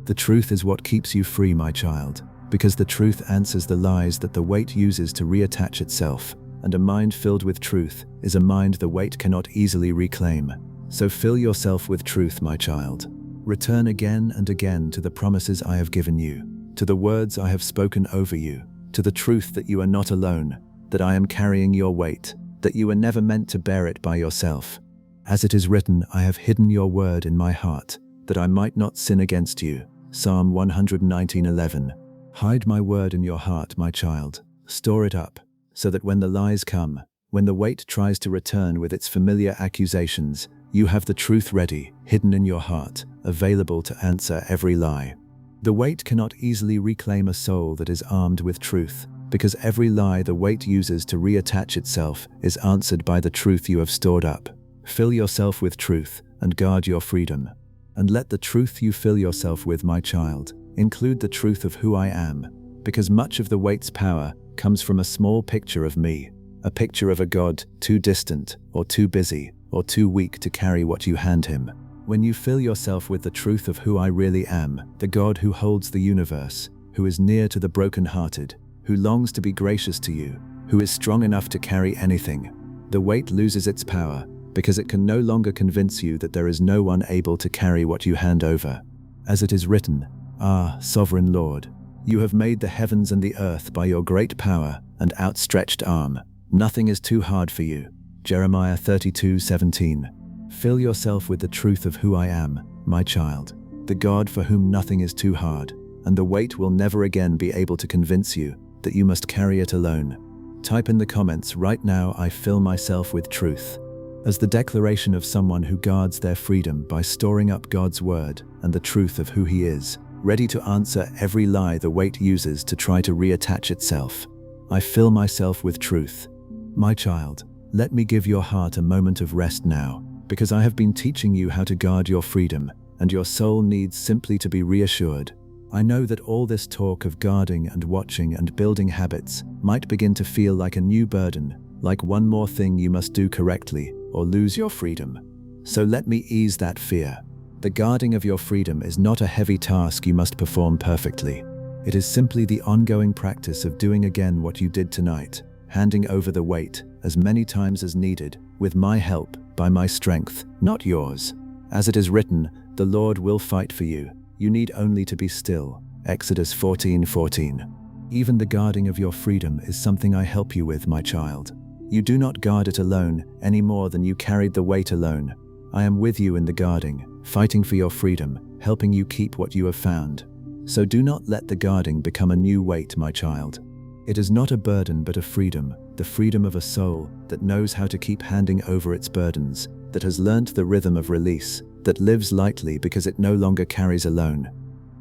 The truth is what keeps you free, my child, because the truth answers the lies that the weight uses to reattach itself, and a mind filled with truth is a mind the weight cannot easily reclaim. So fill yourself with truth, my child. Return again and again to the promises I have given you, to the words I have spoken over you, to the truth that you are not alone, that I am carrying your weight, that you were never meant to bear it by yourself. As it is written, I have hidden your word in my heart, that I might not sin against you. Psalm 119:11. Hide my word in your heart, my child. Store it up, so that when the lies come, when the weight tries to return with its familiar accusations, you have the truth ready, hidden in your heart, available to answer every lie. The weight cannot easily reclaim a soul that is armed with truth, because every lie the weight uses to reattach itself is answered by the truth you have stored up. Fill yourself with truth and guard your freedom. And let the truth you fill yourself with, my child, include the truth of who I am, because much of the weight's power comes from a small picture of me, a picture of a God too distant or too busy or too weak to carry what you hand him. When you fill yourself with the truth of who I really am, the God who holds the universe, who is near to the brokenhearted, who longs to be gracious to you, who is strong enough to carry anything, the weight loses its power because it can no longer convince you that there is no one able to carry what you hand over. As it is written, "Ah, sovereign Lord, you have made the heavens and the earth by your great power and outstretched arm. Nothing is too hard for you." Jeremiah 32:17. Fill yourself with the truth of who I am, my child, the God for whom nothing is too hard, and the weight will never again be able to convince you that you must carry it alone. Type in the comments right now, "I fill myself with truth," as the declaration of someone who guards their freedom by storing up God's word and the truth of who he is, ready to answer every lie the weight uses to try to reattach itself. I fill myself with truth. My child, let me give your heart a moment of rest now, because I have been teaching you how to guard your freedom, and your soul needs simply to be reassured. I know that all this talk of guarding and watching and building habits might begin to feel like a new burden, like one more thing you must do correctly or lose your freedom. So let me ease that fear. The guarding of your freedom is not a heavy task you must perform perfectly. It is simply the ongoing practice of doing again what you did tonight, handing over the weight as many times as needed, with my help, by my strength, not yours. As it is written, "The Lord will fight for you. You need only to be still." Exodus 14:14. Even the guarding of your freedom is something I help you with, my child. You do not guard it alone any more than you carried the weight alone. I am with you in the guarding, fighting for your freedom, helping you keep what you have found. So do not let the guarding become a new weight, my child. It is not a burden but a freedom, the freedom of a soul that knows how to keep handing over its burdens, that has learnt the rhythm of release, that lives lightly because it no longer carries alone.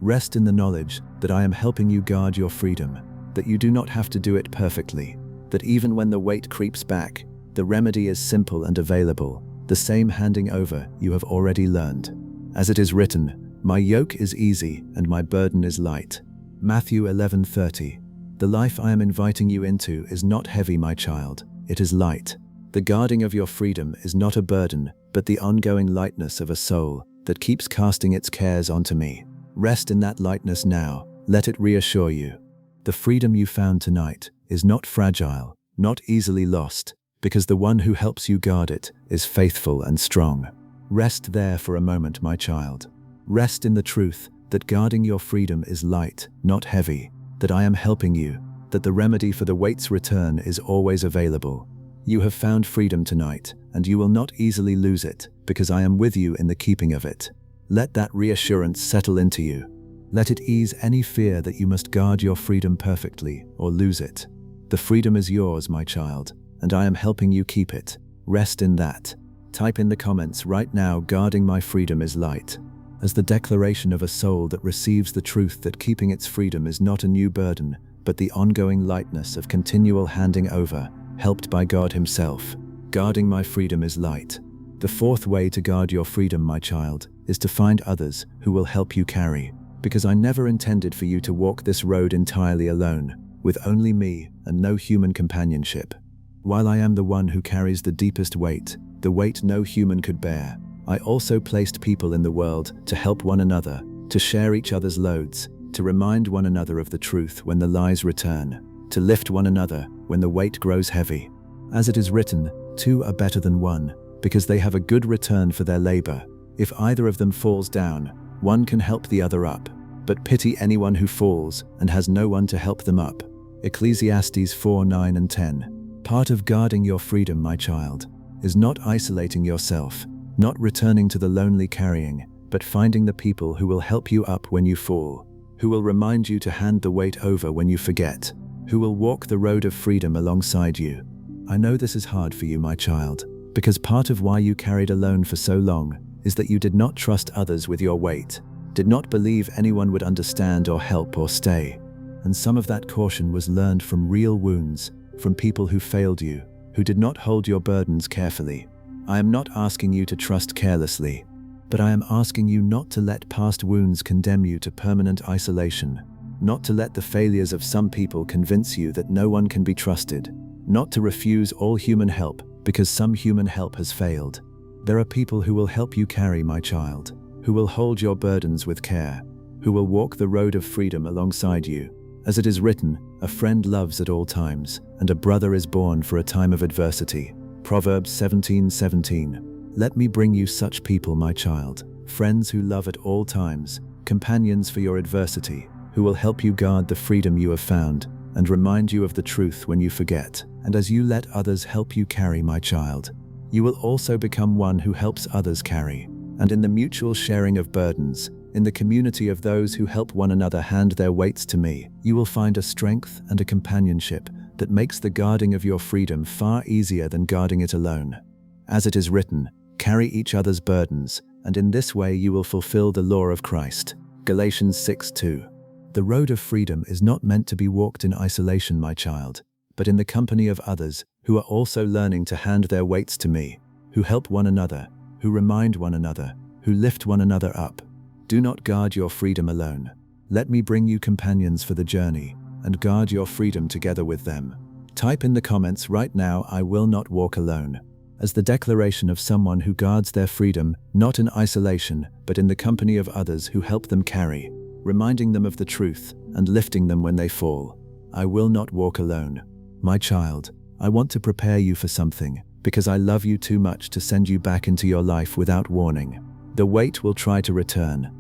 Rest in the knowledge that I am helping you guard your freedom, that you do not have to do it perfectly, that even when the weight creeps back, the remedy is simple and available, the same handing over you have already learned. As it is written, "My yoke is easy and my burden is light." Matthew 11:30. The life I am inviting you into is not heavy, my child, it is light. The guarding of your freedom is not a burden, but the ongoing lightness of a soul that keeps casting its cares onto me. Rest in that lightness now, let it reassure you. The freedom you found tonight is not fragile, not easily lost, because the one who helps you guard it is faithful and strong. Rest there for a moment, my child. Rest in the truth that guarding your freedom is light, not heavy, that I am helping you, that the remedy for the weight's return is always available. You have found freedom tonight, and you will not easily lose it, because I am with you in the keeping of it. Let that reassurance settle into you. Let it ease any fear that you must guard your freedom perfectly or lose it. The freedom is yours, my child, and I am helping you keep it. Rest in that. Type in the comments right now, "Guarding my freedom is light," as the declaration of a soul that receives the truth that keeping its freedom is not a new burden, but the ongoing lightness of continual handing over, helped by God himself. Guarding my freedom is light. The fourth way to guard your freedom, my child, is to find others who will help you carry, because I never intended for you to walk this road entirely alone, with only me and no human companionship. While I am the one who carries the deepest weight, the weight no human could bear, I also placed people in the world to help one another, to share each other's loads, to remind one another of the truth when the lies return, to lift one another when the weight grows heavy. As it is written, "Two are better than one, because they have a good return for their labor. If either of them falls down, one can help the other up. But pity anyone who falls and has no one to help them up." Ecclesiastes 4:9 and 10. Part of guarding your freedom, my child, is not isolating yourself, not returning to the lonely carrying, but finding the people who will help you up when you fall, who will remind you to hand the weight over when you forget, who will walk the road of freedom alongside you. I know this is hard for you, my child, because part of why you carried alone for so long is that you did not trust others with your weight, did not believe anyone would understand or help or stay. And some of that caution was learned from real wounds, from people who failed you, who did not hold your burdens carefully. I am not asking you to trust carelessly, but I am asking you not to let past wounds condemn you to permanent isolation, not to let the failures of some people convince you that no one can be trusted, not to refuse all human help because some human help has failed. There are people who will help you carry, my child, who will hold your burdens with care, who will walk the road of freedom alongside you. As it is written, a friend loves at all times, and a brother is born for a time of adversity. Proverbs 17:17. Let me bring you such people, my child, friends who love at all times, companions for your adversity, who will help you guard the freedom you have found, and remind you of the truth when you forget. And as you let others help you carry, my child, you will also become one who helps others carry. And in the mutual sharing of burdens, in the community of those who help one another hand their weights to me, you will find a strength and a companionship that makes the guarding of your freedom far easier than guarding it alone. As it is written, carry each other's burdens, and in this way you will fulfill the law of Christ. Galatians 6:2. The road of freedom is not meant to be walked in isolation, my child, but in the company of others who are also learning to hand their weights to me, who help one another, who remind one another, who lift one another up. Do not guard your freedom alone. Let me bring you companions for the journey, and guard your freedom together with them. Type in the comments right now, I will not walk alone, as the declaration of someone who guards their freedom, not in isolation, but in the company of others who help them carry, reminding them of the truth and lifting them when they fall. I will not walk alone. My child, I want to prepare you for something, because I love you too much to send you back into your life without warning. The weight will try to return.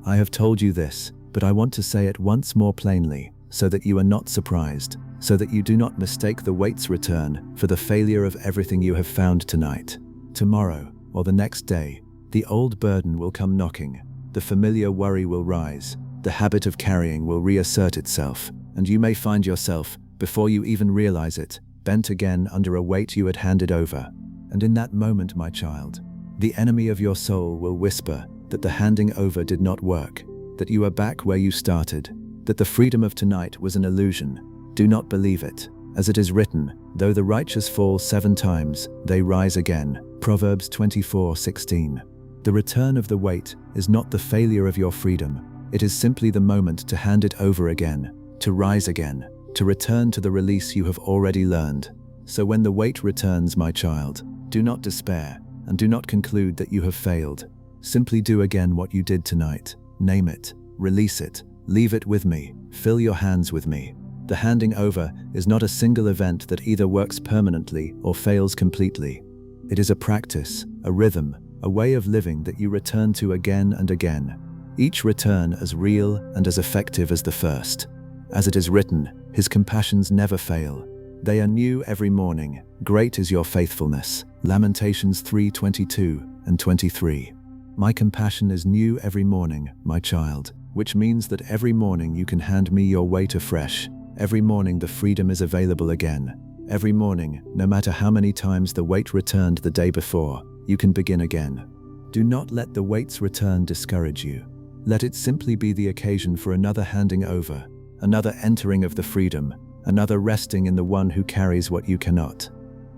I have told you this, but I want to say it once more plainly, so that you are not surprised, so that you do not mistake the weight's return for the failure of everything you have found tonight. Tomorrow, or the next day, the old burden will come knocking, the familiar worry will rise, the habit of carrying will reassert itself, and you may find yourself, before you even realize it, bent again under a weight you had handed over. And in that moment, my child, the enemy of your soul will whisper that the handing over did not work, that you are back where you started, that the freedom of tonight was an illusion. Do not believe it. As it is written, though the righteous fall 7 times, they rise again. Proverbs 24:16. The return of the weight is not the failure of your freedom. It is simply the moment to hand it over again, to rise again, to return to the release you have already learned. So when the weight returns, my child, do not despair, and do not conclude that you have failed. Simply do again what you did tonight. Name it, release it, leave it with me, fill your hands with me. The handing over is not a single event that either works permanently or fails completely. It is a practice, a rhythm, a way of living that you return to again and again, each return as real and as effective as the first. As it is written, His compassions never fail. They are new every morning. Great is your faithfulness. Lamentations 3:22 and 23. My compassion is new every morning, my child, which means that every morning you can hand me your weight afresh. Every morning the freedom is available again. Every morning, no matter how many times the weight returned the day before, you can begin again. Do not let the weight's return discourage you. Let it simply be the occasion for another handing over, another entering of the freedom, another resting in the one who carries what you cannot.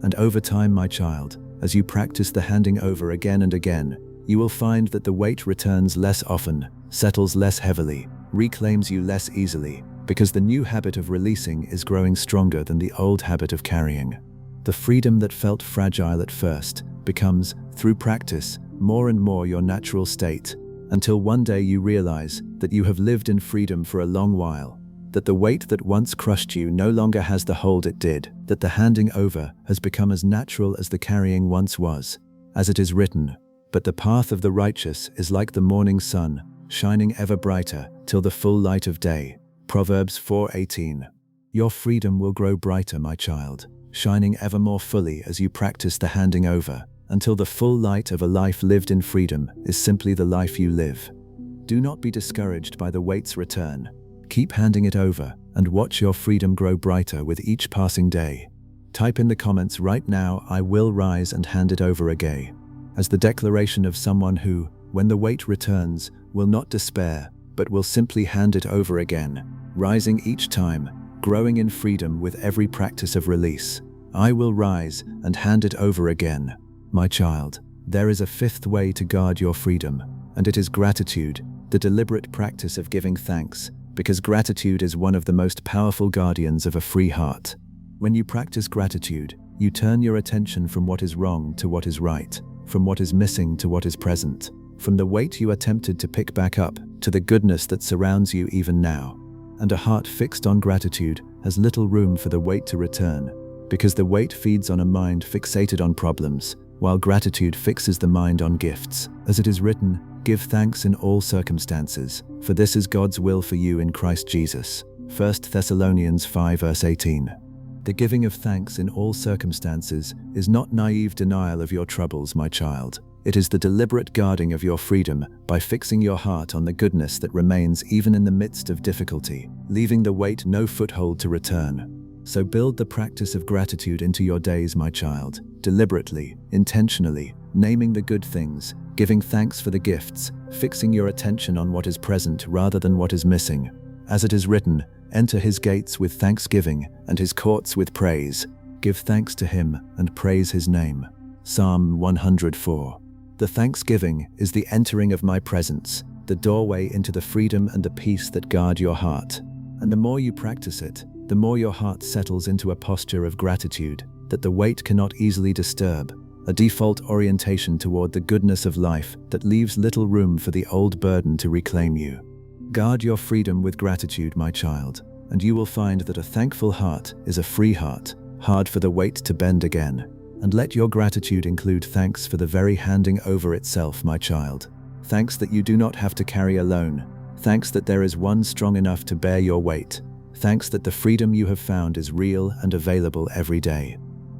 And over time, my child, as you practice the handing over again and again, you will find that the weight returns less often, settles less heavily, reclaims you less easily, because the new habit of releasing is growing stronger than the old habit of carrying. The freedom that felt fragile at first becomes, through practice, more and more your natural state, until one day you realize that you have lived in freedom for a long while, that the weight that once crushed you no longer has the hold it did, that the handing over has become as natural as the carrying once was. As it is written, but the path of the righteous is like the morning sun, shining ever brighter till the full light of day. Proverbs 4:18. Your freedom will grow brighter, my child, shining ever more fully as you practice the handing over, until the full light of a life lived in freedom is simply the life you live. Do not be discouraged by the weight's return. Keep handing it over and watch your freedom grow brighter with each passing day. Type in the comments right now, "I will rise and hand it over again," as the declaration of someone who, when the weight returns, will not despair, but will simply hand it over again, rising each time, growing in freedom with every practice of release. I will rise and hand it over again. My child, there is a fifth way to guard your freedom, and it is gratitude, the deliberate practice of giving thanks, because gratitude is one of the most powerful guardians of a free heart. When you practice gratitude, you turn your attention from what is wrong to what is right, from what is missing to what is present, from the weight you are tempted to pick back up to the goodness that surrounds you even now. And a heart fixed on gratitude has little room for the weight to return, because the weight feeds on a mind fixated on problems, while gratitude fixes the mind on gifts. As it is written, "Give thanks in all circumstances, for this is God's will for you in Christ Jesus." 1 Thessalonians 5 verse 18. The giving of thanks in all circumstances is not naive denial of your troubles, my child. It is the deliberate guarding of your freedom by fixing your heart on the goodness that remains even in the midst of difficulty, leaving the weight no foothold to return. So build the practice of gratitude into your days, my child, deliberately, intentionally, naming the good things, giving thanks for the gifts, fixing your attention on what is present rather than what is missing. As it is written, "Enter his gates with thanksgiving and his courts with praise. Give thanks to him and praise his name." Psalm 104. The thanksgiving is the entering of my presence, the doorway into the freedom and the peace that guard your heart. And the more you practice it, the more your heart settles into a posture of gratitude that the weight cannot easily disturb, a default orientation toward the goodness of life that leaves little room for the old burden to reclaim you. Guard your freedom with gratitude, my child, and you will find that a thankful heart is a free heart, hard for the weight to bend again. And let your gratitude include thanks for the very handing over itself, my child. Thanks that you do not have to carry alone. Thanks that there is one strong enough to bear your weight. Thanks that the freedom you have found is real and available every day.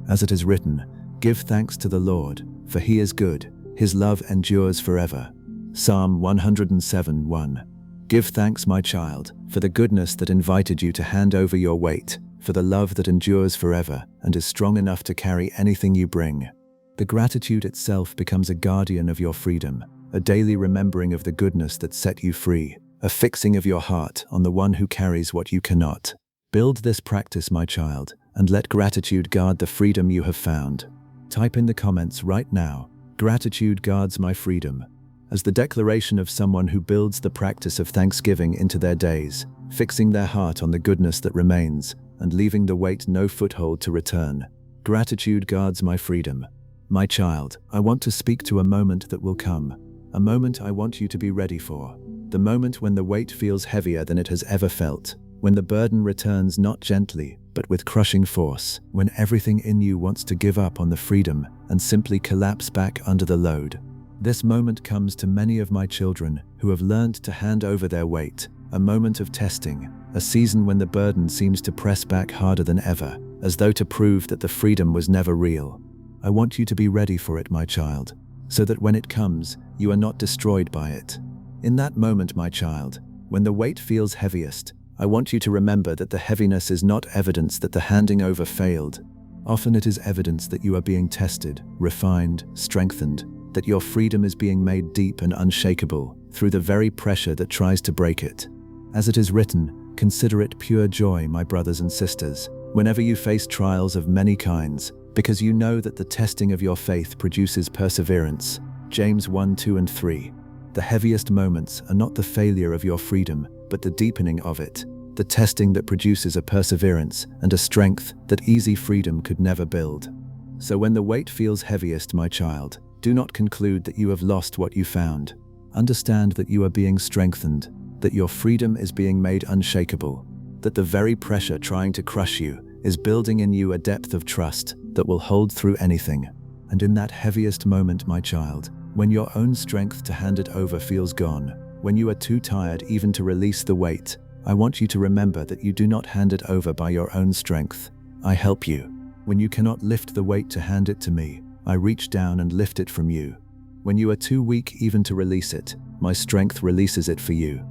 As it is written, "Give thanks to the Lord, for he is good, his love endures forever." Psalm 107:1. Give thanks, my child, for the goodness that invited you to hand over your weight, for the love that endures forever and is strong enough to carry anything you bring. The gratitude itself becomes a guardian of your freedom, a daily remembering of the goodness that set you free, a fixing of your heart on the one who carries what you cannot. Build this practice, my child, and let gratitude guard the freedom you have found. Type in the comments right now, "Gratitude guards my freedom," as the declaration of someone who builds the practice of thanksgiving into their days, fixing their heart on the goodness that remains, and leaving the weight no foothold to return. Gratitude guards my freedom. My child, I want to speak to a moment that will come, a moment I want you to be ready for, the moment when the weight feels heavier than it has ever felt, when the burden returns not gently, but with crushing force, when everything in you wants to give up on the freedom and simply collapse back under the load. This moment comes to many of my children who have learned to hand over their weight, a moment of testing, a season when the burden seems to press back harder than ever, as though to prove that the freedom was never real. I want you to be ready for it, my child, so that when it comes, you are not destroyed by it. In that moment, my child, when the weight feels heaviest, I want you to remember that the heaviness is not evidence that the handing over failed. Often it is evidence that you are being tested, refined, strengthened, that your freedom is being made deep and unshakable through the very pressure that tries to break it. As it is written, "Consider it pure joy, my brothers and sisters, whenever you face trials of many kinds, because you know that the testing of your faith produces perseverance." James 1:2 and 3. The heaviest moments are not the failure of your freedom, but the deepening of it, the testing that produces a perseverance and a strength that easy freedom could never build. So when the weight feels heaviest, my child, do not conclude that you have lost what you found. Understand that you are being strengthened, that your freedom is being made unshakable, that the very pressure trying to crush you is building in you a depth of trust that will hold through anything. And in that heaviest moment, my child, when your own strength to hand it over feels gone, when you are too tired even to release the weight, I want you to remember that you do not hand it over by your own strength. I help you. When you cannot lift the weight to hand it to me, I reach down and lift it from you. When you are too weak even to release it, my strength releases it for you.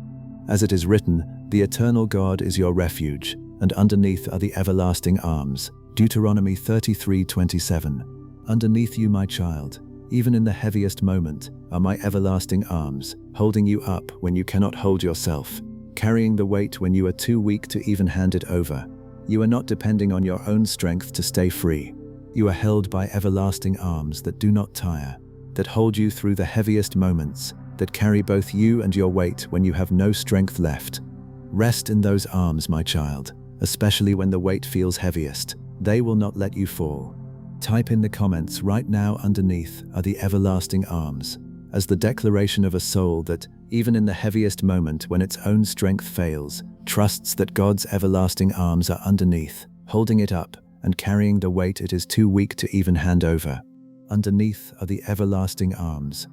As it is written, the eternal God is your refuge, and underneath are the everlasting arms. Deuteronomy 33:27. Underneath you, my child, even in the heaviest moment, are my everlasting arms, holding you up when you cannot hold yourself, carrying the weight when you are too weak to even hand it over. You are not depending on your own strength to stay free. You are held by everlasting arms that do not tire, that hold you through the heaviest moments, that carry both you and your weight when you have no strength left. Rest in those arms, my child, especially when the weight feels heaviest. They will not let you fall. Type in the comments right now, underneath are the everlasting arms, as the declaration of a soul that, even in the heaviest moment when its own strength fails, trusts that God's everlasting arms are underneath, holding it up and carrying the weight it is too weak to even hand over. Underneath are the everlasting arms.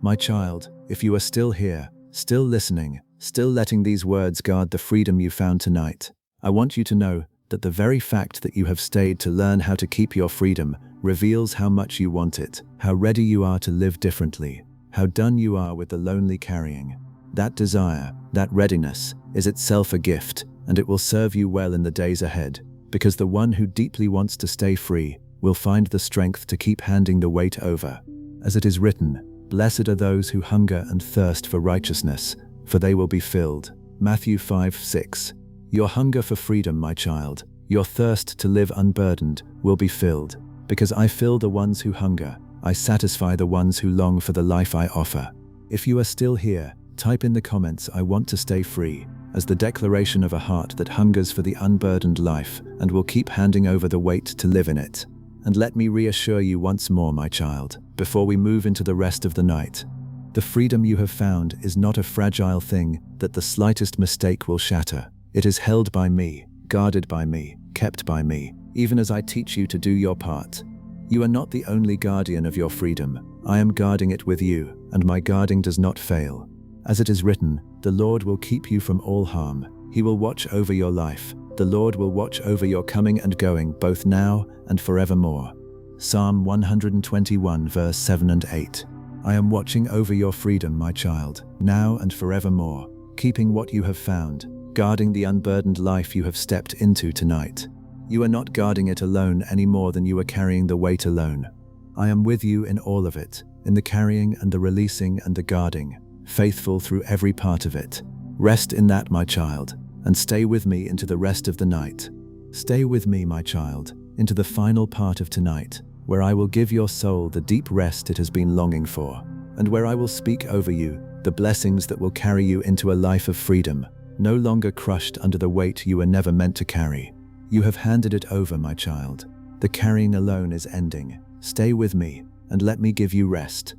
My child, if you are still here, still listening, still letting these words guard the freedom you found tonight, I want you to know that the very fact that you have stayed to learn how to keep your freedom reveals how much you want it, how ready you are to live differently, how done you are with the lonely carrying. That desire, that readiness, is itself a gift, and it will serve you well in the days ahead, because the one who deeply wants to stay free will find the strength to keep handing the weight over. As it is written, "Blessed are those who hunger and thirst for righteousness, for they will be filled." Matthew 5:6. Your hunger for freedom, my child, your thirst to live unburdened, will be filled, because I fill the ones who hunger, I satisfy the ones who long for the life I offer. If you are still here, type in the comments, "I want to stay free," as the declaration of a heart that hungers for the unburdened life and will keep handing over the weight to live in it. And let me reassure you once more, my child, before we move into the rest of the night, the freedom you have found is not a fragile thing that the slightest mistake will shatter. It is held by me, guarded by me, kept by me, even as I teach you to do your part. You are not the only guardian of your freedom. I am guarding it with you, and my guarding does not fail. As it is written, the Lord will keep you from all harm. He will watch over your life. The Lord will watch over your coming and going, both now and forevermore. Psalm 121 verse 7 and 8. I am watching over your freedom, my child, now and forevermore, keeping what you have found, guarding the unburdened life you have stepped into tonight. You are not guarding it alone any more than you are carrying the weight alone. I am with you in all of it, in the carrying and the releasing and the guarding, faithful through every part of it. Rest in that, my child, and stay with me into the rest of the night. Stay with me, my child, into the final part of tonight, where I will give your soul the deep rest it has been longing for, and where I will speak over you the blessings that will carry you into a life of freedom, no longer crushed under the weight you were never meant to carry. You have handed it over, my child. The carrying alone is ending. Stay with me, and let me give you rest.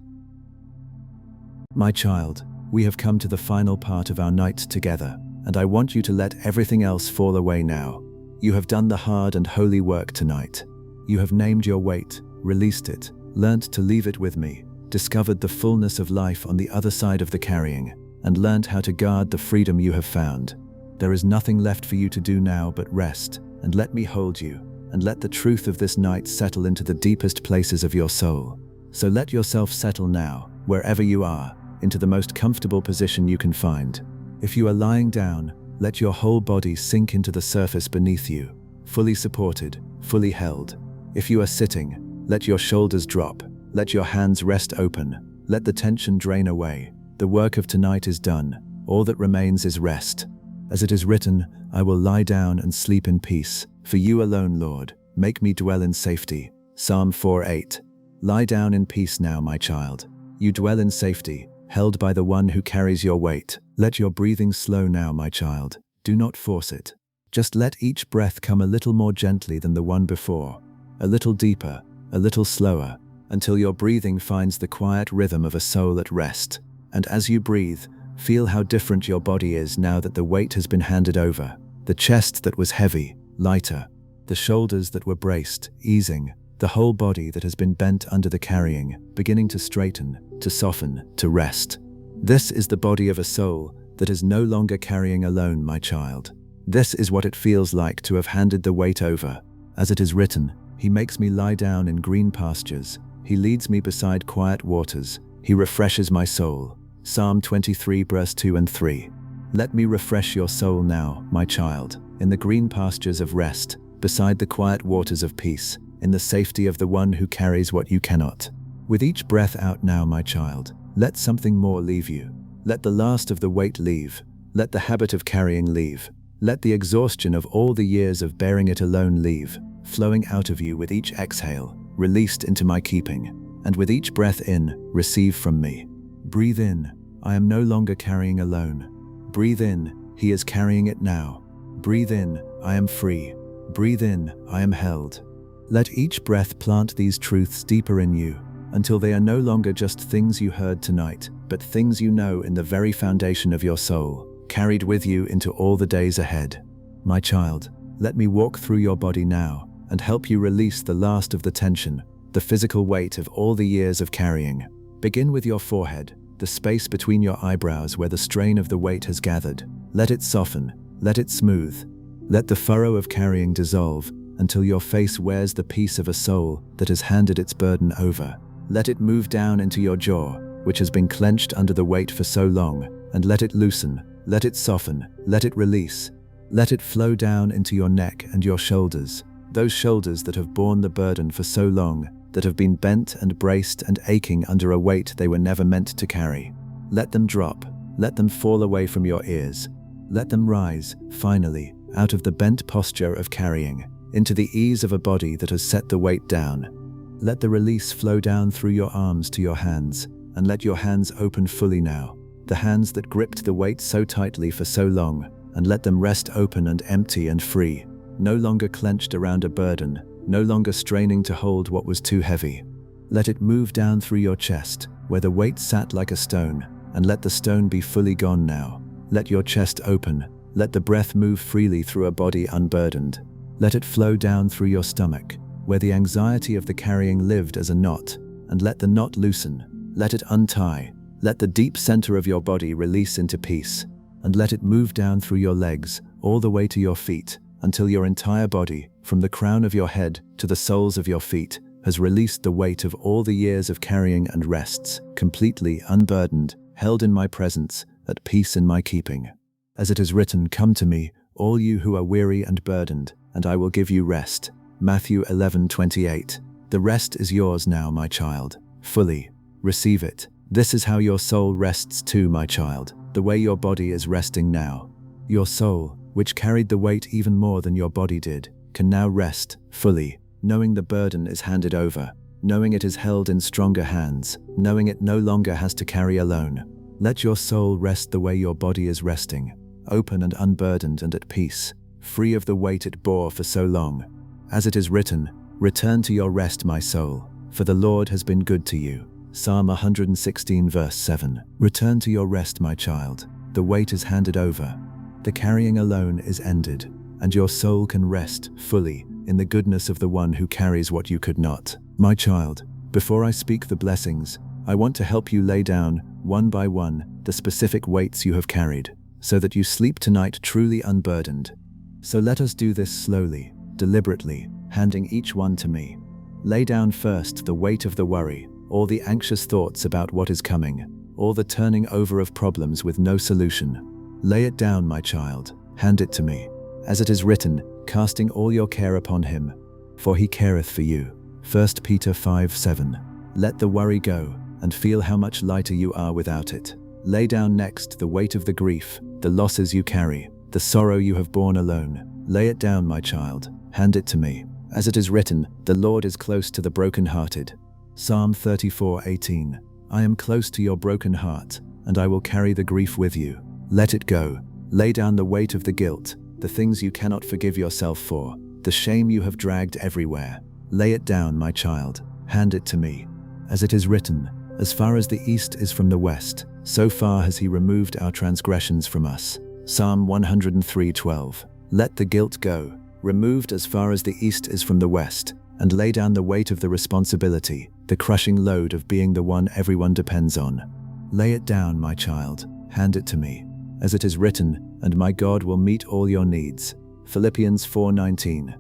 My child, we have come to the final part of our night together, and I want you to let everything else fall away now. You have done the hard and holy work tonight. You have named your weight, released it, learnt to leave it with me, discovered the fullness of life on the other side of the carrying, and learnt how to guard the freedom you have found. There is nothing left for you to do now but rest, and let me hold you, and let the truth of this night settle into the deepest places of your soul. So let yourself settle now, wherever you are, into the most comfortable position you can find. If you are lying down, let your whole body sink into the surface beneath you, fully supported, fully held. If you are sitting, let your shoulders drop, let your hands rest open, let the tension drain away. The work of tonight is done. All that remains is rest. As it is written, I will lie down and sleep in peace. For you alone, Lord, make me dwell in safety. Psalm 4:8. Lie down in peace now, my child. You dwell in safety, held by the one who carries your weight. Let your breathing slow now, my child. Do not force it. Just let each breath come a little more gently than the one before, a little deeper, a little slower, until your breathing finds the quiet rhythm of a soul at rest. And as you breathe, feel how different your body is now that the weight has been handed over. The chest that was heavy, lighter. The shoulders that were braced, easing. The whole body that has been bent under the carrying, beginning to straighten, to soften, to rest. This is the body of a soul that is no longer carrying alone, my child. This is what it feels like to have handed the weight over. As it is written, He makes me lie down in green pastures. He leads me beside quiet waters. He refreshes my soul. Psalm 23 verse 2 and 3. Let me refresh your soul now, my child, in the green pastures of rest, beside the quiet waters of peace, in the safety of the one who carries what you cannot. With each breath out now, my child, let something more leave you. Let the last of the weight leave. Let the habit of carrying leave. Let the exhaustion of all the years of bearing it alone leave, flowing out of you with each exhale, released into my keeping, and with each breath in, receive from me. Breathe in, I am no longer carrying alone. Breathe in, he is carrying it now. Breathe in, I am free. Breathe in, I am held. Let each breath plant these truths deeper in you, until they are no longer just things you heard tonight, but things you know in the very foundation of your soul, carried with you into all the days ahead. My child, let me walk through your body now and help you release the last of the tension, the physical weight of all the years of carrying. Begin with your forehead, the space between your eyebrows where the strain of the weight has gathered. Let it soften, let it smooth. Let the furrow of carrying dissolve until your face wears the peace of a soul that has handed its burden over. Let it move down into your jaw, which has been clenched under the weight for so long, and let it loosen, let it soften, let it release. Let it flow down into your neck and your shoulders, those shoulders that have borne the burden for so long, that have been bent and braced and aching under a weight they were never meant to carry. Let them drop, let them fall away from your ears. Let them rise, finally, out of the bent posture of carrying, into the ease of a body that has set the weight down. Let the release flow down through your arms to your hands, and let your hands open fully now, the hands that gripped the weight so tightly for so long, and let them rest open and empty and free, no longer clenched around a burden, no longer straining to hold what was too heavy. Let it move down through your chest, where the weight sat like a stone, and let the stone be fully gone now. Let your chest open, let the breath move freely through a body unburdened. Let it flow down through your stomach, where the anxiety of the carrying lived as a knot, and let the knot loosen, let it untie, let the deep center of your body release into peace, and let it move down through your legs, all the way to your feet, until your entire body, from the crown of your head to the soles of your feet, has released the weight of all the years of carrying and rests, completely unburdened, held in my presence, at peace in my keeping. As it is written, come to me, all you who are weary and burdened, and I will give you rest. Matthew 11:28. The rest is yours now, my child. Fully. Receive it. This is how your soul rests too, my child, the way your body is resting now. Your soul, which carried the weight even more than your body did, can now rest, fully, knowing the burden is handed over, knowing it is held in stronger hands, knowing it no longer has to carry alone. Let your soul rest the way your body is resting, open and unburdened and at peace, free of the weight it bore for so long. As it is written, return to your rest, my soul, for the Lord has been good to you. Psalm 116 verse 7. Return to your rest, my child. The weight is handed over. The carrying alone is ended, and your soul can rest fully in the goodness of the one who carries what you could not. My child, before I speak the blessings, I want to help you lay down, one by one, the specific weights you have carried, so that you sleep tonight truly unburdened. So let us do this slowly, deliberately, handing each one to me. Lay down first the weight of the worry, all the anxious thoughts about what is coming, all the turning over of problems with no solution. Lay it down, my child, hand it to me. As it is written, casting all your care upon him, for he careth for you. 1 Peter 5:7. Let the worry go, and feel how much lighter you are without it. Lay down next the weight of the grief, the losses you carry, the sorrow you have borne alone. Lay it down, my child, hand it to me. As it is written, the Lord is close to the brokenhearted. Psalm 34:18. I am close to your broken heart, and I will carry the grief with you. Let it go. Lay down the weight of the guilt, the things you cannot forgive yourself for, the shame you have dragged everywhere. Lay it down, my child, hand it to me. As it is written, as far as the east is from the west, so far has he removed our transgressions from us. Psalm 103:12. Let the guilt go, removed as far as the east is from the west, and lay down the weight of the responsibility, the crushing load of being the one everyone depends on. Lay it down, my child, hand it to me. As it is written, and my God will meet all your needs. Philippians 4:19.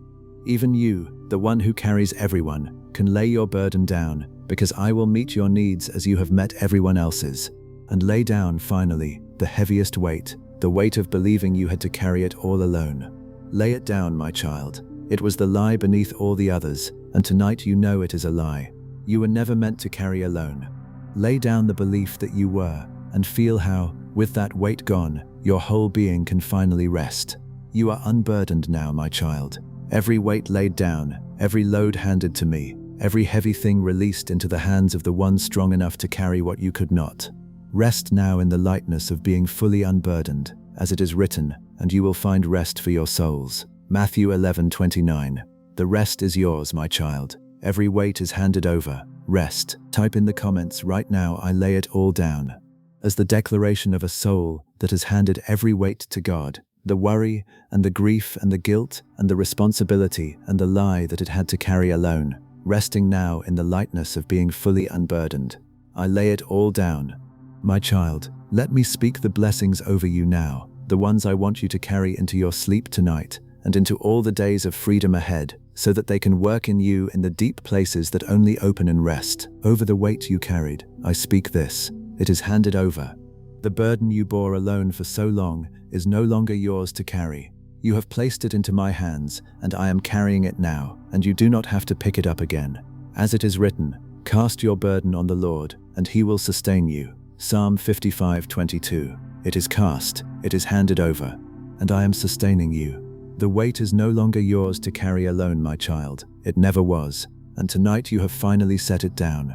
Even you, the one who carries everyone, can lay your burden down, because I will meet your needs as you have met everyone else's. And lay down, finally, the heaviest weight, the weight of believing you had to carry it all alone. Lay it down, my child. It was the lie beneath all the others, and tonight you know it is a lie. You were never meant to carry alone. Lay down the belief that you were, and feel how, with that weight gone, your whole being can finally rest. You are unburdened now, my child. Every weight laid down, every load handed to me, every heavy thing released into the hands of the one strong enough to carry what you could not. Rest now in the lightness of being fully unburdened, as it is written, and you will find rest for your souls. Matthew 11:29. The rest is yours, my child. Every weight is handed over. Rest. Type in the comments right now, I lay it all down. As the declaration of a soul that has handed every weight to God, the worry and the grief and the guilt and the responsibility and the lie that it had to carry alone, resting now in the lightness of being fully unburdened. I lay it all down. My child, let me speak the blessings over you now, the ones I want you to carry into your sleep tonight and into all the days of freedom ahead, so that they can work in you in the deep places that only open in rest. Over the weight you carried, I speak this. It is handed over. The burden you bore alone for so long is no longer yours to carry. You have placed it into my hands, and I am carrying it now, and you do not have to pick it up again. As it is written, cast your burden on the Lord, and he will sustain you. Psalm 55:22. It is cast, it is handed over, and I am sustaining you. The weight is no longer yours to carry alone, my child. It never was, and tonight you have finally set it down.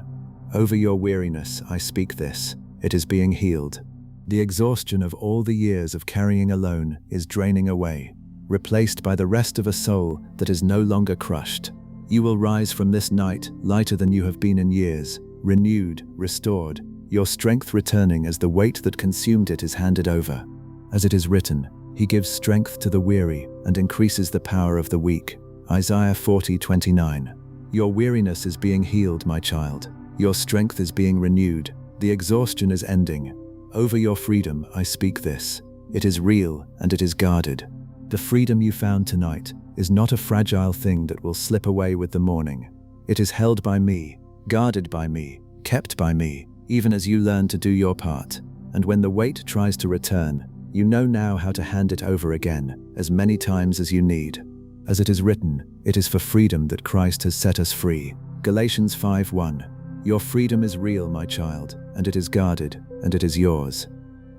Over your weariness, I speak this. It is being healed. The exhaustion of all the years of carrying alone is draining away, replaced by the rest of a soul that is no longer crushed. You will rise from this night lighter than you have been in years, renewed, restored, your strength returning as the weight that consumed it is handed over. As it is written, he gives strength to the weary and increases the power of the weak. Isaiah 40:29. Your weariness is being healed, my child. Your strength is being renewed. The exhaustion is ending. Over your freedom, I speak this. It is real and it is guarded. The freedom you found tonight is not a fragile thing that will slip away with the morning. It is held by me, guarded by me, kept by me, even as you learn to do your part. And when the weight tries to return, you know now how to hand it over again, as many times as you need. As it is written, it is for freedom that Christ has set us free. Galatians 5:1. Your freedom is real, my child, and it is guarded, and it is yours.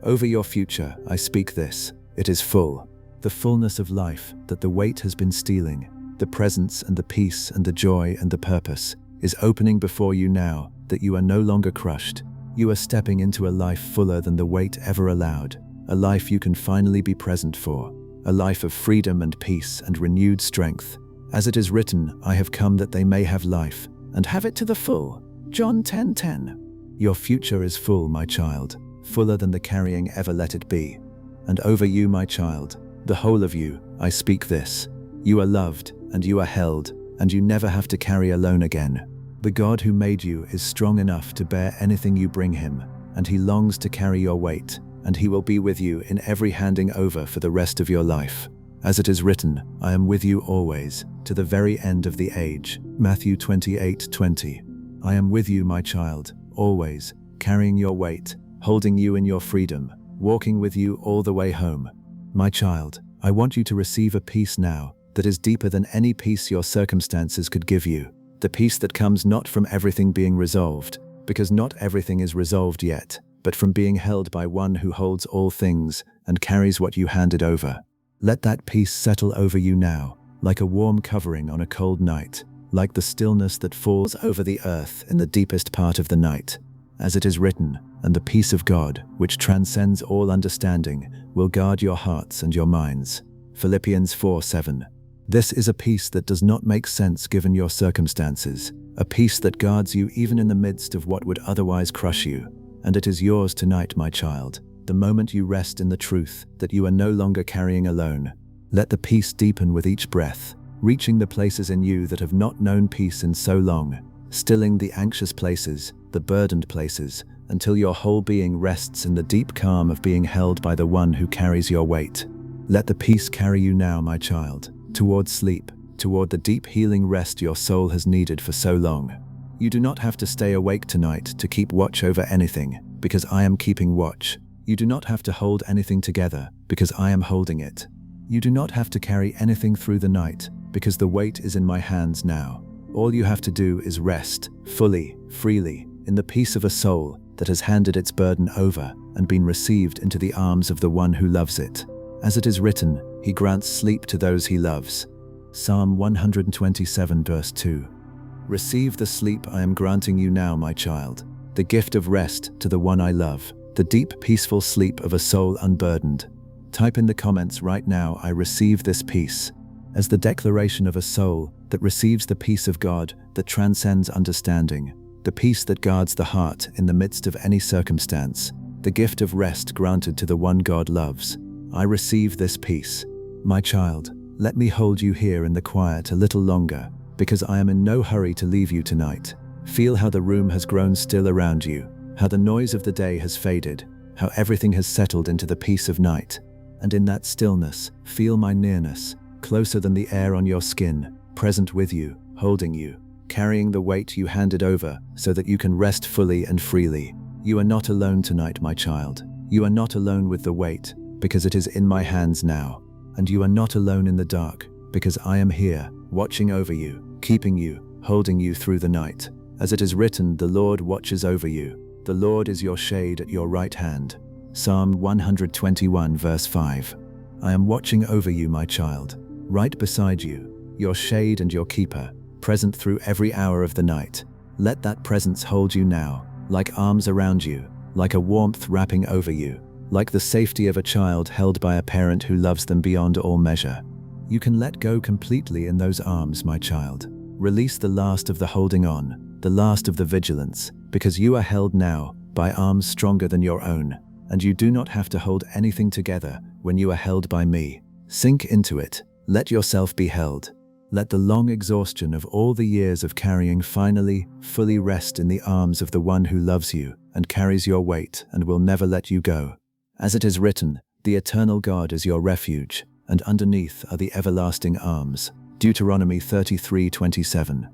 Over your future, I speak this. It is full. The fullness of life that the weight has been stealing, the presence and the peace and the joy and the purpose, is opening before you now that you are no longer crushed. You are stepping into a life fuller than the weight ever allowed. A life you can finally be present for, a life of freedom and peace and renewed strength. As it is written, I have come that they may have life, and have it to the full. John 10:10. Your future is full, my child, fuller than the carrying ever let it be. And over you, my child, the whole of you, I speak this. You are loved, and you are held, and you never have to carry alone again. The God who made you is strong enough to bear anything you bring him, and he longs to carry your weight, and he will be with you in every handing over for the rest of your life. As it is written, I am with you always, to the very end of the age. Matthew 28:20. I am with you, my child, always, carrying your weight, holding you in your freedom, walking with you all the way home. My child, I want you to receive a peace now that is deeper than any peace your circumstances could give you. The peace that comes not from everything being resolved, because not everything is resolved yet, but from being held by one who holds all things and carries what you handed over. Let that peace settle over you now, like a warm covering on a cold night, like the stillness that falls over the earth in the deepest part of the night. As it is written, and the peace of God, which transcends all understanding, will guard your hearts and your minds. Philippians 4:7. This is a peace that does not make sense given your circumstances, a peace that guards you even in the midst of what would otherwise crush you. And it is yours tonight, my child, the moment you rest in the truth that you are no longer carrying alone. Let the peace deepen with each breath, reaching the places in you that have not known peace in so long, stilling the anxious places, the burdened places, until your whole being rests in the deep calm of being held by the one who carries your weight. Let the peace carry you now, my child, toward sleep, toward the deep healing rest your soul has needed for so long. You do not have to stay awake tonight to keep watch over anything, because I am keeping watch. You do not have to hold anything together, because I am holding it. You do not have to carry anything through the night, because the weight is in my hands now. All you have to do is rest, fully, freely, in the peace of a soul that has handed its burden over and been received into the arms of the one who loves it. As it is written, he grants sleep to those he loves. Psalm 127 verse 2. Receive the sleep I am granting you now, my child, the gift of rest to the one I love, the deep, peaceful sleep of a soul unburdened. Type in the comments right now, I receive this peace, as the declaration of a soul that receives the peace of God that transcends understanding, the peace that guards the heart in the midst of any circumstance, the gift of rest granted to the one God loves. I receive this peace. My child, let me hold you here in the quiet a little longer, because I am in no hurry to leave you tonight. Feel how the room has grown still around you, how the noise of the day has faded, how everything has settled into the peace of night. And in that stillness, feel my nearness, closer than the air on your skin, present with you, holding you, carrying the weight you handed over so that you can rest fully and freely. You are not alone tonight, my child. You are not alone with the weight, because it is in my hands now. And you are not alone in the dark, because I am here, watching over you, keeping you, holding you through the night. As it is written, the Lord watches over you. The Lord is your shade at your right hand. Psalm 121 verse 5. I am watching over you, my child, right beside you, your shade and your keeper, present through every hour of the night. Let that presence hold you now, like arms around you, like a warmth wrapping over you, like the safety of a child held by a parent who loves them beyond all measure. You can let go completely in those arms, my child. Release the last of the holding on, the last of the vigilance, because you are held now by arms stronger than your own, and you do not have to hold anything together when you are held by me. Sink into it. Let yourself be held. Let the long exhaustion of all the years of carrying finally, fully rest in the arms of the one who loves you and carries your weight and will never let you go. As it is written, the eternal God is your refuge, and underneath are the everlasting arms. Deuteronomy 33:27.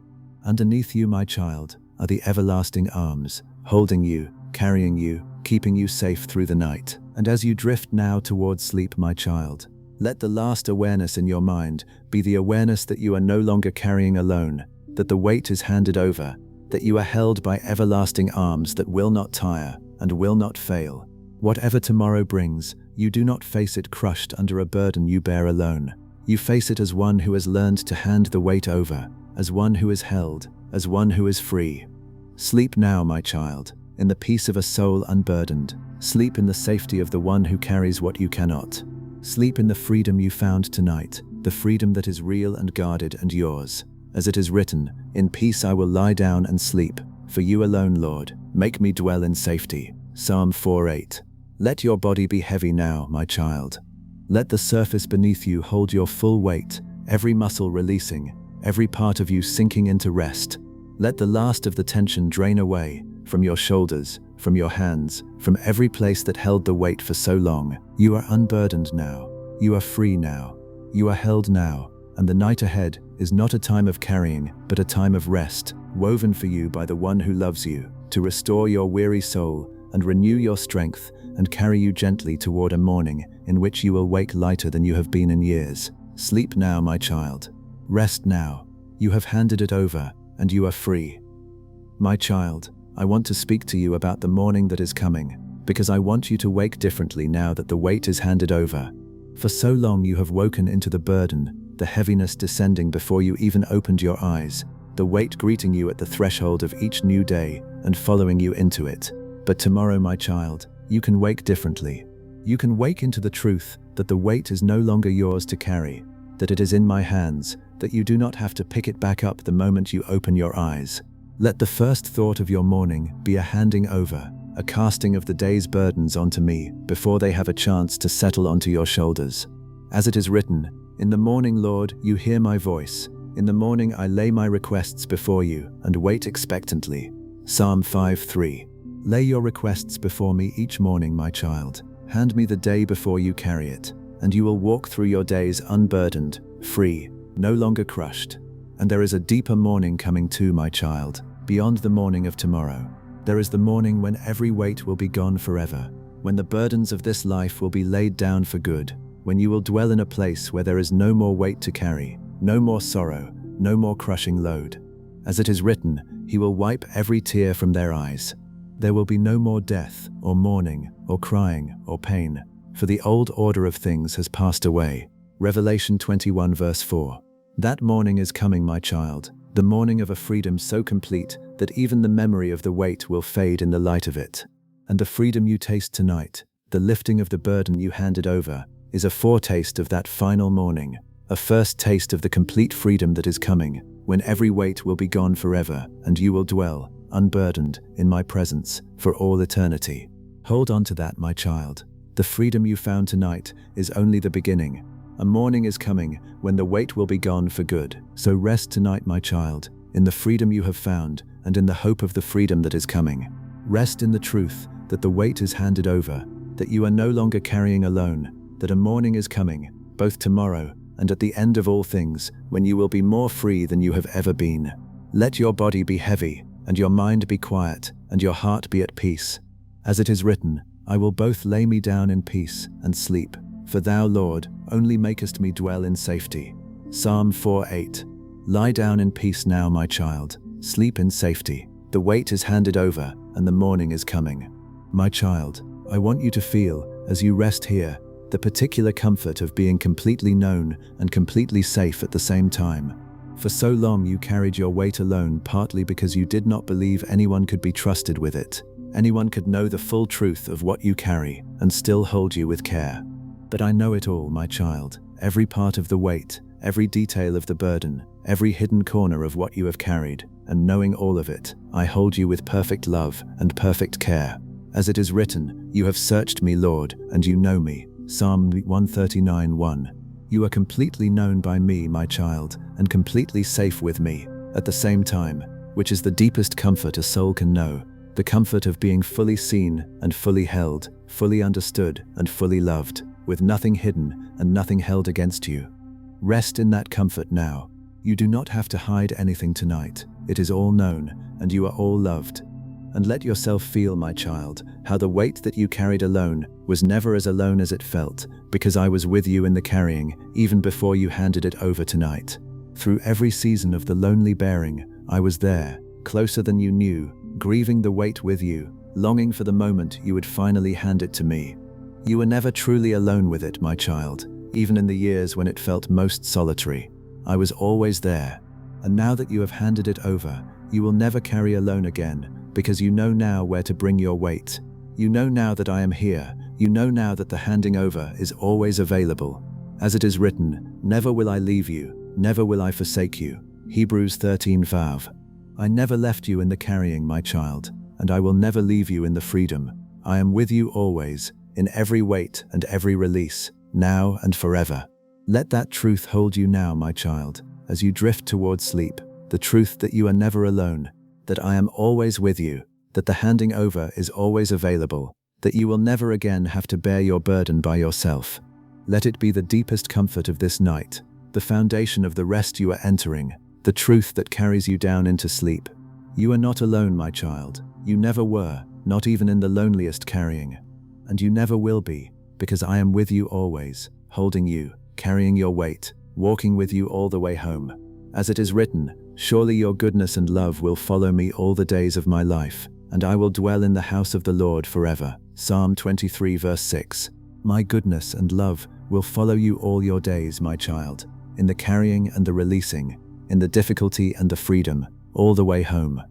Underneath you, my child, are the everlasting arms, holding you, carrying you, keeping you safe through the night. And as you drift now towards sleep, my child, let the last awareness in your mind be the awareness that you are no longer carrying alone, that the weight is handed over, that you are held by everlasting arms that will not tire and will not fail. Whatever tomorrow brings, you do not face it crushed under a burden you bear alone. You face it as one who has learned to hand the weight over, as one who is held, as one who is free. Sleep now, my child, in the peace of a soul unburdened. Sleep in the safety of the one who carries what you cannot. Sleep in the freedom you found tonight, the freedom that is real and guarded and yours. As it is written, in peace I will lie down and sleep, for you alone, Lord, make me dwell in safety. Psalm 4:8. Let your body be heavy now, my child. Let the surface beneath you hold your full weight, every muscle releasing, every part of you sinking into rest. Let the last of the tension drain away from your shoulders, from your hands, from every place that held the weight for so long. You are unburdened now. You are free now. You are held now, and the night ahead is not a time of carrying, but a time of rest, woven for you by the one who loves you, to restore your weary soul and renew your strength and carry you gently toward a morning in which you will wake lighter than you have been in years. Sleep now, my child. Rest now. You have handed it over, and you are free. My child, I want to speak to you about the morning that is coming, because I want you to wake differently now that the weight is handed over. For so long you have woken into the burden, the heaviness descending before you even opened your eyes, the weight greeting you at the threshold of each new day and following you into it. But tomorrow, my child, you can wake differently. You can wake into the truth that the weight is no longer yours to carry, that it is in my hands, that you do not have to pick it back up the moment you open your eyes. Let the first thought of your morning be a handing over, a casting of the day's burdens onto me before they have a chance to settle onto your shoulders. As it is written, in the morning, Lord, you hear my voice. In the morning I lay my requests before you and wait expectantly. Psalm 5:3. Lay your requests before me each morning, my child. Hand me the day before you carry it, and you will walk through your days unburdened, free, no longer crushed. And there is a deeper morning coming too, my child. beyond the morning of tomorrow. There is the morning when every weight will be gone forever, when the burdens of this life will be laid down for good, when you will dwell in a place where there is no more weight to carry, no more sorrow, no more crushing load. As it is written, He will wipe every tear from their eyes. There will be no more death, or mourning, or crying, or pain, for the old order of things has passed away. Revelation 21 verse 4. That morning is coming, my child, the morning of a freedom so complete that even the memory of the weight will fade in the light of it. And the freedom you taste tonight, the lifting of the burden you handed over, is a foretaste of that final morning, a first taste of the complete freedom that is coming, when every weight will be gone forever and you will dwell, unburdened, in my presence for all eternity. Hold on to that, my child. The freedom you found tonight is only the beginning. A morning is coming when the weight will be gone for good. So rest tonight, my child, in the freedom you have found and in the hope of the freedom that is coming. Rest in the truth that the weight is handed over, that you are no longer carrying alone, that a morning is coming, both tomorrow and at the end of all things, when you will be more free than you have ever been. Let your body be heavy, and your mind be quiet, and your heart be at peace. As it is written, I will both lay me down in peace and sleep, for thou, Lord, only makest me dwell in safety. Psalm 4:8. Lie down in peace now, my child. Sleep in safety. The weight is handed over, and the morning is coming. My child, I want you to feel, as you rest here, the particular comfort of being completely known and completely safe at the same time. For so long you carried your weight alone, partly because you did not believe anyone could be trusted with it. Anyone could know the full truth of what you carry and still hold you with care. But I know it all, my child, every part of the weight, every detail of the burden, every hidden corner of what you have carried, and knowing all of it, I hold you with perfect love and perfect care. As it is written, you have searched me, Lord, and you know me. Psalm 139:1. You are completely known by me, my child, and completely safe with me at the same time, which is the deepest comfort a soul can know, the comfort of being fully seen and fully held, fully understood and fully loved, with nothing hidden and nothing held against you. Rest in that comfort now. You do not have to hide anything tonight. It is all known, and you are all loved. And let yourself feel, my child, how the weight that you carried alone was never as alone as it felt, because I was with you in the carrying, even before you handed it over tonight. Through every season of the lonely bearing, I was there, closer than you knew, grieving the weight with you, longing for the moment you would finally hand it to me. You were never truly alone with it, my child, even in the years when it felt most solitary. I was always there. And now that you have handed it over, you will never carry alone again, because you know now where to bring your weight. You know now that I am here. You know now that the handing over is always available. As it is written, never will I leave you, never will I forsake you. Hebrews 13:5. I never left you in the carrying, my child, and I will never leave you in the freedom. I am with you always, in every weight and every release, now and forever. Let that truth hold you now, my child, as you drift towards sleep, the truth that you are never alone, that I am always with you, that the handing over is always available, that you will never again have to bear your burden by yourself. Let it be the deepest comfort of this night, the foundation of the rest you are entering, the truth that carries you down into sleep. You are not alone, my child. You never were, not even in the loneliest carrying. And you never will be, because I am with you always, holding you, carrying your weight, walking with you all the way home. As it is written, surely your goodness and love will follow me all the days of my life, and I will dwell in the house of the Lord forever. Psalm 23 verse 6. My goodness and love will follow you all your days, my child, in the carrying and the releasing, in the difficulty and the freedom, all the way home.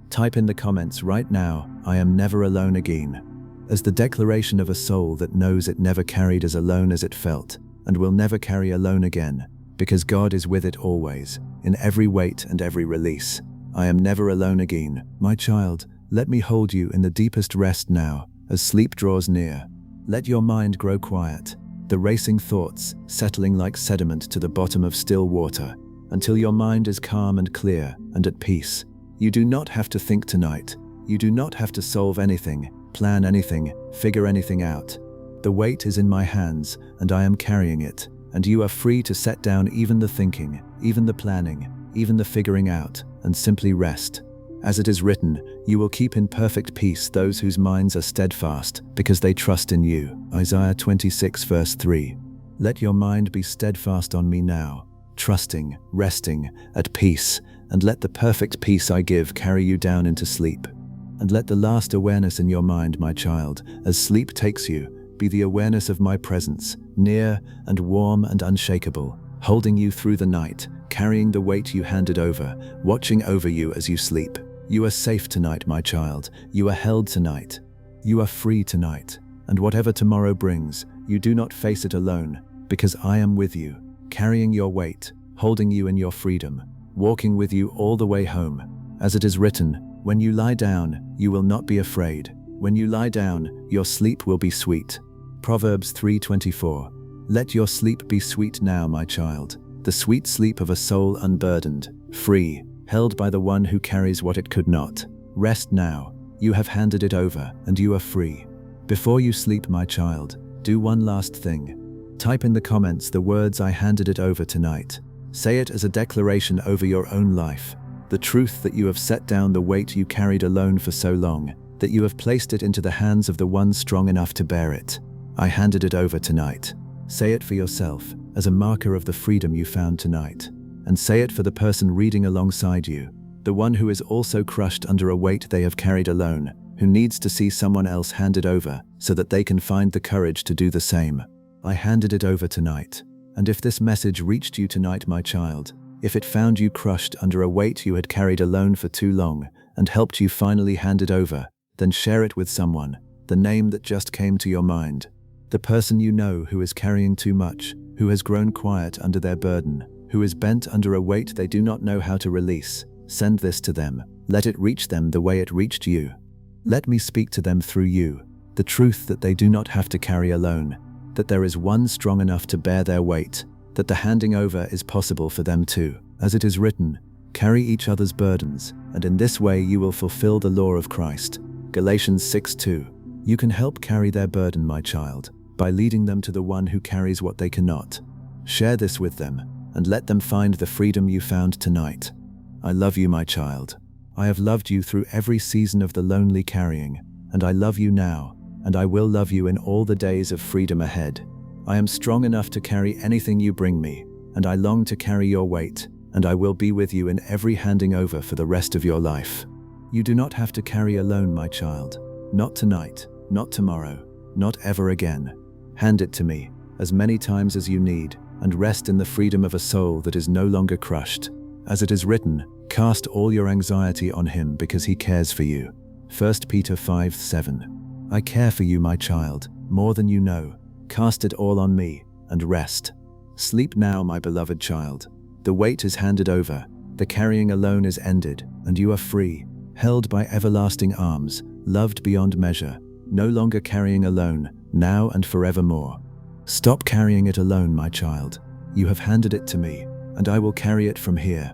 Type in the comments right now, I am never alone again, as the declaration of a soul that knows it never carried as alone as it felt, and will never carry alone again, because God is with it always, in every weight and every release. I am never alone again. My child, let me hold you in the deepest rest now, as sleep draws near. Let your mind grow quiet, the racing thoughts settling like sediment to the bottom of still water, until your mind is calm and clear and at peace. You do not have to think tonight. You do not have to solve anything, plan anything, figure anything out. The weight is in my hands, and I am carrying it, and you are free to set down even the thinking, even the planning, even the figuring out, and simply rest. As it is written, you will keep in perfect peace those whose minds are steadfast, because they trust in you. Isaiah 26 verse 3. Let your mind be steadfast on me now, trusting, resting, at peace, and let the perfect peace I give carry you down into sleep. And let the last awareness in your mind, my child, as sleep takes you, be the awareness of my presence, near and warm and unshakable, holding you through the night, carrying the weight you handed over, watching over you as you sleep. You are safe tonight, my child. You are held tonight. You are free tonight. And whatever tomorrow brings, you do not face it alone, because I am with you, carrying your weight, holding you in your freedom, walking with you all the way home. As it is written, when you lie down, you will not be afraid. When you lie down, your sleep will be sweet. Proverbs 3:24. Let your sleep be sweet now, my child, the sweet sleep of a soul unburdened, free, held by the one who carries what it could not. Rest now. You have handed it over, and you are free. Before you sleep, my child, do one last thing. Type in the comments the words "I handed it over tonight." Say it as a declaration over your own life. The truth that you have set down the weight you carried alone for so long, that you have placed it into the hands of the one strong enough to bear it. I handed it over tonight. Say it for yourself, as a marker of the freedom you found tonight. And say it for the person reading alongside you, the one who is also crushed under a weight they have carried alone, who needs to see someone else hand it over so that they can find the courage to do the same. I handed it over tonight. And if this message reached you tonight, my child, if it found you crushed under a weight you had carried alone for too long and helped you finally hand it over, then share it with someone, the name that just came to your mind. The person you know who is carrying too much, who has grown quiet under their burden, who is bent under a weight they do not know how to release. Send this to them. Let it reach them the way it reached you. Let me speak to them through you, the truth that they do not have to carry alone, that there is one strong enough to bear their weight, that the handing over is possible for them too. As it is written, carry each other's burdens, and in this way you will fulfill the law of Christ. Galatians 6:2. You can help carry their burden, my child, by leading them to the one who carries what they cannot. Share this with them, and let them find the freedom you found tonight. I love you, my child. I have loved you through every season of the lonely carrying, and I love you now, and I will love you in all the days of freedom ahead. I am strong enough to carry anything you bring me, and I long to carry your weight, and I will be with you in every handing over for the rest of your life. You do not have to carry alone, my child. Not tonight, not tomorrow, not ever again. Hand it to me, as many times as you need, and rest in the freedom of a soul that is no longer crushed. As it is written, cast all your anxiety on him because he cares for you. 1 Peter 5:7. I care for you, my child, more than you know. Cast it all on me, and rest. Sleep now, my beloved child. The weight is handed over, the carrying alone is ended, and you are free, held by everlasting arms, loved beyond measure, no longer carrying alone, now and forevermore. Stop carrying it alone, my child. You have handed it to me, and I will carry it from here.